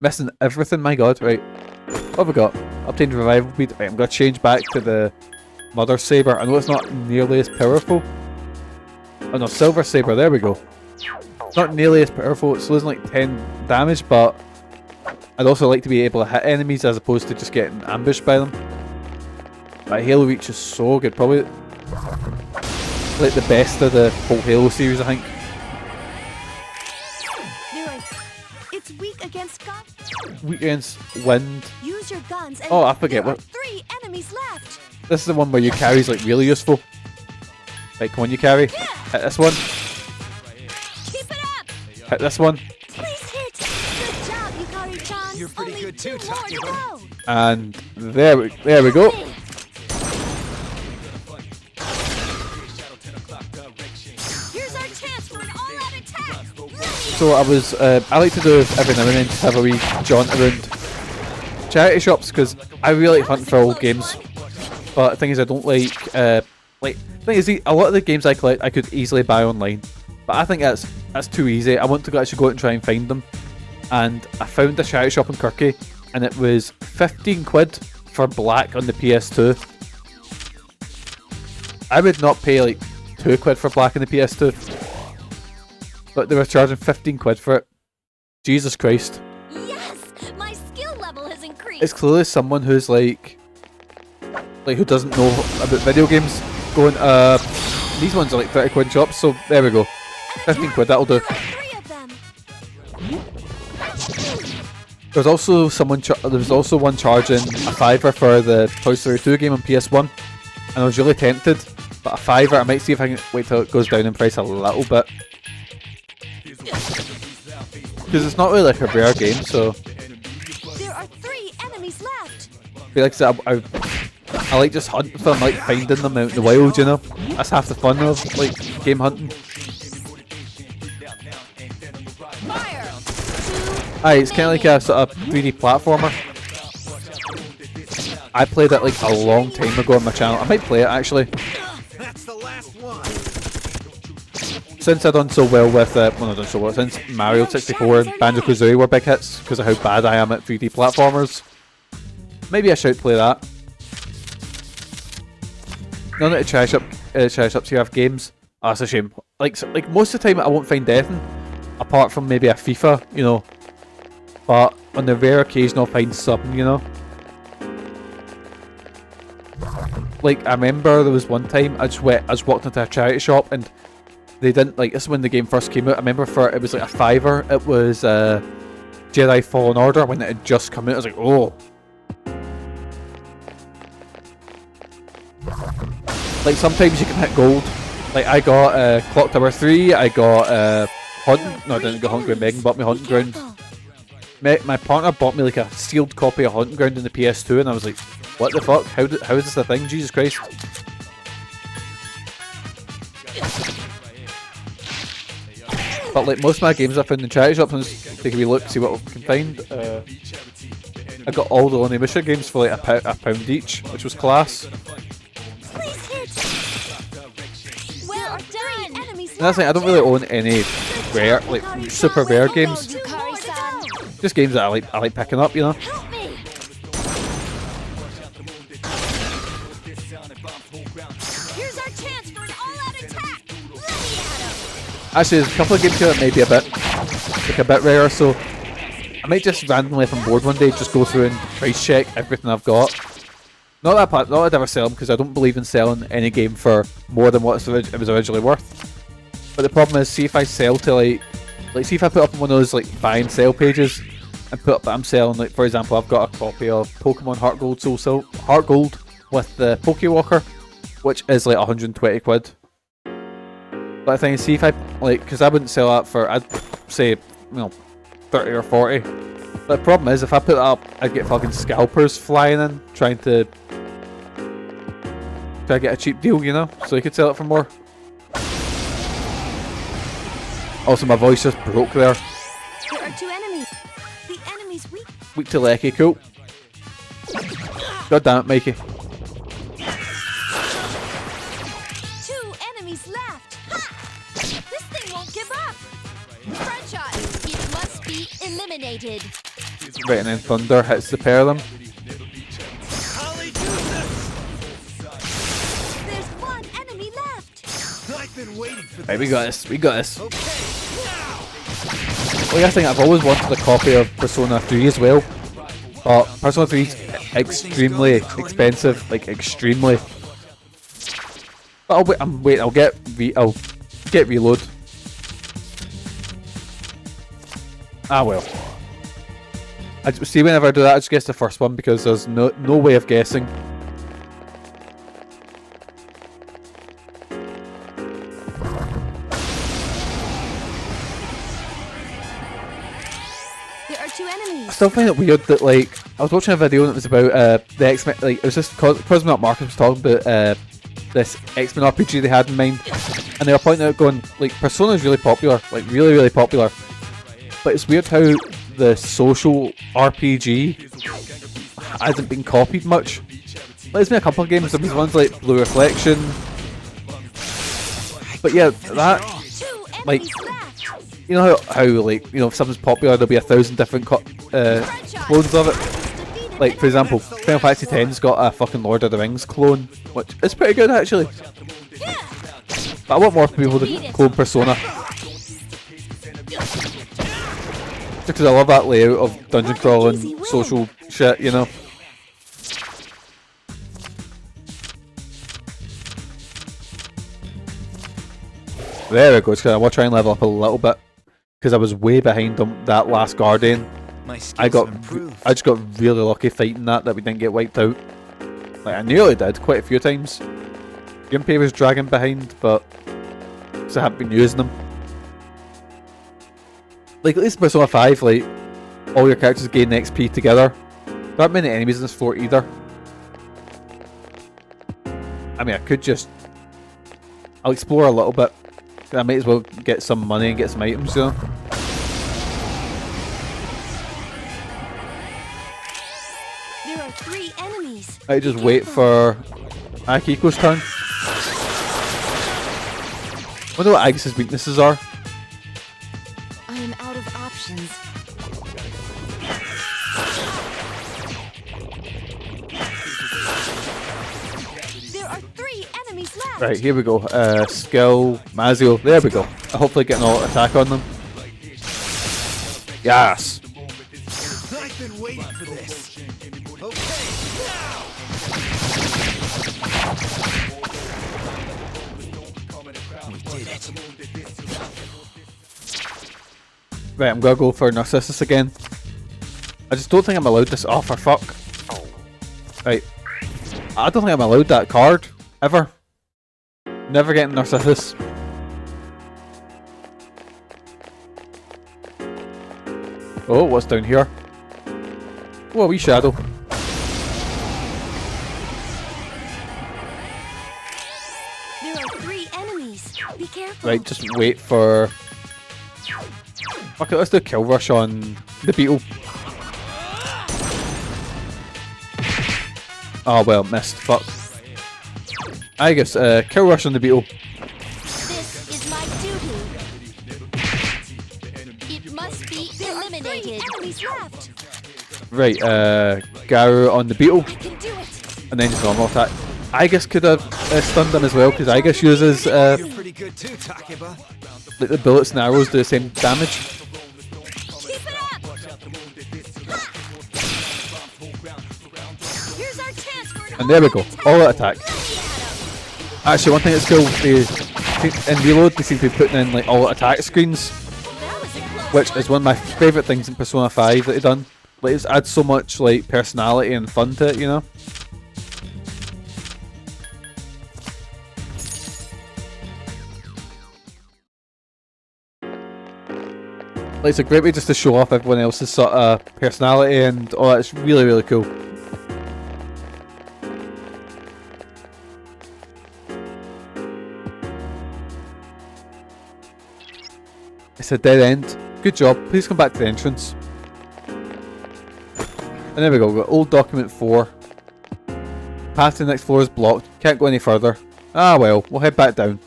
[SPEAKER 2] Missing everything, my god. Right. What have we got? Obtained revival bead. Right, I'm going to change back to the Mother Saber. I know it's not nearly as powerful. Oh no, Silver Saber, there we go. It's not nearly as powerful, it's losing like 10 damage, but I'd also like to be able to hit enemies as opposed to just getting ambushed by them. But Halo Reach is so good, probably like the best of the whole Halo series, I think.
[SPEAKER 13] It's weak against guns.
[SPEAKER 2] Weak against wind.
[SPEAKER 13] Use your guns and
[SPEAKER 2] Oh, I forget
[SPEAKER 13] there are
[SPEAKER 2] what.
[SPEAKER 13] 3 enemies left.
[SPEAKER 2] This is the one where Yukaris like really useful. Like, come on, Yukari. Hit this one.
[SPEAKER 13] Keep it up.
[SPEAKER 2] Hit this one.
[SPEAKER 13] Please hit. Good job, Yukari-chan.
[SPEAKER 3] You're pretty
[SPEAKER 13] Only
[SPEAKER 3] good too,
[SPEAKER 13] 2 more to
[SPEAKER 3] Takeba.
[SPEAKER 13] go.
[SPEAKER 2] And there we go.
[SPEAKER 13] Here's our chance for an all-out attack.
[SPEAKER 2] So I like to do every now and then just have a wee jaunt around charity shops because I really like hunting for old games. But the thing is, I don't like the thing is, a lot of the games I collect I could easily buy online, but I think that's too easy. I want to actually go out and try and find them. And I found a charity shop in Kirky, and it was 15 quid for black on the PS2. I would not pay like 2 quid for black on the PS2, but they were charging 15 quid for it. Jesus Christ.
[SPEAKER 5] Yes! My skill level has increased!
[SPEAKER 2] It's clearly someone who's like who doesn't know about video games going, these ones are like 30 quid shops, so there we go. 15 quid, that'll do. There's also one charging a £5 for the Toy Story 2 game on PS1, and I was really tempted, but a £5, I might see if I can wait till it goes down in price a little bit. Because it's not really like a rare game, so.
[SPEAKER 13] There are 3 enemies left.
[SPEAKER 2] But like I said, I like just hunting for them, like finding them out in the wild, you know? That's half the fun of like game hunting. Aye, it's kind of like a sort of 3D platformer. I played it like a long time ago on my channel. I might play it actually.
[SPEAKER 3] That's the last one.
[SPEAKER 2] Since I've done so well with, well not done so well, since Mario 64 and Banjo-Kazooie were big hits because of how bad I am at 3D platformers, maybe I should play that. None of the charity shops here have games. Oh, that's a shame. Like most of the time I won't find anything, apart from maybe a FIFA, you know. But on the rare occasion I'll find something, you know. Like I remember there was one time I just walked into a charity shop and they didn't like, this is when the game first came out. I remember it was like a £5. It was Jedi Fallen Order when it had just come out. I was like, oh. Like sometimes you can hit gold. Like I got Clock Tower 3, I got Hunting. No, I didn't get Hunting Ground. Megan bought me Hunting Ground. My partner bought me like a sealed copy of Hunting Ground in the PS2, and I was like, what the fuck? How is this a thing? Jesus Christ. But like most of my games I found in charity shops, and just take a wee look, see what we can find. I got all the Onimusha games for like a pound each, which was class.
[SPEAKER 13] Well done. Enemies
[SPEAKER 2] And that's like, I don't really own any rare, like super rare games. Just games that I like picking up, you know.
[SPEAKER 13] Here's our chance for an all-out attack. Let me at him.
[SPEAKER 2] Actually, there's a couple of games here that may be a bit rare, so I might just randomly, if I'm bored one day, just go through and price check everything I've got. Not that I'd ever sell them, because I don't believe in selling any game for more than what it was originally worth. But the problem is, see if I sell to like see if I put up one of those like buy and sell pages and put up that I'm selling, like for example, I've got a copy of Pokemon Heart Gold with the Pokewalker, which is like 120 quid. But I think, see if I because I wouldn't sell that for, I'd say, 30 or 40. But the problem is, if I put that up, I'd get fucking scalpers flying in trying to get a cheap deal, you know, so you could sell it for more. Also, my voice just broke there.
[SPEAKER 13] There are 2 enemies. The enemy's weak.
[SPEAKER 2] Weak to Lecky, cool. God damn it, Mikey.
[SPEAKER 13] 2 enemies left. Ha! This thing won't give up. Front shot. It must be eliminated.
[SPEAKER 2] Right, and then Thunder hits the pair of them.
[SPEAKER 13] There's 1 enemy left.
[SPEAKER 3] I've been waiting for
[SPEAKER 2] Right, we got this.
[SPEAKER 3] Okay, now.
[SPEAKER 2] Well, I think I've always wanted a copy of Persona 3 as well. But Persona 3 is extremely expensive, like extremely. But I'll get reload. Ah well. See, whenever I do that, I just guess the first one because there's no way of guessing.
[SPEAKER 5] There are 2 enemies.
[SPEAKER 2] I still find it weird that, like, I was watching a video and it was about the X-Men, like, it was just Cosmonaut Marcus was talking about this X-Men RPG they had in mind, and they were pointing out going, like, Persona is really popular, like, really, really popular, but it's weird how the social RPG hasn't been copied much. Like, there's been a couple of games, there was ones like Blue Reflection, but yeah, that, like, you know how like, you know, if something's popular, there'll be 1,000 different clones of it. Like, for example, Final Fantasy X's got a fucking Lord of the Rings clone, which is pretty good actually. But I want more people to clone Persona. Because I love that layout of dungeon crawling, social shit, you know. There we go, I will try and level up a little bit. Because I was way behind on that last Guardian. I just got really lucky fighting that we didn't get wiped out. Like, I nearly did quite a few times. Gunpei was dragging behind, but because I haven't been using them. Like, at least in Persona 5, like, all your characters gain XP together. There aren't many enemies in this floor either. I mean, I could just... I'll explore a little bit. I might as well get some money and get some items, you know?
[SPEAKER 5] There are 3 enemies.
[SPEAKER 2] I just wait for Akiko's turn. I wonder what Aigis' weaknesses are.
[SPEAKER 6] I am out of options.
[SPEAKER 5] There are 3 enemies left.
[SPEAKER 2] Right, here we go. Skill, Mazio. There we go. I hopefully get an all attack on them. Yes!
[SPEAKER 3] I've been waiting for this. Okay, now! We did it.
[SPEAKER 2] Right, I'm gonna go for Narcissus again. I just don't think I'm allowed this. Oh, for fuck. Right. I don't think I'm allowed that card. Ever. Never getting Narcissus. Oh, what's down here? Oh, a wee shadow.
[SPEAKER 5] There are 3 enemies. Be careful.
[SPEAKER 2] Right, just wait for... Okay, let's do a kill rush on the beetle. Oh well, missed. Fuck. I guess, kill rush on the beetle.
[SPEAKER 13] This is my duty. It must be eliminated.
[SPEAKER 5] Enemies left.
[SPEAKER 2] Right, Garu on the beetle.
[SPEAKER 5] I can do it.
[SPEAKER 2] And then just normal attack. Aigis could have stunned him as well, because Aigis uses
[SPEAKER 7] You're pretty good too, Takeba.
[SPEAKER 2] like the bullets and arrows do the same damage.
[SPEAKER 5] Keep it up. Here's our chance for an
[SPEAKER 2] And there we go, all out attack. Actually, one thing that's cool, in Reload they seem to be putting in like all out attack screens, which is one of my favourite things in Persona 5 that they've done. Like, it adds so much like personality and fun to it, you know. Like, it's a great way just to show off everyone else's sort of personality and all that. It's really, really cool. It's a dead end. Good job. Please come back to the entrance. And there we go. We've got old document 4. Path to the next floor is blocked. Can't go any further. Ah well, we'll head back down.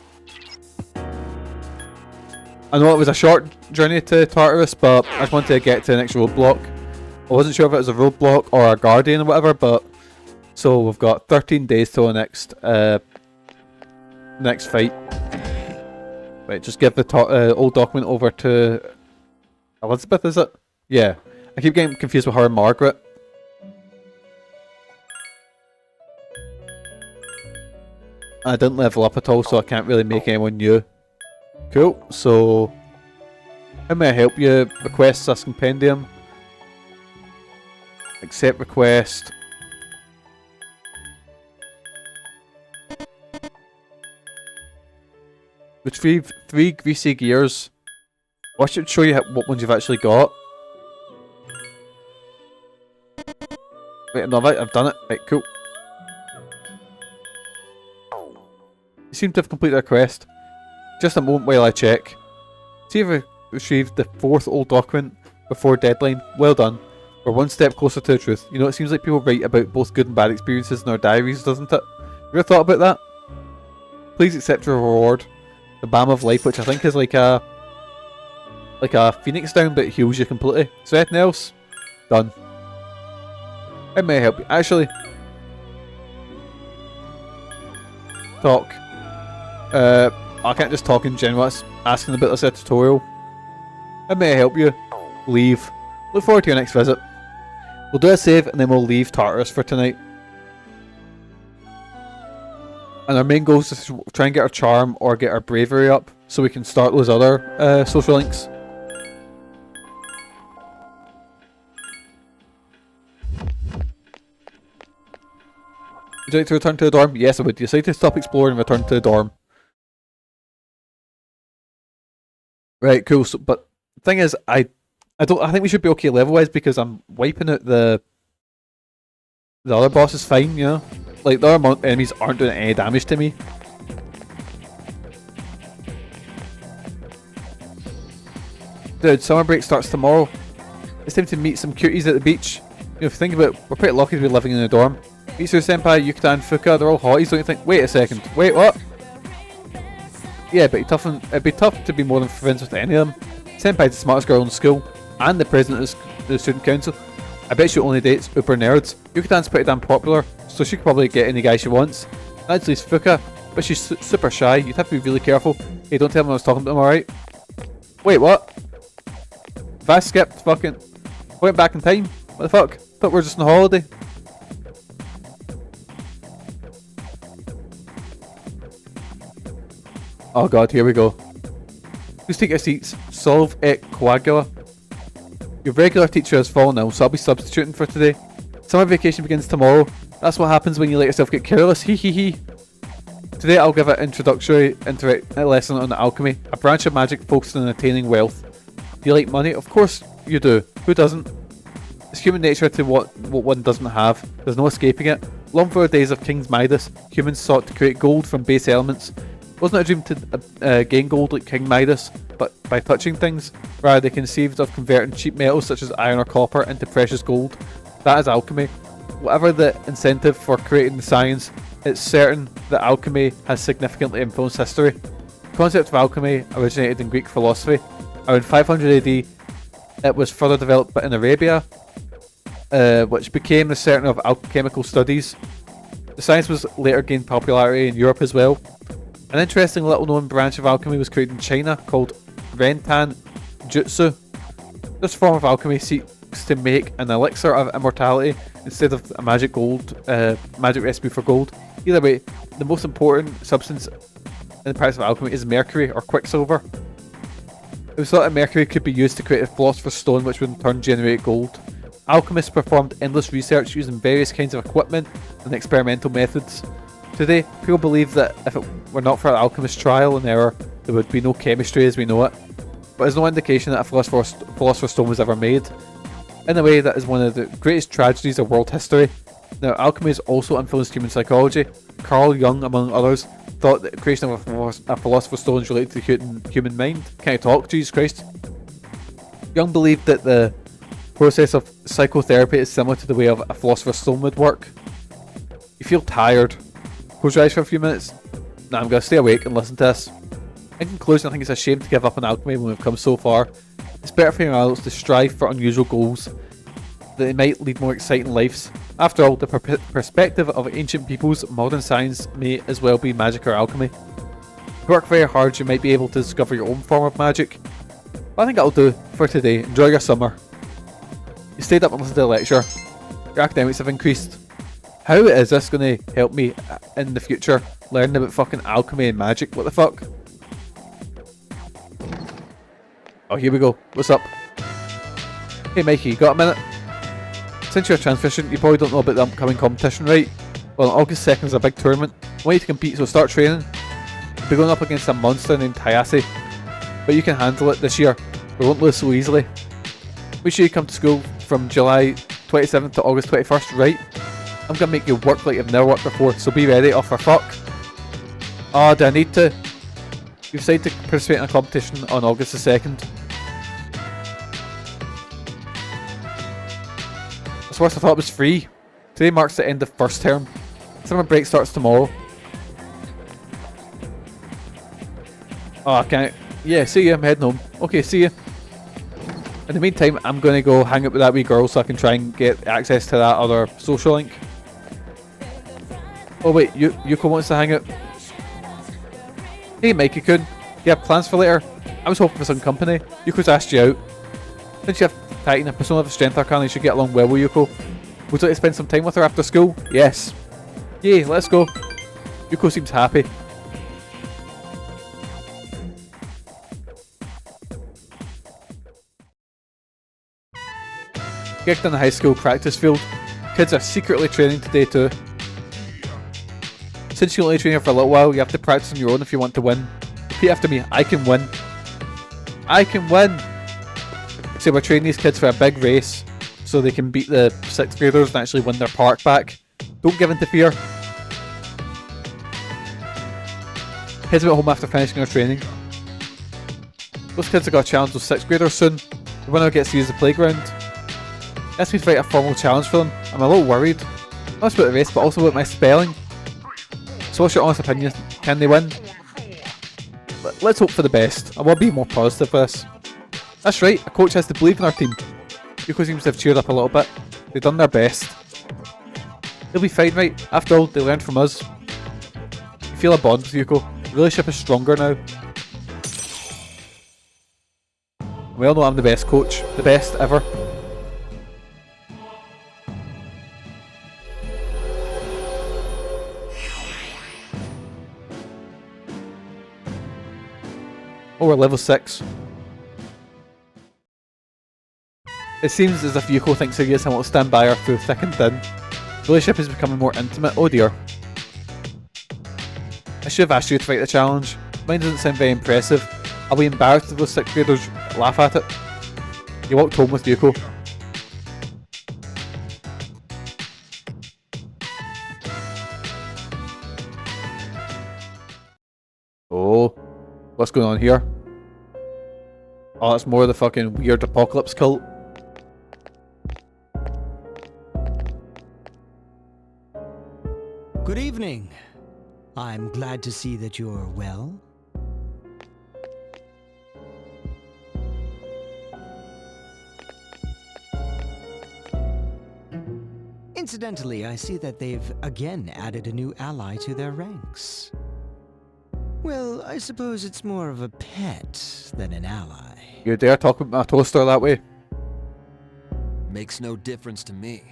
[SPEAKER 2] I know it was a short journey to Tartarus, but I just wanted to get to the next roadblock. I wasn't sure if it was a roadblock or a guardian or whatever, but so we've got 13 days till the next fight. Right, just give the old document over to Elizabeth, is it? Yeah. I keep getting confused with her and Margaret. I didn't level up at all, so I can't really make anyone new. Cool, so... How may I help you? Request this compendium. Accept request. Retrieve 3 greasy gears. I should show you what ones you've actually got. Wait, no, I've done it. Right, cool. You seem to have completed our quest. Just a moment while I check. See if I retrieved the 4th old document before deadline. Well done. We're one step closer to the truth. You know, it seems like people write about both good and bad experiences in our diaries, doesn't it? You ever thought about that? Please accept your reward. The Balm of Life, which I think is like a Phoenix down, but it heals you completely. So anything else? Done. How may I help you? Actually, talk. I can't just talk in general. It's asking about this tutorial. How may I help you? Leave. Look forward to your next visit. We'll do a save and then we'll leave Tartarus for tonight. And our main goal is to try and get our charm or get our bravery up so we can start those other social links. Would you like to return to the dorm? Yes, I would. You decide to stop exploring and return to the dorm. Right, cool. So, but the thing is, I think we should be okay level wise because I'm wiping out the other boss is fine, you know. Like the other enemies aren't doing any damage to me. Dude, summer break starts tomorrow. It's time to meet some cuties at the beach. You know, if you think about it, we're pretty lucky to be living in a dorm. Mitsurus senpai, Yukita and Fuka, they're all hotties, don't you think? Wait a second. Wait, what? Yeah, but it'd be tough to be more than friends with any of them. Senpai's the smartest girl in school, and the president of the student council. I bet she only dates uber nerds. Yukitan's pretty damn popular, so she could probably get any guy she wants. That's least Fuka, but she's super shy. You'd have to be really careful. Hey, don't tell me I was talking to them, alright? Wait, what? If I skipped fucking... went back in time? What the fuck? Thought we were just on holiday. Oh god, here we go. Please take your seats. Solve et coagula. Your regular teacher has fallen ill, so I'll be substituting for today. Summer vacation begins tomorrow. That's what happens when you let yourself get careless. Hee hee hee. Today I'll give an introductory lesson on alchemy, a branch of magic focused on attaining wealth. Do you like money? Of course you do. Who doesn't? It's human nature to what one doesn't have. There's no escaping it. Long for the days of King Midas, humans sought to create gold from base elements. It wasn't a dream to gain gold like King Midas, but by touching things. Rather, they conceived of converting cheap metals such as iron or copper into precious gold. That is alchemy. Whatever the incentive for creating the science, it's certain that alchemy has significantly influenced history. The concept of alchemy originated in Greek philosophy. Around 500 AD, it was further developed in Arabia, which became the center of alchemical studies. The science was later gained popularity in Europe as well. An interesting little known branch of alchemy was created in China called Rentan Jutsu. This form of alchemy seeks to make an elixir of immortality instead of a magic recipe for gold. Either way, the most important substance in the practice of alchemy is mercury or quicksilver. It was thought that mercury could be used to create a philosopher's stone, which would in turn generate gold. Alchemists performed endless research using various kinds of equipment and experimental methods. Today, people believe that if it were not for alchemist trial and error, there would be no chemistry as we know it. But there's no indication that a philosopher's stone was ever made. In a way, that is one of the greatest tragedies of world history. Now, alchemy has also influenced human psychology. Carl Jung, among others, thought that the creation of a philosopher's stone is related to the human mind. Can I talk? Jesus Christ. Jung believed that the process of psychotherapy is similar to the way of a philosopher's stone would work. You feel tired. Close your eyes for a few minutes. Nah, I'm going to stay awake and listen to this. In conclusion, I think it's a shame to give up on alchemy when we've come so far. It's better for young adults to strive for unusual goals, that they might lead more exciting lives. After all, the perspective of ancient peoples, modern science may as well be magic or alchemy. If you work very hard, you might be able to discover your own form of magic. But I think that'll do for today. Enjoy your summer. You stayed up and listened to the lecture. Your academics have increased. How is this going to help me in the future learning about fucking alchemy and magic? What the fuck? Oh, here we go. What's up? Hey Mikey, you got a minute? Since you're a transfusion, you probably don't know about the upcoming competition, right? Well, on August 2nd is a big tournament. I want you to compete, so start training. You'll be going up against a monster named Hayase, but you can handle it this year. We won't lose so easily. Make sure you come to school from July 27th to August 21st, right? I'm gonna make you work like you've never worked before, so be ready, or for fuck. Oh, do I need to? You've decided to participate in a competition on August the 2nd. That's worse, I thought it was free. Today marks the end of first term. Summer break starts tomorrow. Oh, I can't. Yeah, see ya, I'm heading home. Okay, see ya. In the meantime, I'm going to go hang out with that wee girl so I can try and get access to that other social link. Oh wait, Yuko wants to hang out. Hey Mikey-kun, you have plans for later? I was hoping for some company. Yuko's asked you out. Since you have Titan, a persona of strength arcana, you should get along well with Yuko. Would you like to spend some time with her after school? Yes. Yay, let's go. Yuko seems happy. Gigged in the high school practice field. Kids are secretly training today too. Since you'll only train here for a little while, you have to practice on your own if you want to win. Repeat after me, I can win. I can win! So we're training these kids for a big race, so they can beat the 6th graders and actually win their park back. Don't give in to fear. Kids are at home after finishing their training. Those kids have got a challenge with 6th graders soon. The winner gets to use the playground. Asked me to write a formal challenge for them. I'm a little worried. Not just about the race, but also about my spelling. So what's your honest opinion? Can they win? Let's hope for the best. I will be more positive with this. That's right, a coach has to believe in our team. Yuko seems to have cheered up a little bit. They've done their best. They'll be fine, right? After all, they learned from us. You feel a bond with Yuko. The relationship is stronger now. We all know I'm the best coach. The best ever. Oh, we're level 6. It seems as if Yuko thinks of you and will stand by her through thick and thin. The relationship is becoming more intimate. Oh dear. I should have asked you to fight the challenge. Mine doesn't sound very impressive. I'll be embarrassed if those 6th graders laugh at it. You walked home with Yuko. Oh, what's going on here? Oh, it's more of the fucking weird apocalypse cult.
[SPEAKER 8] Good evening. I'm glad to see that you're well. Incidentally, I see that they've again added a new ally to their ranks. Well, I suppose it's more of a pet than an ally.
[SPEAKER 2] You dare talk about my toaster that way?
[SPEAKER 12] Makes no difference to me.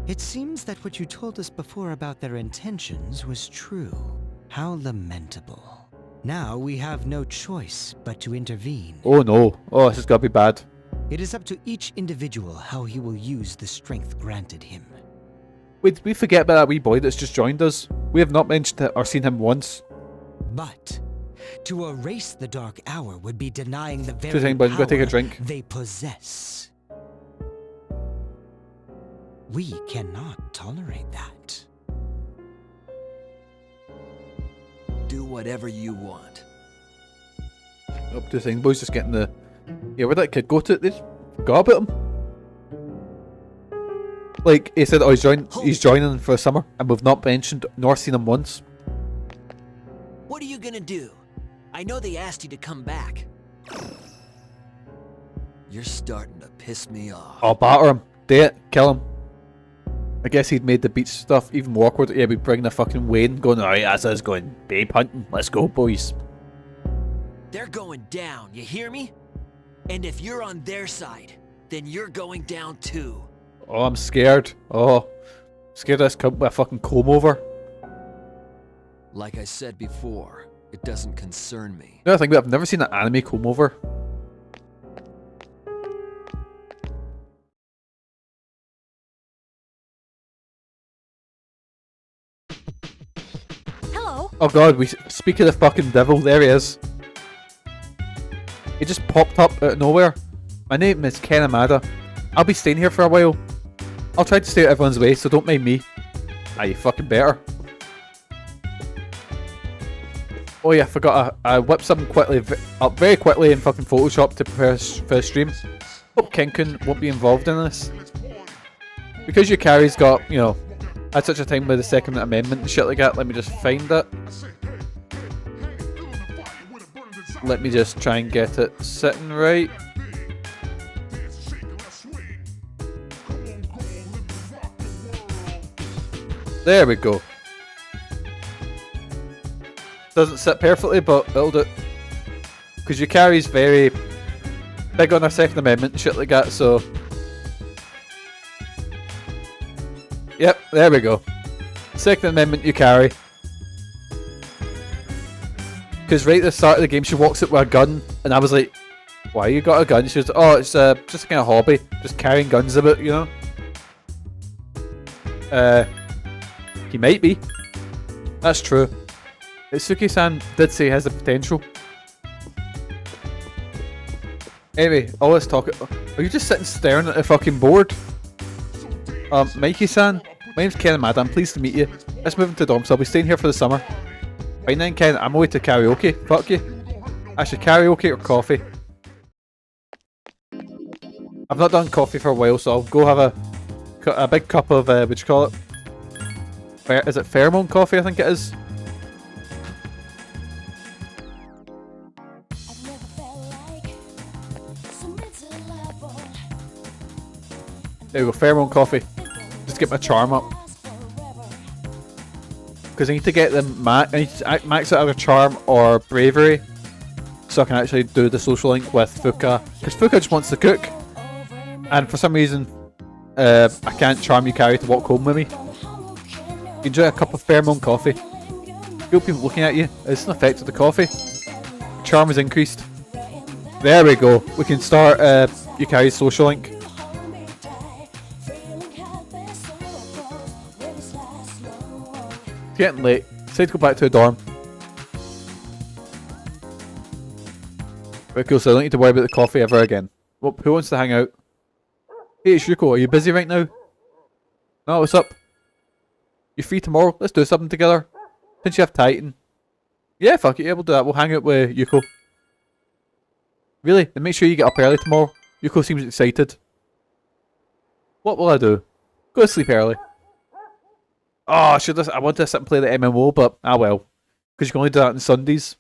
[SPEAKER 8] It seems that what you told us before about their intentions was true. How lamentable. Now we have no choice but to intervene.
[SPEAKER 2] Oh no. Oh, this is gonna be bad.
[SPEAKER 8] It is up to each individual how he will use the strength granted him.
[SPEAKER 2] Wait, did we forget about that wee boy that's just joined us? We have not mentioned it or seen him once.
[SPEAKER 8] But to erase the Dark Hour would be denying the very
[SPEAKER 2] Go take a
[SPEAKER 8] power
[SPEAKER 2] drink.
[SPEAKER 8] they possess. We cannot tolerate that.
[SPEAKER 12] Do whatever you want.
[SPEAKER 2] Up to the thing, boys, just getting the... Yeah, where'd that kid go to? They just forgot about him. Like, he said, oh, he's joining for the summer, and we've not mentioned nor seen him once.
[SPEAKER 14] What are you gonna do? I know they asked you to come back.
[SPEAKER 12] You're starting to piss me off.
[SPEAKER 2] Oh, batter him. Do it. Kill him. I guess he'd made the beach stuff even more awkward. Yeah, we'd bring the fucking Wayne going, alright, that's us going babe hunting. Let's go, boys.
[SPEAKER 14] They're going down, you hear me? And if you're on their side, then you're going down too.
[SPEAKER 2] Oh, I'm scared. Oh. Scared of this cunt with a fucking comb over.
[SPEAKER 12] Like I said before, it doesn't concern me.
[SPEAKER 2] The other thing, I've never seen an anime comb over.
[SPEAKER 4] Hello.
[SPEAKER 2] Oh god, we speak of the fucking devil. There he is. He just popped up out of nowhere. My name is Ken Amada. I'll be staying here for a while. I'll try to stay out of everyone's way, so don't mind me. Ah, you fucking better. Oh yeah, I forgot. I whipped something up very quickly in fucking Photoshop to prepare for a stream. Hope Kinkun won't be involved in this. Because Yukari's got, you know, had such a time with the Second Amendment and shit like that, let me just find it. Let me just try and get it sitting right. There we go. Doesn't sit perfectly, but it'll do. Because Yukari's very big on her Second Amendment and shit like that, so... Yep, there we go. Second Amendment Yukari. Because right at the start of the game, she walks up with a gun, and I was like, why you got a gun? She was like, oh, it's just a kind of hobby. Just carrying guns about, you know? He might be. That's true. Itsuki-san did say he has the potential. Anyway, all this talk... Are you just sitting staring at the fucking board? Mikey-san, my name's Ken Amada, I'm pleased to meet you. Let's move into the dorm, so I'll be staying here for the summer. Fine then, Ken, I'm away to karaoke. Fuck you. Actually, karaoke or coffee? I've not done coffee for a while, so I'll go have a big cup of, what'd you call it? Is it pheromone coffee, I think it is? There we go, pheromone coffee. Just get my charm up. Because I need to get them I need to max out either charm or bravery, so I can actually do the social link with Fuka. Because Fuka just wants to cook, and for some reason, I can't charm Yukari to walk home with me. Enjoy a cup of pheromone coffee. Feel people looking at you. It's an effect of the coffee. Charm is increased. There we go. We can start Yukari's social link. It's getting late. Say to go back to the dorm. Right, cool, so I don't need to worry about the coffee ever again. Well, who wants to hang out? Hey, it's Yuko. Are you busy right now? No, what's up? You free tomorrow? Let's do something together. Since you have Titan. Yeah, fuck it. Yeah, we'll do that. We'll hang out with Yuko. Really? Then make sure you get up early tomorrow. Yuko seems excited. What will I do? Go to sleep early. Oh, I wanted to sit and play the MMO, but ah well. Because you can only do that on Sundays.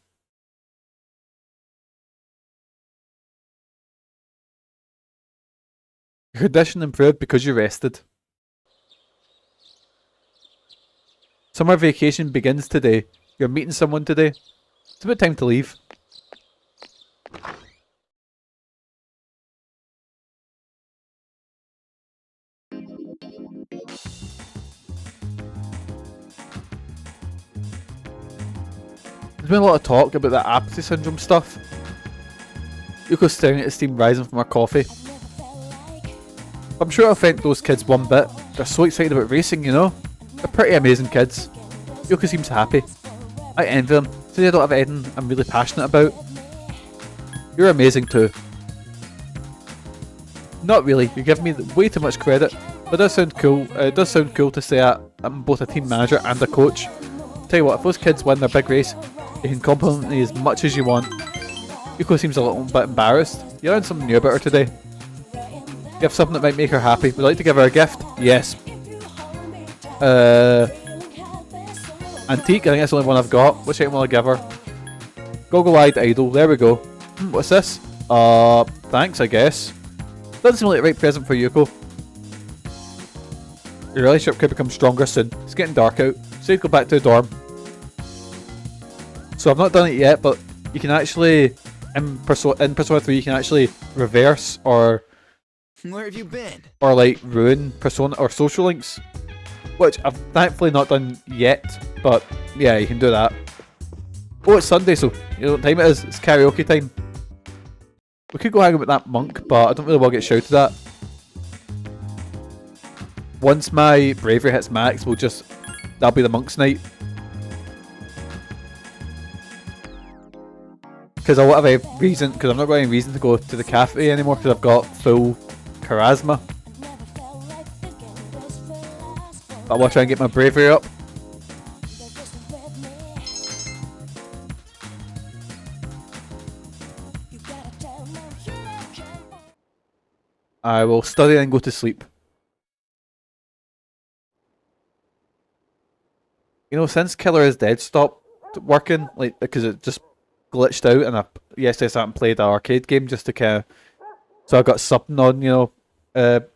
[SPEAKER 2] Your condition improved because you rested. Summer vacation begins today. You're meeting someone today. It's about time to leave. There's been a lot of talk about that apathy syndrome stuff. Yuko's staring at the steam rising from her coffee. I'm sure it'll affect those kids one bit. They're so excited about racing, you know? They're pretty amazing kids. Yuko seems happy. I envy them, since I don't have anything I'm really passionate about. You're amazing too. Not really, you give me way too much credit, but it does sound cool. It does sound cool to say that I'm both a team manager and a coach. Tell you what, if those kids win their big race, you can compliment me as much as you want. Yuko seems a little bit embarrassed. You learned something new about her today. You have something that might make her happy. Would you like to give her a gift? Yes. Antique, I think that's the only one I've got. Which item will I give her? Goggle-eyed idol, there we go. What's this? Thanks, I guess. Doesn't seem like the right present for Yuko. Your relationship could become stronger soon. It's getting dark out, so you go back to the dorm. So I've not done it yet, but you can actually, in Persona 3, you can actually reverse or...
[SPEAKER 7] Where have you been?
[SPEAKER 2] Or like ruin Persona or social links. which I've thankfully not done yet, but yeah, you can do that. Oh, it's Sunday, so you know what time it is. It's karaoke time. We could go hang out with that monk, but I don't really want to get shouted at. Once my bravery hits max, that'll be the monk's night. Because I won't have a reason, because I'm not got any reason to go to the cafe anymore, because I've got full charisma. But I will try and get my bravery up. I will study and go to sleep. You know, since Killer is Dead stopped working, like, because it just glitched out, and yesterday I sat and played an arcade game just to kind of, so I got something on, you know,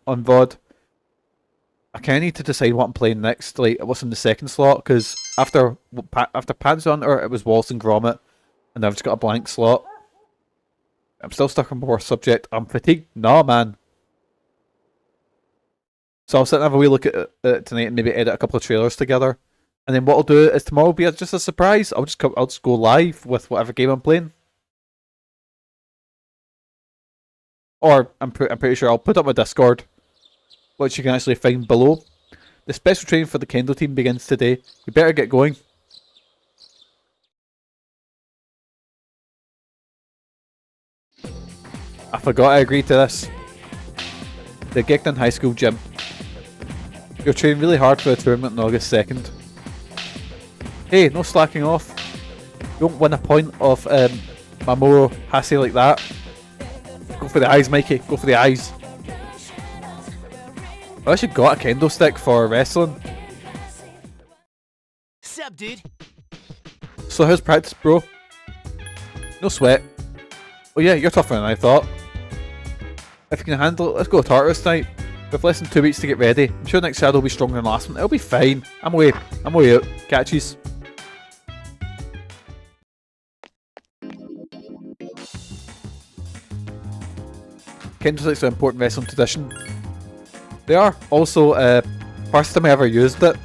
[SPEAKER 2] on VOD. I kind of need to decide what I'm playing next, like what's in the second slot, because after Panzer Hunter it was Wallace and Gromit, and I've just got a blank slot. I'm still stuck on more subject. I'm fatigued. Nah, man. So I'll sit and have a wee look at it tonight and maybe edit a couple of trailers together. And then what I'll do is tomorrow will be just a surprise. I'll just go live with whatever game I'm playing. Or I'm pretty sure I'll put up my Discord, which you can actually find below. The special training for the Kendo team begins today. We better get going. I forgot I agreed to this. The Gigton High School gym. You're training really hard for the tournament on August 2nd. Hey, no slacking off. You won't win a point of Mamoru Hase like that. Go for the eyes, Mikey. Go for the eyes. I actually got a kendo stick for wrestling.
[SPEAKER 3] Sup, dude?
[SPEAKER 2] So how's practice, bro? No sweat. Oh yeah, you're tougher than I thought. If you can handle it, let's go Tartarus tonight. With less than 2 weeks to get ready. I'm sure next shadow will be stronger than last one. It'll be fine. I'm way out. Catches. Kendo sticks are an important wrestling tradition. They are. Also, first time I ever used it,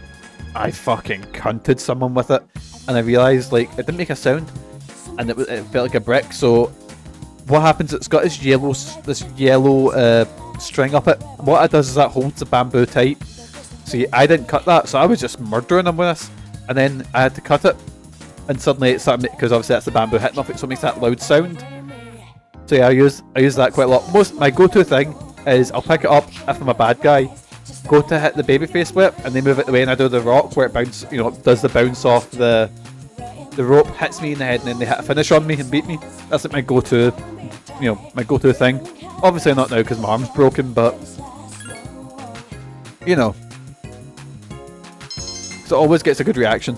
[SPEAKER 2] I fucking cunted someone with it, and I realised like it didn't make a sound, and it felt like a brick. So what happens? It's got this yellow string up it. And what it does is that holds the bamboo tight. See, I didn't cut that, so I was just murdering them with this, and then I had to cut it, and suddenly it started, because obviously that's the bamboo hitting off it, so it makes that loud sound. So yeah, I use that quite a lot. My go-to thing is I'll pick it up if I'm a bad guy, go to hit the babyface whip, and they move it the way, and I do the rock where it bounce, you know, does the bounce off the rope, hits me in the head, and then they hit a finish on me and beat me. That's like my go-to, you know, my go-to thing. Obviously not now because my arm's broken, but you know, so it always gets a good reaction.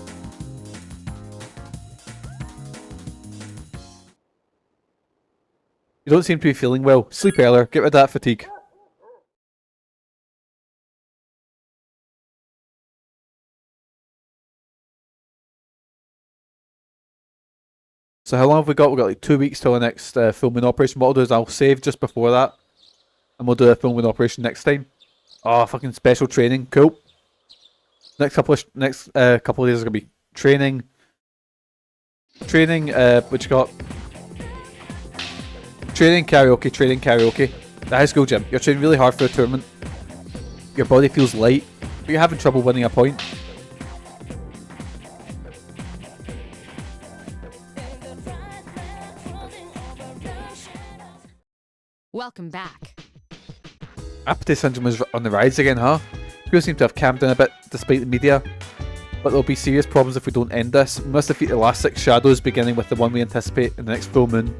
[SPEAKER 2] You don't seem to be feeling well. Sleep earlier. Get rid of that fatigue. So how long have we got? We've got like 2 weeks till the next full moon operation. What I'll do is I'll save just before that, and we'll do a full moon operation next time. Oh, fucking special training. Cool. Next couple of days are gonna be training. What you got? Training karaoke. The high school gym. You're training really hard for a tournament. Your body feels light, but you're having trouble winning a point.
[SPEAKER 10] Welcome back.
[SPEAKER 2] Appetite syndrome is on the rise again, huh? People seem to have calmed down a bit despite the media. But there'll be serious problems if we don't end this. We must defeat the last 6 shadows, beginning with the one we anticipate in the next full moon.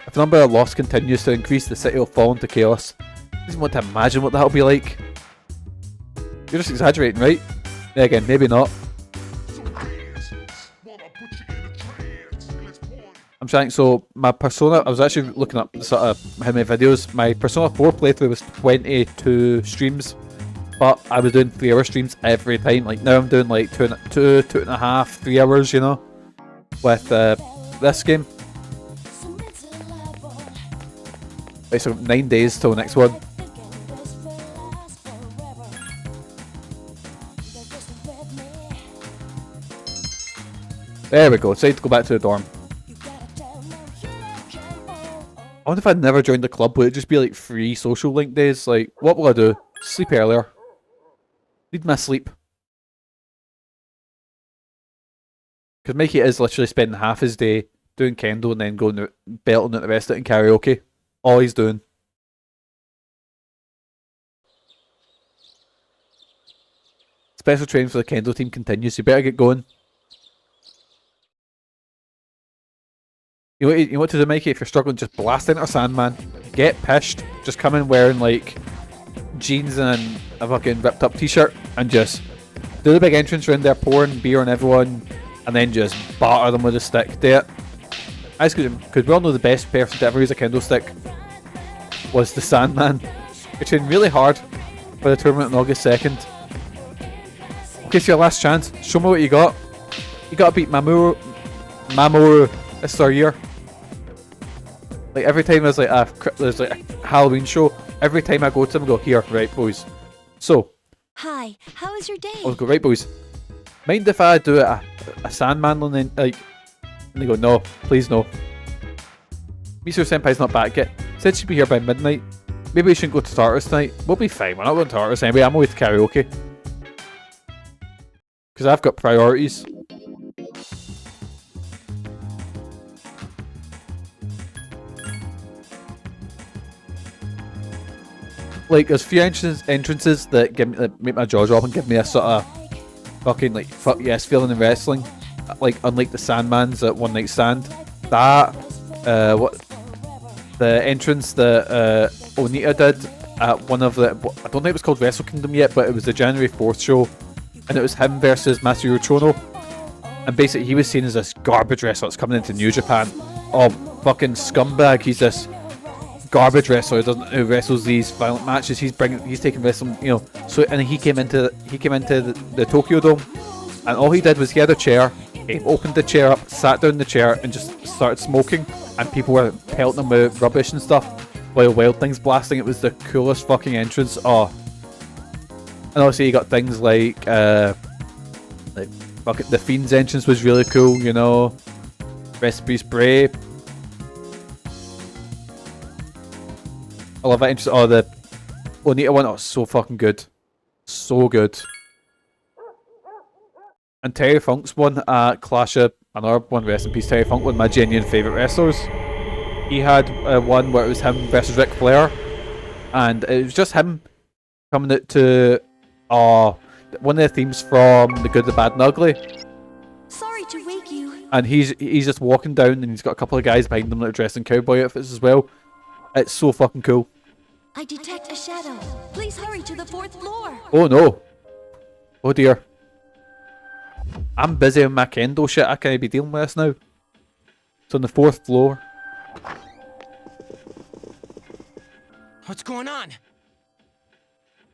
[SPEAKER 2] If the number of loss continues to increase, the city will fall into chaos. I just want to imagine what that'll be like. You're just exaggerating, right? Yeah, again, maybe not. I'm trying, so my Persona, I was actually looking up sort of how many videos. My Persona 4 playthrough was 22 streams, but I was doing 3 hour streams every time. Like now I'm doing like 2.5, 3 hours, you know, with this game. Right, so 9 days till the next one. There we go. Decided to go back to the dorm. I wonder if I'd never joined the club, would it just be like free social link days? Like, what will I do? Sleep earlier. Need my sleep. Because Mikey is literally spending half his day doing Kendo and then going out, belting out the rest of it in karaoke. All he's doing. Special training for the Kendo team continues. You better get going. You know what to do, Mikey? If you're struggling, just blast into a Sandman. Get pissed. Just come in wearing like jeans and a fucking ripped up t-shirt and just do the big entrance around there, pouring beer on everyone, and then just batter them with a stick. Do it. Because we all know the best person to ever use a Kendo stick was the Sandman. You're training really hard for the tournament on August 2nd. Okay, it's your last chance. Show me what you got. You gotta beat Mamoru. This is our year. Like every time there's like a Halloween show, every time I go to them, I go, here, right, boys. So.
[SPEAKER 4] Hi, how was your day?
[SPEAKER 2] I'll go, right, boys. Mind if I do a Sandman and then, like, and they go, no, please no. Mitsurus Senpai's not back yet. Said she'd be here by midnight. Maybe we shouldn't go to Tartarus tonight. We'll be fine. We're not going to Tartarus anyway. I'm away to karaoke. Because I've got priorities. Like, there's few entrances that give me, that make my jaw drop and give me a sort of fucking, like, fuck yes feeling in wrestling. Like, unlike the Sandmans at One Night Stand. That, the entrance that Onita did at one of the, I don't think it was called Wrestle Kingdom yet, but it was the January 4th show. And it was him versus Masaru Chono. And basically he was seen as this garbage wrestler that's coming into New Japan. Oh, fucking scumbag. He's this garbage wrestler who wrestles these violent matches. He's taking wrestling, you know. So and he came into the Tokyo Dome, and all he did was he had a chair, he opened the chair up, sat down in the chair, and just started smoking. And people were pelting him with rubbish and stuff while Wild Things blasting. It was the coolest fucking entrance. Oh, and obviously you got things like fucking the Fiend's entrance was really cool. You know, Recipe Spray. I love that entrance. Oh, the Onita one. Oh, so fucking good. So good. And Terry Funk's one at Clash of, another one, rest in peace, Terry Funk, one of my genuine favourite wrestlers. He had one where it was him versus Ric Flair. And it was just him coming out to one of the themes from The Good, the Bad and Ugly.
[SPEAKER 4] Sorry to wake you.
[SPEAKER 2] And he's just walking down and he's got a couple of guys behind him that are dressed in cowboy outfits as well. It's so fucking cool.
[SPEAKER 4] I detect a shadow. Please hurry to the 4th floor.
[SPEAKER 2] Oh no. Oh dear. I'm busy with my Kendo shit. I can't be dealing with this now. It's on the 4th floor.
[SPEAKER 3] What's going on?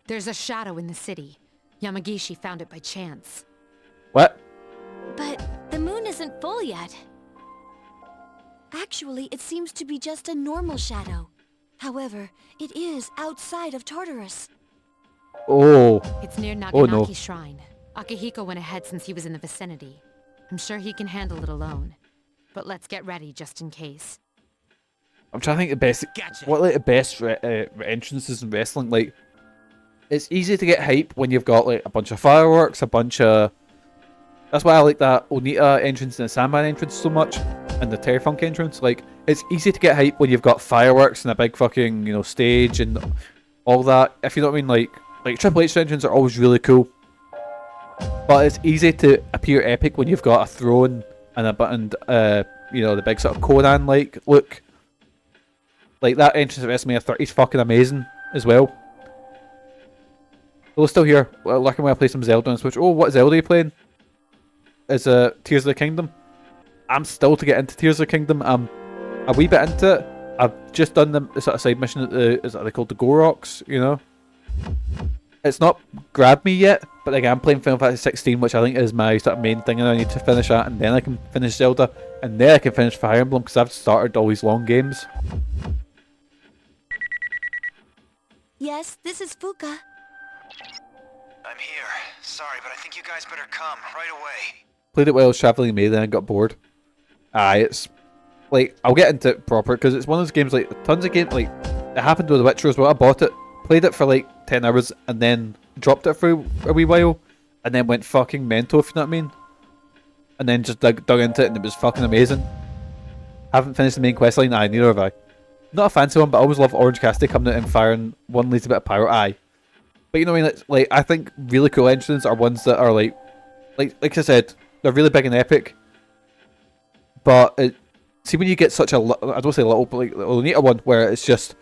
[SPEAKER 10] There's a shadow in the city. Yamagishi found it by chance.
[SPEAKER 2] What?
[SPEAKER 4] But the moon isn't full yet. Actually, it seems to be just a normal shadow. However, it is outside of Tartarus.
[SPEAKER 2] Oh.
[SPEAKER 10] It's near Naganaki's
[SPEAKER 2] Oh, no.
[SPEAKER 10] shrine. Akihiko went ahead since he was in the vicinity. I'm sure he can handle it alone. But let's get ready just in case.
[SPEAKER 2] I'm trying to think the best.
[SPEAKER 3] Gotcha.
[SPEAKER 2] What like the best entrances in wrestling? Like, it's easy to get hype when you've got like a bunch of fireworks, a bunch of. That's why I like that Onita entrance and the Sandman entrance so much, and the Terry Funk entrance. Like, it's easy to get hype when you've got fireworks and a big fucking, you know, stage and all that. If you know what I mean, like Triple H entrance are always really cool. But it's easy to appear epic when you've got a throne and you know, the big sort of Conan-like look. Like that entrance at WrestleMania 30 is fucking amazing as well. We're still here, looking while I play some Zelda on Switch. Oh, what Zelda are you playing? Is Tears of the Kingdom? I'm still to get into Tears of the Kingdom. I'm a wee bit into it. I've just done the sort of side mission at they called the Go Rocks, you know. It's not grabbed me yet, but like I'm playing Final Fantasy 16, which I think is my sort of main thing, and I need to finish that, and then I can finish Zelda, and then I can finish Fire Emblem, because I've started all these long games.
[SPEAKER 4] Yes, this is Fuka.
[SPEAKER 7] I'm here. Sorry, but I think you guys better come right away.
[SPEAKER 2] Played it while I was traveling in May, then I got bored. Aye, it's like I'll get into it proper because it's one of those games like tons of games like it happened with The Witcher as well. I bought it, played it for like 10 hours, and then dropped it for a wee while, and then went fucking mental, if you know what I mean. And then just dug into it, and it was fucking amazing. Haven't finished the main quest line. Aye, neither have I. Not a fancy one, but I always love Orange Cassidy coming out and firing one lazy bit of pyro. Aye. But you know what I mean? It's, like, I think really cool entrances are ones that are like I said, they're really big and epic. But see, when you get such a, I don't say little, but like a neater one where it's just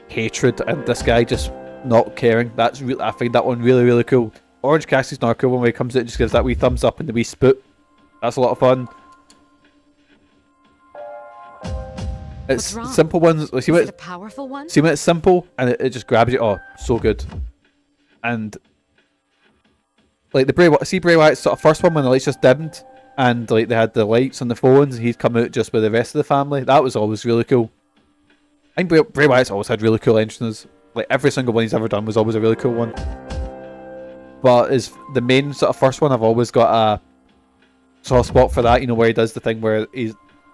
[SPEAKER 2] hatred and this guy just not caring. That's really, I find that one really, really cool. Orange Cassidy's not a cool one when he comes out and just gives that wee thumbs up and the wee spoot. That's a lot of fun. It's simple ones. Like, see when
[SPEAKER 10] Is it a powerful one?
[SPEAKER 2] See when it's simple and it just grabs you. Oh, so good. And like the Bray Wyatt's sort of first one when the lights just dimmed and like they had the lights on the phones and he'd come out just with the rest of the family. That was always really cool. I think Bray Wyatt's always had really cool entrances. Like every single one he's ever done was always a really cool one. But is the main sort of first one, I've always got a soft spot for that. You know, where he does the thing where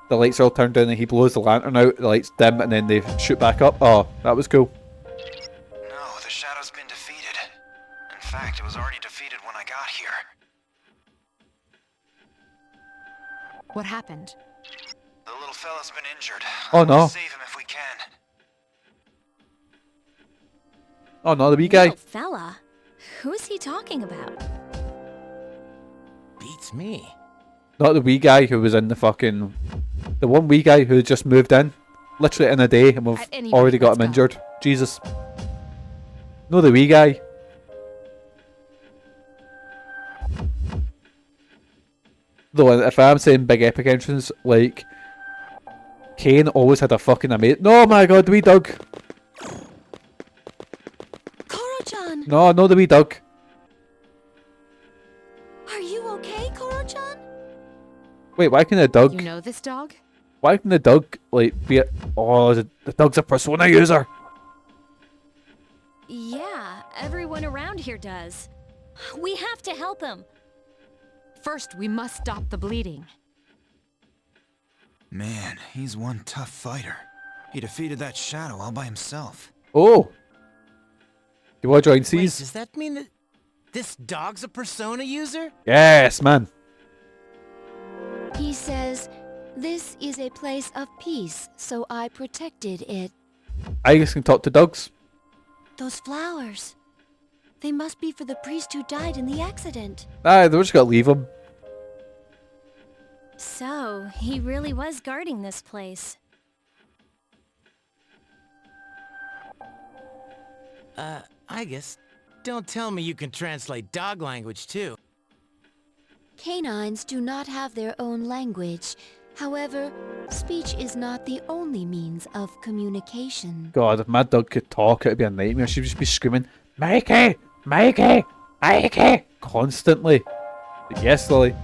[SPEAKER 2] the lights are all turned down and he blows the lantern out, the lights dim, and then they shoot back up. Oh, that was cool.
[SPEAKER 7] No, the shadow's been defeated. In fact, it was already defeated when I got here.
[SPEAKER 10] What happened?
[SPEAKER 7] The little fella's been injured.
[SPEAKER 2] Oh no.
[SPEAKER 7] Save him if we can.
[SPEAKER 2] Oh no, the wee guy.
[SPEAKER 5] Little fella? Who's he talking about?
[SPEAKER 3] Beats me.
[SPEAKER 2] Not the wee guy who was in the fucking... The one wee guy who just moved in. Literally in a day and we've already got him injured. Jesus. No, the wee guy. Though, if I'm saying big epic entrance, like... Kane always had a fucking amazing... No, my god, the wee dog.
[SPEAKER 4] Koro-chan!
[SPEAKER 2] No, the wee dog.
[SPEAKER 4] Are you okay, Koro-chan?
[SPEAKER 2] Wait, why can a dog...
[SPEAKER 10] You know this dog?
[SPEAKER 2] Why can the dog, like, be a... Oh, the dog's a persona user.
[SPEAKER 5] Yeah, everyone around here does. We have to help him.
[SPEAKER 10] First, we must stop the bleeding.
[SPEAKER 7] Man, he's one tough fighter. He defeated that shadow all by himself.
[SPEAKER 2] Oh. You want to join
[SPEAKER 3] Wait,
[SPEAKER 2] C's?
[SPEAKER 3] does that mean that this dog's a persona user?
[SPEAKER 2] Yes, man.
[SPEAKER 6] He says, "This is a place of peace, so I protected it."
[SPEAKER 2] Aigis can talk to dogs.
[SPEAKER 4] Those flowers. They must be for the priest who died in the accident.
[SPEAKER 2] Aye, they just gotta leave him.
[SPEAKER 5] So, he really was guarding this place.
[SPEAKER 3] Aigis, don't tell me you can translate dog language too.
[SPEAKER 6] Canines do not have their own language. However, speech is not the only means of communication.
[SPEAKER 2] God, if my dog could talk, it'd be a nightmare. She'd just be screaming, Mikey! Mikey! Mikey! Constantly. But yes, Lily.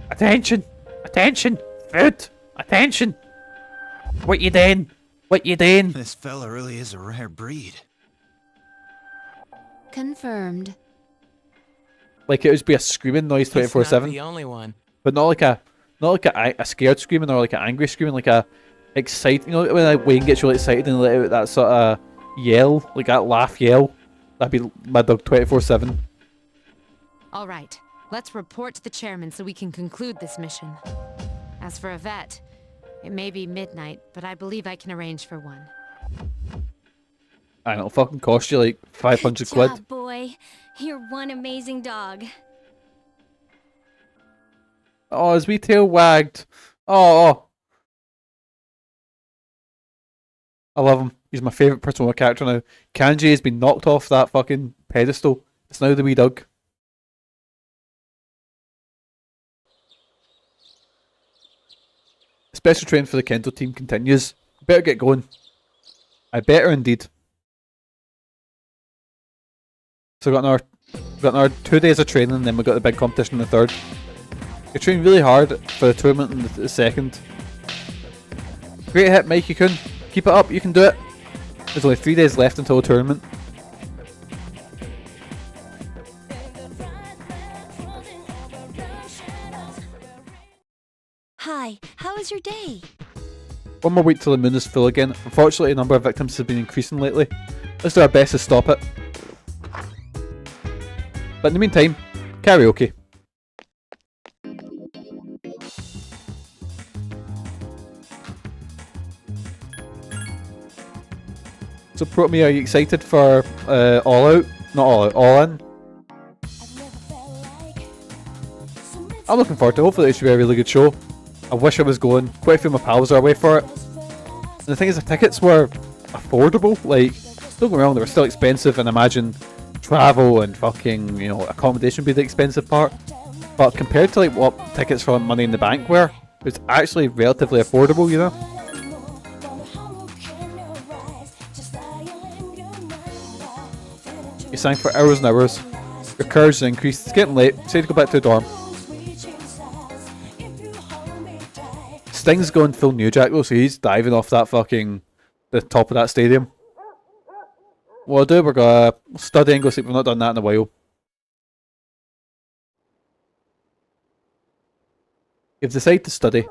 [SPEAKER 2] Attention! Attention! Food! Attention! What you doing? What you doing?
[SPEAKER 7] This fella really is a rare breed.
[SPEAKER 6] Confirmed.
[SPEAKER 2] Like it would be a screaming noise 24/7.
[SPEAKER 3] He's not the only one.
[SPEAKER 2] But not like a scared screaming or like an angry screaming, like a excited. You know when like Wayne gets really excited and let out that sort of yell, like that laugh yell. That'd be my dog 24/7.
[SPEAKER 10] All right, let's report to the chairman so we can conclude this mission. As for a vet, it may be midnight, but I believe I can arrange for one.
[SPEAKER 2] And it'll fucking cost you like 500 quid.
[SPEAKER 5] Good job, boy. You're one amazing dog.
[SPEAKER 2] Oh, his wee tail wagged. Oh. I love him. He's my favourite Persona character now. Kanji has been knocked off that fucking pedestal. It's now the wee dog. Special training for the Kendo team continues. Better get going. I better indeed. So we've got another 2 days of training and then we've got the big competition on the 3rd. You're training really hard for the tournament on the 2nd. Great hit, Mikey-kun. Keep it up, you can do it. There's only 3 days left until the tournament.
[SPEAKER 4] Hi, how was your day?
[SPEAKER 2] One more week till the moon is full again. Unfortunately, the number of victims has been increasing lately. Let's do our best to stop it. But in the meantime, karaoke. So, Protome, are you excited for All Out? Not All Out, All In? I'm looking forward to it. Hopefully it should be a really good show. I wish I was going. Quite a few of my pals are away for it. And the thing is, the tickets were affordable. Like, don't get me wrong, they were still expensive, and imagine travel and fucking, you know, accommodation would be the expensive part. But compared to like what tickets from Money in the Bank were, it's actually relatively affordable, you know? You sang for hours and hours. Your courage has increased. It's getting late. Say to go back to the dorm. Sting's going full New Jack though, so he's diving off that fucking the top of that stadium. What I'll do, we're gonna study and go sleep. We've not done that in a while. You've decided to study.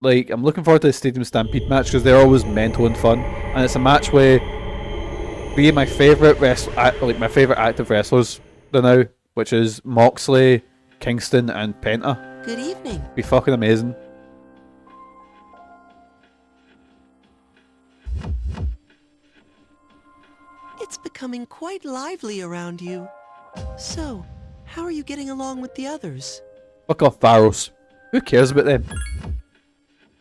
[SPEAKER 2] Like, I'm looking forward to the Stadium Stampede match because they're always mental and fun, and it's a match where three of my favourite my favourite active wrestlers now, which is Moxley, Kingston, and Penta.
[SPEAKER 15] Good evening.
[SPEAKER 2] Be fucking amazing.
[SPEAKER 15] It's becoming quite lively around you. So, how are you getting along with the others?
[SPEAKER 2] Fuck off, Varos. Who cares about them?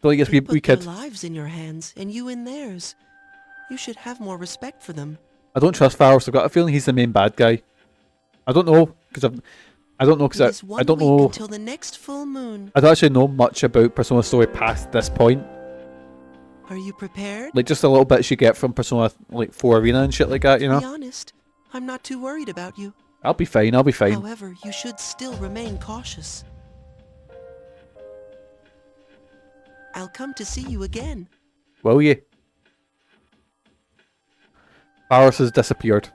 [SPEAKER 2] Don't you guess we
[SPEAKER 15] Put their
[SPEAKER 2] kid.
[SPEAKER 15] lives in your hands, and you in theirs. You should have more respect for them.
[SPEAKER 2] I don't trust Varos. I've got a feeling he's the main bad guy. I don't know because I don't know.
[SPEAKER 15] Until the next full moon.
[SPEAKER 2] I don't actually know much about Persona story past this point.
[SPEAKER 15] Are you prepared?
[SPEAKER 2] Like just a little bits you get from Persona like 4 Arena and shit like that, you know.
[SPEAKER 15] To be honest, I'm not too worried about you.
[SPEAKER 2] I'll be fine. I'll be fine.
[SPEAKER 15] However, you should still remain cautious. I'll come to see you again.
[SPEAKER 2] Will you? Varos has disappeared.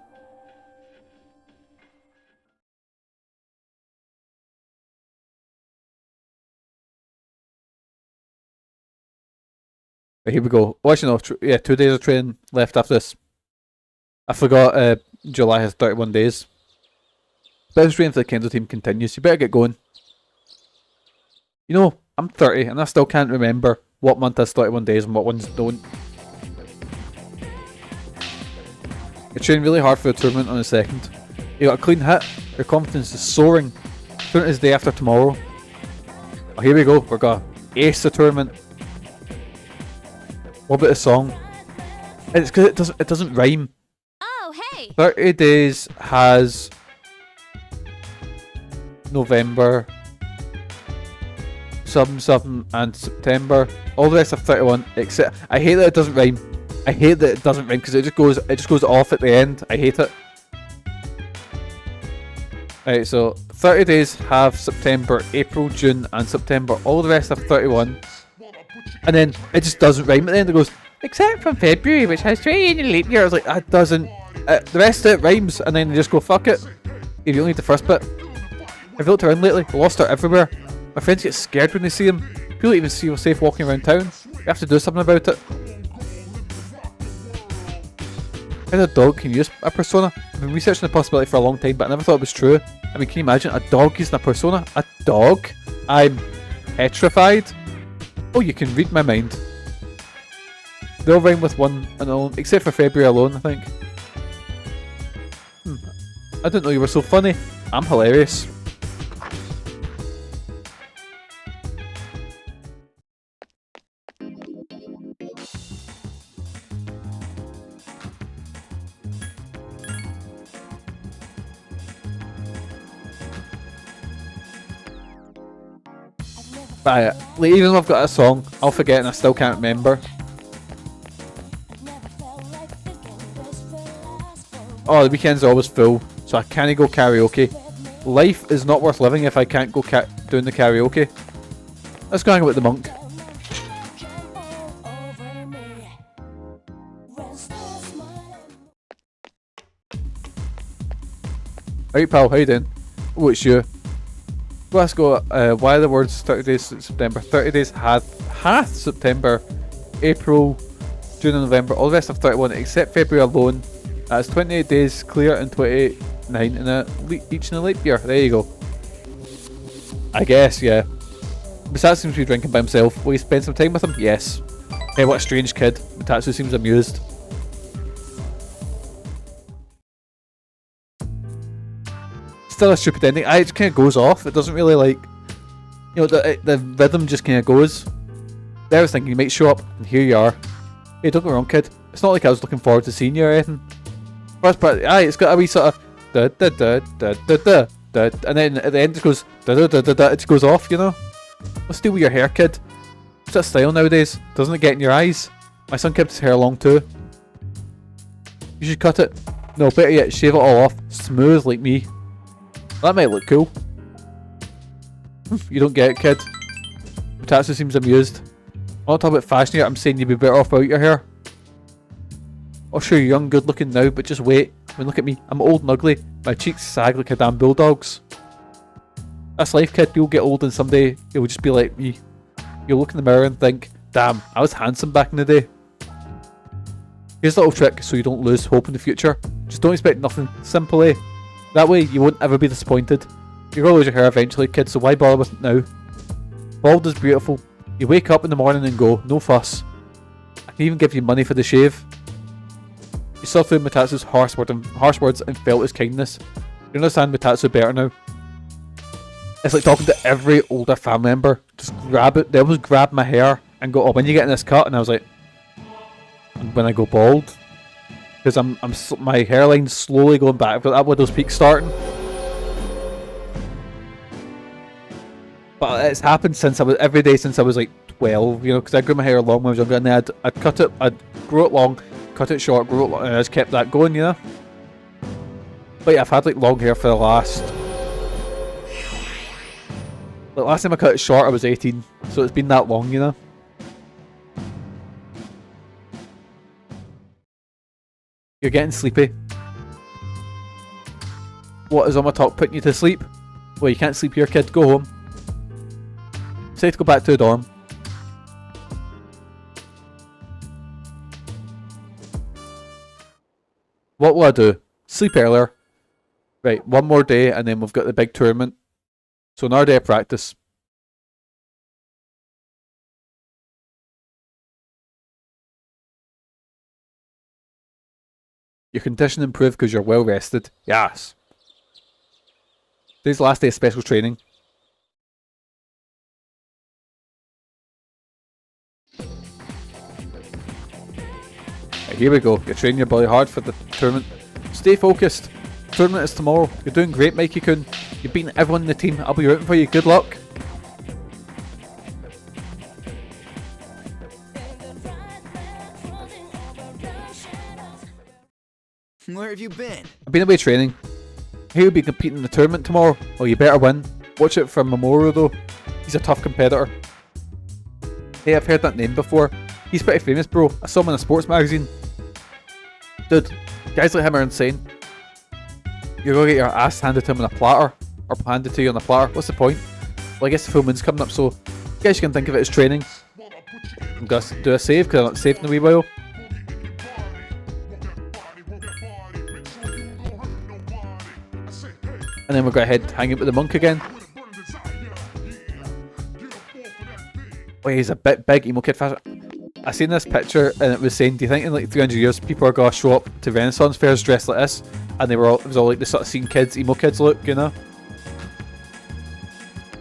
[SPEAKER 2] Right, here we go. Oh, actually, no. Yeah, 2 days of training left after this. I forgot July has 31 days. But training for the Kendo team continues. You better get going. You know, I'm 30 and I still can't remember what month has 31 days and what ones don't. I trained really hard for the tournament on the 2nd. You got a clean hit. Your confidence is soaring. Tournament is day after tomorrow. Oh, here we go. We're gonna ace the tournament. What about the song? It's because it doesn't rhyme.
[SPEAKER 5] Oh, hey!
[SPEAKER 2] 30 days has November, something, and September. All the rest of 31 except I hate that it doesn't rhyme. I hate that it doesn't rhyme because it just goes off at the end. I hate it. Right, so 30 days have September, April, June, and September. All the rest have 31. And then it just doesn't rhyme at the end. It goes, except from February, which has 20 in leap year. I was like, that doesn't. The rest of it rhymes, and then they just go, fuck it. If you only need the first bit. I've looked around lately, lost her everywhere. My friends get scared when they see him. People don't even see you safe walking around town. You have to do something about it. How a dog can use a persona? I've been researching the possibility for a long time, but I never thought it was true. I mean, can you imagine a dog using a persona? A dog? I'm petrified. Oh, you can read my mind. They all rhyme with one and alone, except for February alone, I think. I didn't know you were so funny. I'm hilarious. But like, even though I've got a song, I'll forget and I still can't remember. Oh, the weekends are always full, so I can't go karaoke. Life is not worth living if I can't go doing the karaoke. Let's go hang out with the monk. Alright pal, how you doing? Oh, it's you. Let's go, why are the words 30 days September? 30 days hath September, April, June and November, all the rest of 31 except February alone. That's 28 days clear and 29 each in a leap year. There you go. I guess, yeah. Mitsurus seems to be drinking by himself. Will you spend some time with him? Yes. Hey, what a strange kid. Mitsurus seems amused. Still a stupid ending. It just kind of goes off. It doesn't really like... You know, the rhythm just kind of goes. There I was thinking you might show up, and here you are. Hey, don't get me wrong, kid. It's not like I was looking forward to seeing you or anything. First part, it's got a wee sort of... Da, da, da, da, da, da, da, and then at the end it goes... Da, da, da, da, da, it just goes off, you know? What's the deal with your hair, kid? What's that style nowadays? Doesn't it get in your eyes? My son kept his hair long too. You should cut it. No, better yet, shave it all off. Smooth like me. That might look cool. You don't get it, kid. Mitsurus seems amused. I'm not talking about fashion here, I'm saying you'd be better off without your hair. Oh sure, you're young, good looking now, but just wait. I mean, look at me. I'm old and ugly. My cheeks sag like a damn bulldog's. That's life, kid. You'll get old and someday you'll just be like me. You'll look in the mirror and think, damn, I was handsome back in the day. Here's a little trick so you don't lose hope in the future. Just don't expect nothing. Simple, eh? That way you won't ever be disappointed. You're gonna lose your hair eventually, kid, so why bother with it now? Bald is beautiful. You wake up in the morning and go, no fuss. I can even give you money for the shave. You saw through Mitsurus's harsh words and felt his kindness. You understand Mitsurus better now. It's like talking to every older family member. Just grab it. They always grab my hair and go, oh, when you get in this cut? And I was like, when I go bald. Because my hairline's slowly going back. I've got that widow's peak starting. But it's happened since every day since I was like 12, you know, because I grew my hair long when I was younger, and then I'd cut it, I'd grow it long, cut it short, grow it long, and I just kept that going, you know. But yeah, I've had like long hair for the last... Like, last time I cut it short I was 18, so it's been that long, you know. You're getting sleepy. What is on my talk putting you to sleep? Well, you can't sleep here, kid. Go home. Say to go back to the dorm. What will I do? Sleep earlier. Right, one more day and then we've got the big tournament. So another day of practice. Your condition improved because you're well rested. Yes. Today's the last day of special training. Right, here we go. You're training your body hard for the tournament. Stay focused. The tournament is tomorrow. You're doing great, Mikey-kun. You've beaten everyone in the team. I'll be rooting for you. Good luck.
[SPEAKER 7] Where have you been?
[SPEAKER 2] I've been away training. He'll be competing in the tournament tomorrow. Oh, you better win. Watch it for Mamoru though. He's a tough competitor. Hey, I've heard that name before. He's pretty famous, bro. I saw him in a sports magazine. Dude, guys like him are insane. You're gonna get your ass handed to him on a platter. Or handed to you on a platter. What's the point? Well, I guess the full moon's coming up, so I guess you can think of it as training. I'm gonna do a save, because I'm not saved in a wee while. And then we'll go ahead and hang out with the monk again. Oh, he's a bit big emo kid fashion. I seen this picture and it was saying, do you think in like 300 years people are going to show up to Renaissance fairs dressed like this? And it was all like the sort of scene kids, emo kids look, you know?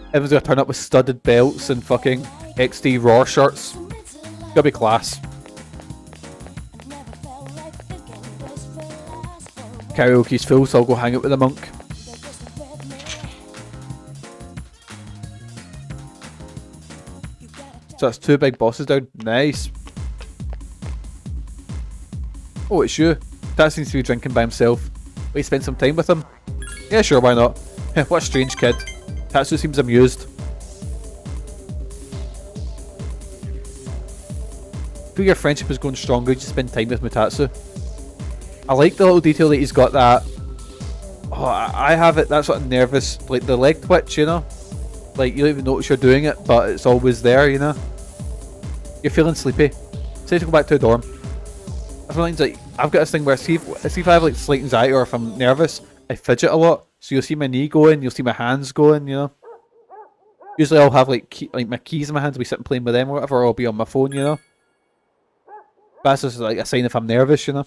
[SPEAKER 2] Everyone's going to turn up with studded belts and fucking XD raw shirts. Gotta be class. Karaoke's full, so I'll go hang out with the monk. So that's 2 big bosses down. Nice. Oh, it's you. That seems to be drinking by himself. Will you spend some time with him? Yeah, sure, why not? What a strange kid. Tatsu seems amused. I feel your friendship is going stronger. You just spend time with Mitsurus. I like the little detail that he's got that... Oh, I have it. That's what I'm nervous. Like the leg twitch, you know? Like you don't even notice you're doing it, but it's always there, you know? You're feeling sleepy. Say to go back to the dorm. Everyone's like, I've got this thing where see if I have like slight anxiety or if I'm nervous, I fidget a lot. So you'll see my knee going, you'll see my hands going, you know? Usually I'll have like my keys in my hands, I'll be sitting playing with them or whatever, or I'll be on my phone, you know? That's just like a sign if I'm nervous, you know?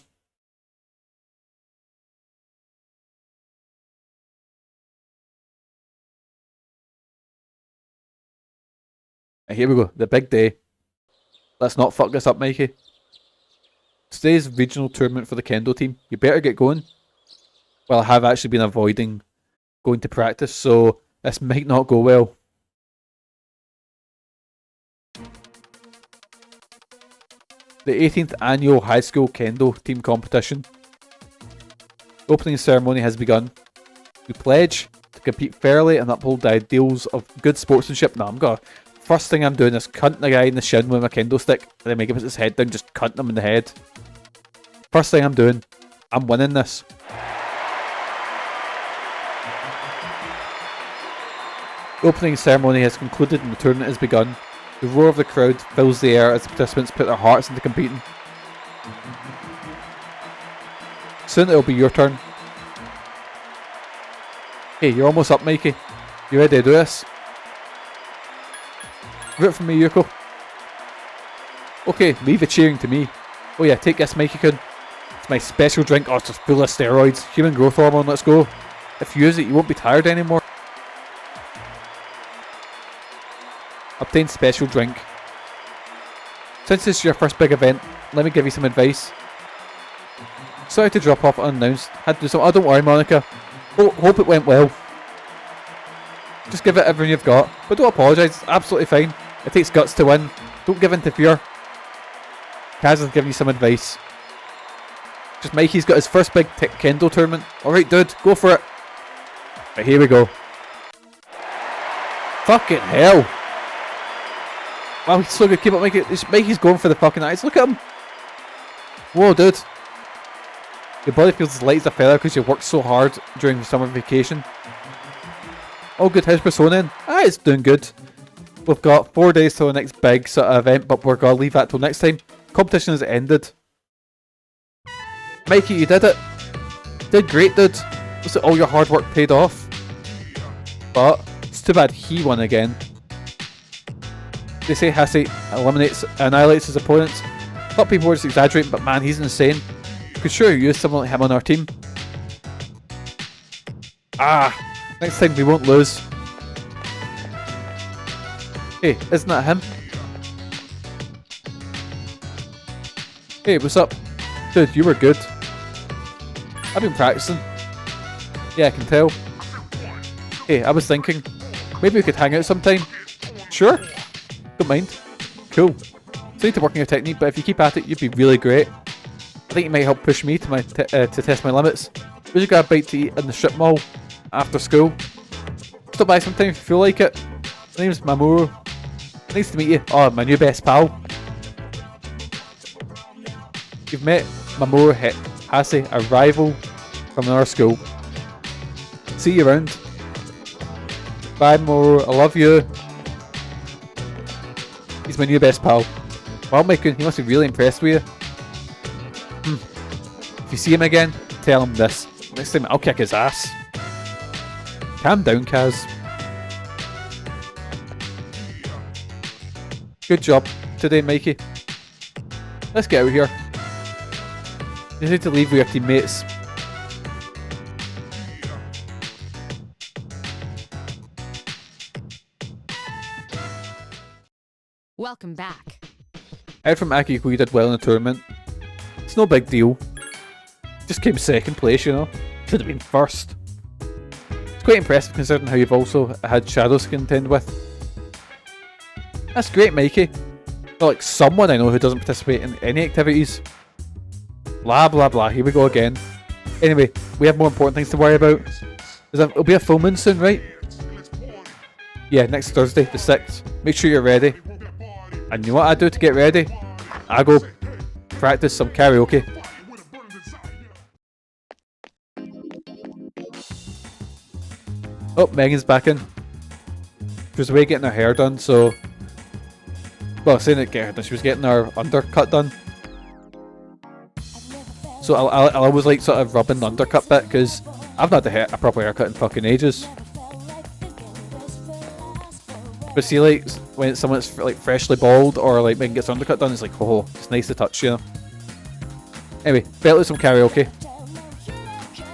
[SPEAKER 2] And here we go, the big day. Let's not fuck this up, Mikey. Today's regional tournament for the Kendo team. You better get going. Well, I have actually been avoiding going to practice, so this might not go well. The 18th annual high school Kendo team competition. The opening ceremony has begun. We pledge to compete fairly and uphold the ideals of good sportsmanship. Nah, first thing I'm doing is cutting the guy in the shin with my kendo stick, and then make him put his head down, just cutting him in the head. First thing I'm doing, I'm winning this. The opening ceremony has concluded and the tournament has begun. The roar of the crowd fills the air as the participants put their hearts into competing. Soon it'll be your turn. Hey, you're almost up, Mikey. You ready to do this? Root for me, Yuko. Okay, leave the cheering to me. Oh yeah, take this, Mikey-kun. It's my special drink. Oh, it's just full of steroids. Human growth hormone, let's go. If you use it, you won't be tired anymore. Obtain special drink. Since this is your first big event, let me give you some advice. Sorry to drop off unannounced. Had to do something. Oh, don't worry, Monica. Hope it went well. Just give it everything you've got. But don't apologise. It's absolutely fine. It takes guts to win. Don't give in to fear. Kaz has given you some advice. Just Mikey's got his first big Kendo tournament. Alright, dude. Go for it. Right, here we go. Fucking hell. Wow, he's so good. Keep up, Mikey. Mikey's going for the fucking eyes. Look at him. Whoa, dude. Your body feels as light as a feather because you worked so hard during the summer vacation. Oh, good. How's Persona in? Ah, it's doing good. We've got 4 days till the next big sort of event, but we're going to leave that till next time. Competition has ended. Mikey, you did it. Did great, dude. Looks like all your hard work paid off. But it's too bad he won again. They say Hase annihilates his opponents. A lot of people were just exaggerating, but man, he's insane. Could sure use someone like him on our team. Ah, next time we won't lose. Hey, isn't that him? Hey, what's up? Dude, you were good. I've been practicing. Yeah, I can tell. Hey, I was thinking, maybe we could hang out sometime. Sure. Don't mind. Cool. So you need to work on your technique, but if you keep at it, you'd be really great. I think it might help push me to to test my limits. We just got a bite to eat in the strip mall after school. Stop by sometime if you feel like it. My name's Mamoru. Nice to meet you. Oh, my new best pal. You've met Mamoru Hase, a rival from our school. See you around. Bye, Mamoru. I love you. He's my new best pal. Well, Mikey, he must be really impressed with you. If you see him again, tell him this. Next time I'll kick his ass. Calm down, Kaz. Good job today, Mikey. Let's get out of here. You need to leave with your teammates.
[SPEAKER 10] Welcome back.
[SPEAKER 2] I heard from Akiko you did well in the tournament. It's no big deal. Just came second place, you know. Should have been first. It's quite impressive considering how you've also had Shadows to contend with. That's great, Mikey. Not like someone I know who doesn't participate in any activities. Blah blah blah, here we go again. Anyway, we have more important things to worry about. It'll be a full moon soon, right? Yeah, next Thursday, the 6th. Make sure you're ready. And you know what I do to get ready? I go practice some karaoke. Oh, Megan's back in. She was away getting her hair done, so... Well, saying it, get her done. She was getting her undercut done. So I always like sort of rubbing the undercut bit, because I've not had a proper haircut in fucking ages. But see, like, when someone's like freshly bald, or like Megan gets undercut done, it's like, oh, it's nice to touch, you know. Anyway, better some karaoke.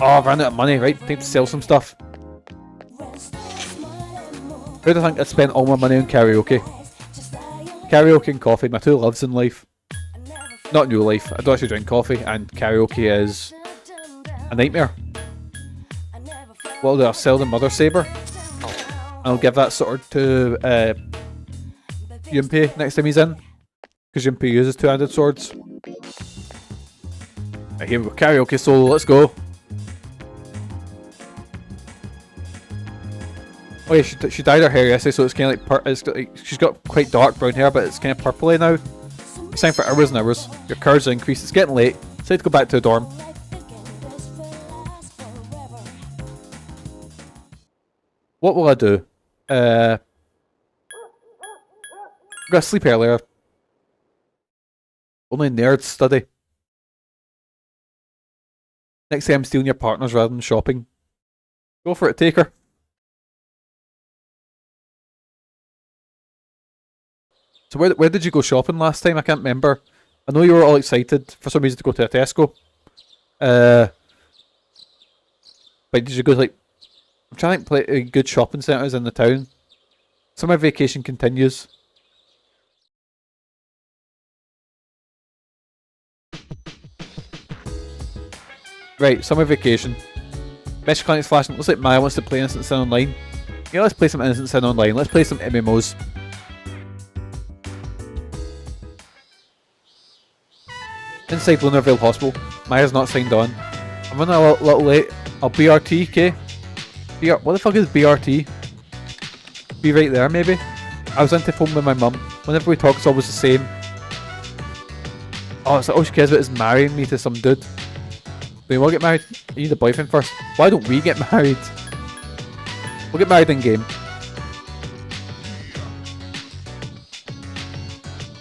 [SPEAKER 2] Oh, I've run out of money, right? Time to sell some stuff. Who'd I think I'd spend all my money on karaoke? Karaoke and coffee, my two loves in life. Not new life, I don't actually drink coffee, and karaoke is a nightmare. What'll do, I'll sell the Mother Saber. And I'll give that sword to Junpei next time he's in. Because Junpei uses two-handed swords. Right, here we go, karaoke solo, let's go. Oh yeah, she dyed her hair yesterday, so it's kind of like, she's got quite dark brown hair, but it's kind of purpley now. It's time for hours and hours. Your courage increase. It's getting late. It's time to go back to the dorm. What will I do? I'm gonna sleep earlier. Only nerds study. Next time I'm stealing your partners rather than shopping. Go for it, take her. So where did you go shopping last time? I can't remember. I know you were all excited for some reason to go to a Tesco. But did you go to, like... I'm trying to play good shopping centres in the town. Summer vacation continues. Right, summer vacation. Message client's flashing. Looks like Maya wants to play Innocent Sin Online. Yeah, let's play some Innocent Sin Online. Let's play some MMOs. Inside Lunarville Hospital. Maya's not signed on. I'm running a little late. I'll BRT, okay? What the fuck is BRT? Be right there, maybe? I was into phone with my mum. Whenever we talk, it's always the same. Oh, it's like all she cares about is marrying me to some dude. Wait, we'll get married. You need a boyfriend first. Why don't we get married? We'll get married in game.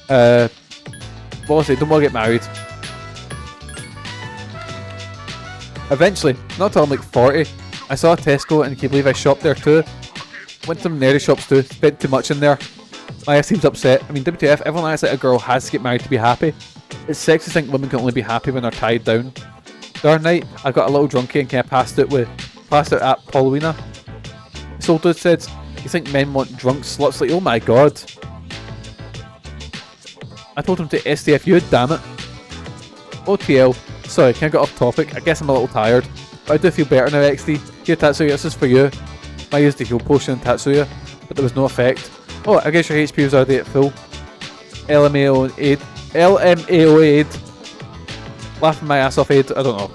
[SPEAKER 2] What was it? Don't want to get married. Eventually, not till I'm like 40, I saw a Tesco and can you believe I shopped there too? Went to some nerdy shops too, spent too much in there. Maya seems upset. I mean, WTF, everyone acts like a girl has to get married to be happy. It's sexy to think women can only be happy when they're tied down. The other night, I got a little drunky and kind of passed out at Paulowina. This old dude said, you think men want drunk sluts? Like, oh my god. I told him to STFU, damn it. OTL. Sorry, can I get off topic? I guess I'm a little tired. But I do feel better now, XD. Here, Tatsuya, this is for you. I used the heal potion on Tatsuya, but there was no effect. Oh, I guess your HP was already at full. LMAO aid. LMAO aid. Laughing my ass off aid, I don't know.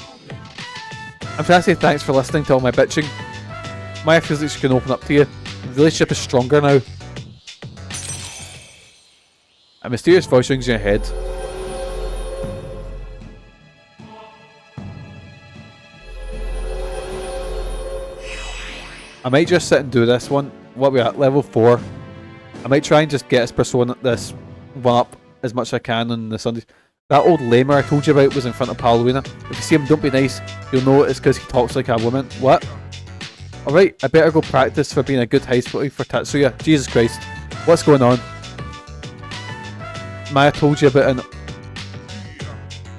[SPEAKER 2] I'm trying to say thanks for listening to all my bitching. Maya feels like she can open up to you. The relationship is stronger now. A mysterious voice rings in your head. I might just sit and do this one. What are we at? Level 4. I might try and just get this one up as much as I can on the Sundays. That old lamer I told you about was in front of Paulowina. If you see him, don't be nice. You'll know it's because he talks like a woman. What? Alright, I better go practice for being a good high school for Tatsuya. Jesus Christ. What's going on? Maya told you about an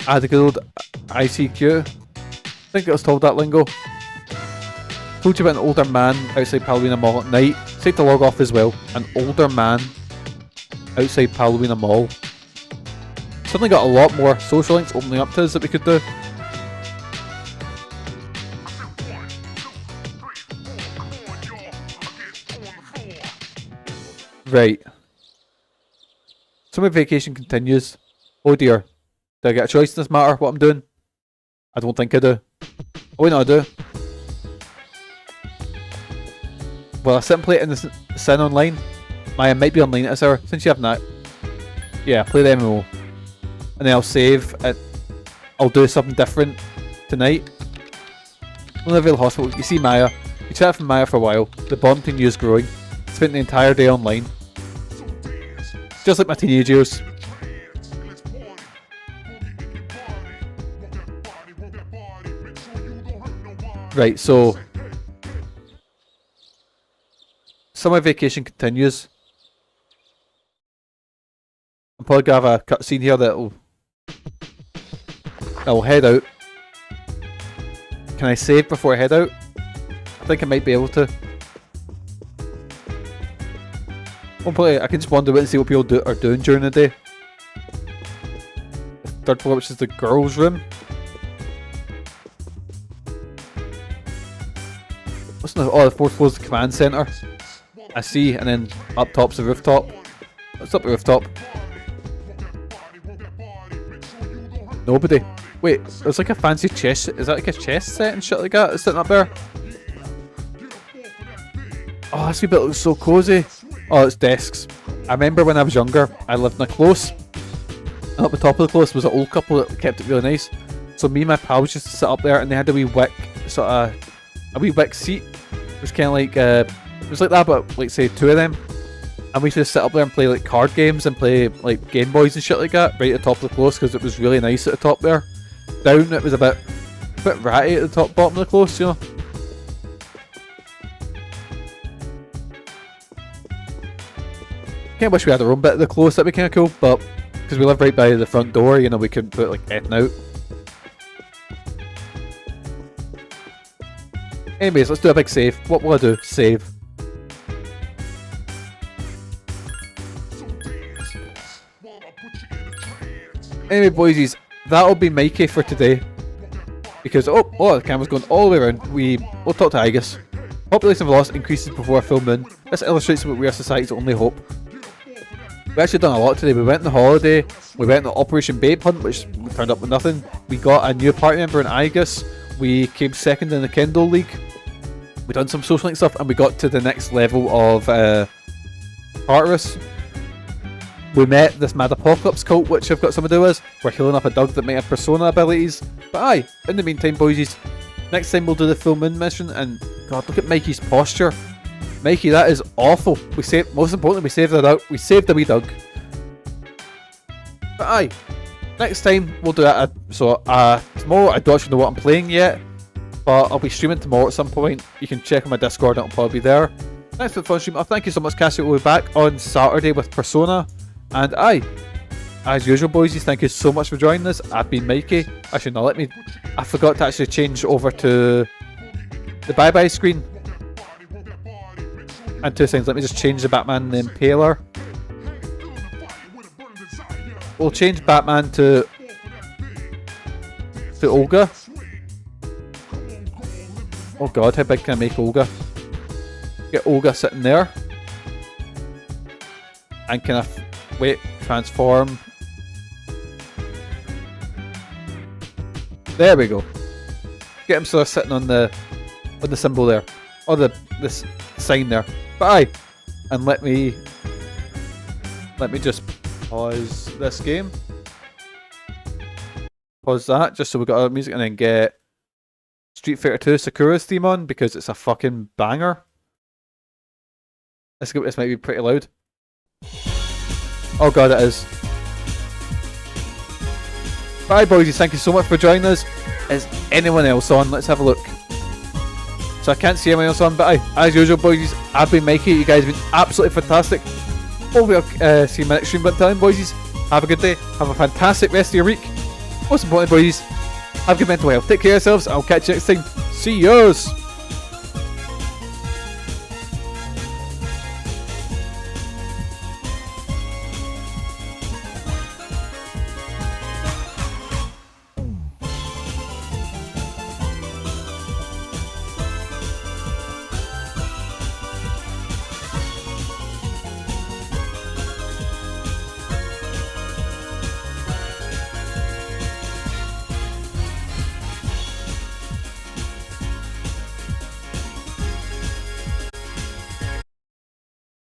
[SPEAKER 2] adequate ICQ. I think it was told that lingo. Told you about an older man outside Paulowina Mall at night. Said to log off as well. An older man outside Paulowina Mall. Suddenly got a lot more social links opening up to us that we could do. Right. Summer vacation continues. Oh dear. Do I get a choice in this matter, what I'm doing? I don't think I do. Oh wait, no I do. Well, I sit and play it in the Sin online. Maya might be online at this hour, since you have that. Yeah, play the MMO. And then I'll save it. I'll do something different tonight. Lunarville Hospital, you see Maya. We chatted for Maya for a while. The bond between you is growing. Spent the entire day online. Just like my teenage years. Right, so summer vacation continues. I'm probably gonna have a cutscene here that'll head out. Can I save before I head out? I think I might be able to. Hopefully I can just wander out and see what people are doing during the day. The third floor, which is the girls' room. What's the fourth floor is the command center. I see, and then up top's the rooftop. What's up the rooftop? Nobody. Wait, there's like a fancy chess. Is that like a chess set and shit like that that's sitting up there? Oh, this wee bit looks so cozy. Oh, it's desks. I remember when I was younger, I lived in a close. And up the top of the close was an old couple that kept it really nice. So me and my pals used to sit up there, and they had a wee wick, a wee wick seat. It was kind of like, it was like that, but like say 2 of them. And we used to sit up there and play like card games and play like Game Boys and shit like that right at the top of the close because it was really nice at the top there. Down it was a bit ratty at the bottom of the close, you know. Kinda wish we had our own bit of the close, that'd be kinda cool, but because we live right by the front door, you know, we couldn't put like anything out. Anyways, let's do a big save. What will I do? Save. Anyway, boysies, that'll be Mikey for today. Because the camera's going all the way around. We'll talk to Aigis. Population velocity increases before a full moon. This illustrates what we are society's only hope. We've actually done a lot today. We went on the holiday. We went on the Operation Babe Hunt, which turned up with nothing. We got a new party member in Aigis. We came second in the Kendo League. We done some social link stuff, and we got to the next level of Tartarus. We met this mad apocalypse cult, which I've got something to do with. We're healing up a dog that might have persona abilities. But aye, in the meantime, boysies, next time we'll do the full moon mission, and God, look at Mikey's posture. Mikey, that is awful. Most importantly, we saved that out. We saved a wee dog. But aye, next time we'll do that. Tomorrow, I don't actually know what I'm playing yet, but I'll be streaming tomorrow at some point. You can check on my Discord, it'll probably be there. Thanks for the fun stream. Thank you so much, Cassie. We'll be back on Saturday with Persona. And aye, as usual, boysies, thank you so much for joining us. I've been Mikey. Actually, no, I forgot to actually change over to the bye-bye screen. And 2 things, let me just change the Batman and the Impaler. We'll change Batman to Olga. Oh god, how big can I make Olga? Get Olga sitting there. And can I transform. There we go. Get him sort of sitting on the symbol there. Or this sign there. But aye. And let me just pause this game. Pause that just so we got our music, and then get Street Fighter 2 Sakura's theme on because it's a fucking banger. This might be pretty loud. Oh god, it is. Bye boys, thank you so much for joining us. Is anyone else on? Let's have a look. So I can't see anyone else on, but as usual boys, I've been Mikey. You guys have been absolutely fantastic. Hopefully I'll see you in my next stream, but until then boys, have a good day. Have a fantastic rest of your week. Most importantly boys, have good mental health. Take care of yourselves. I'll catch you next time. See yous!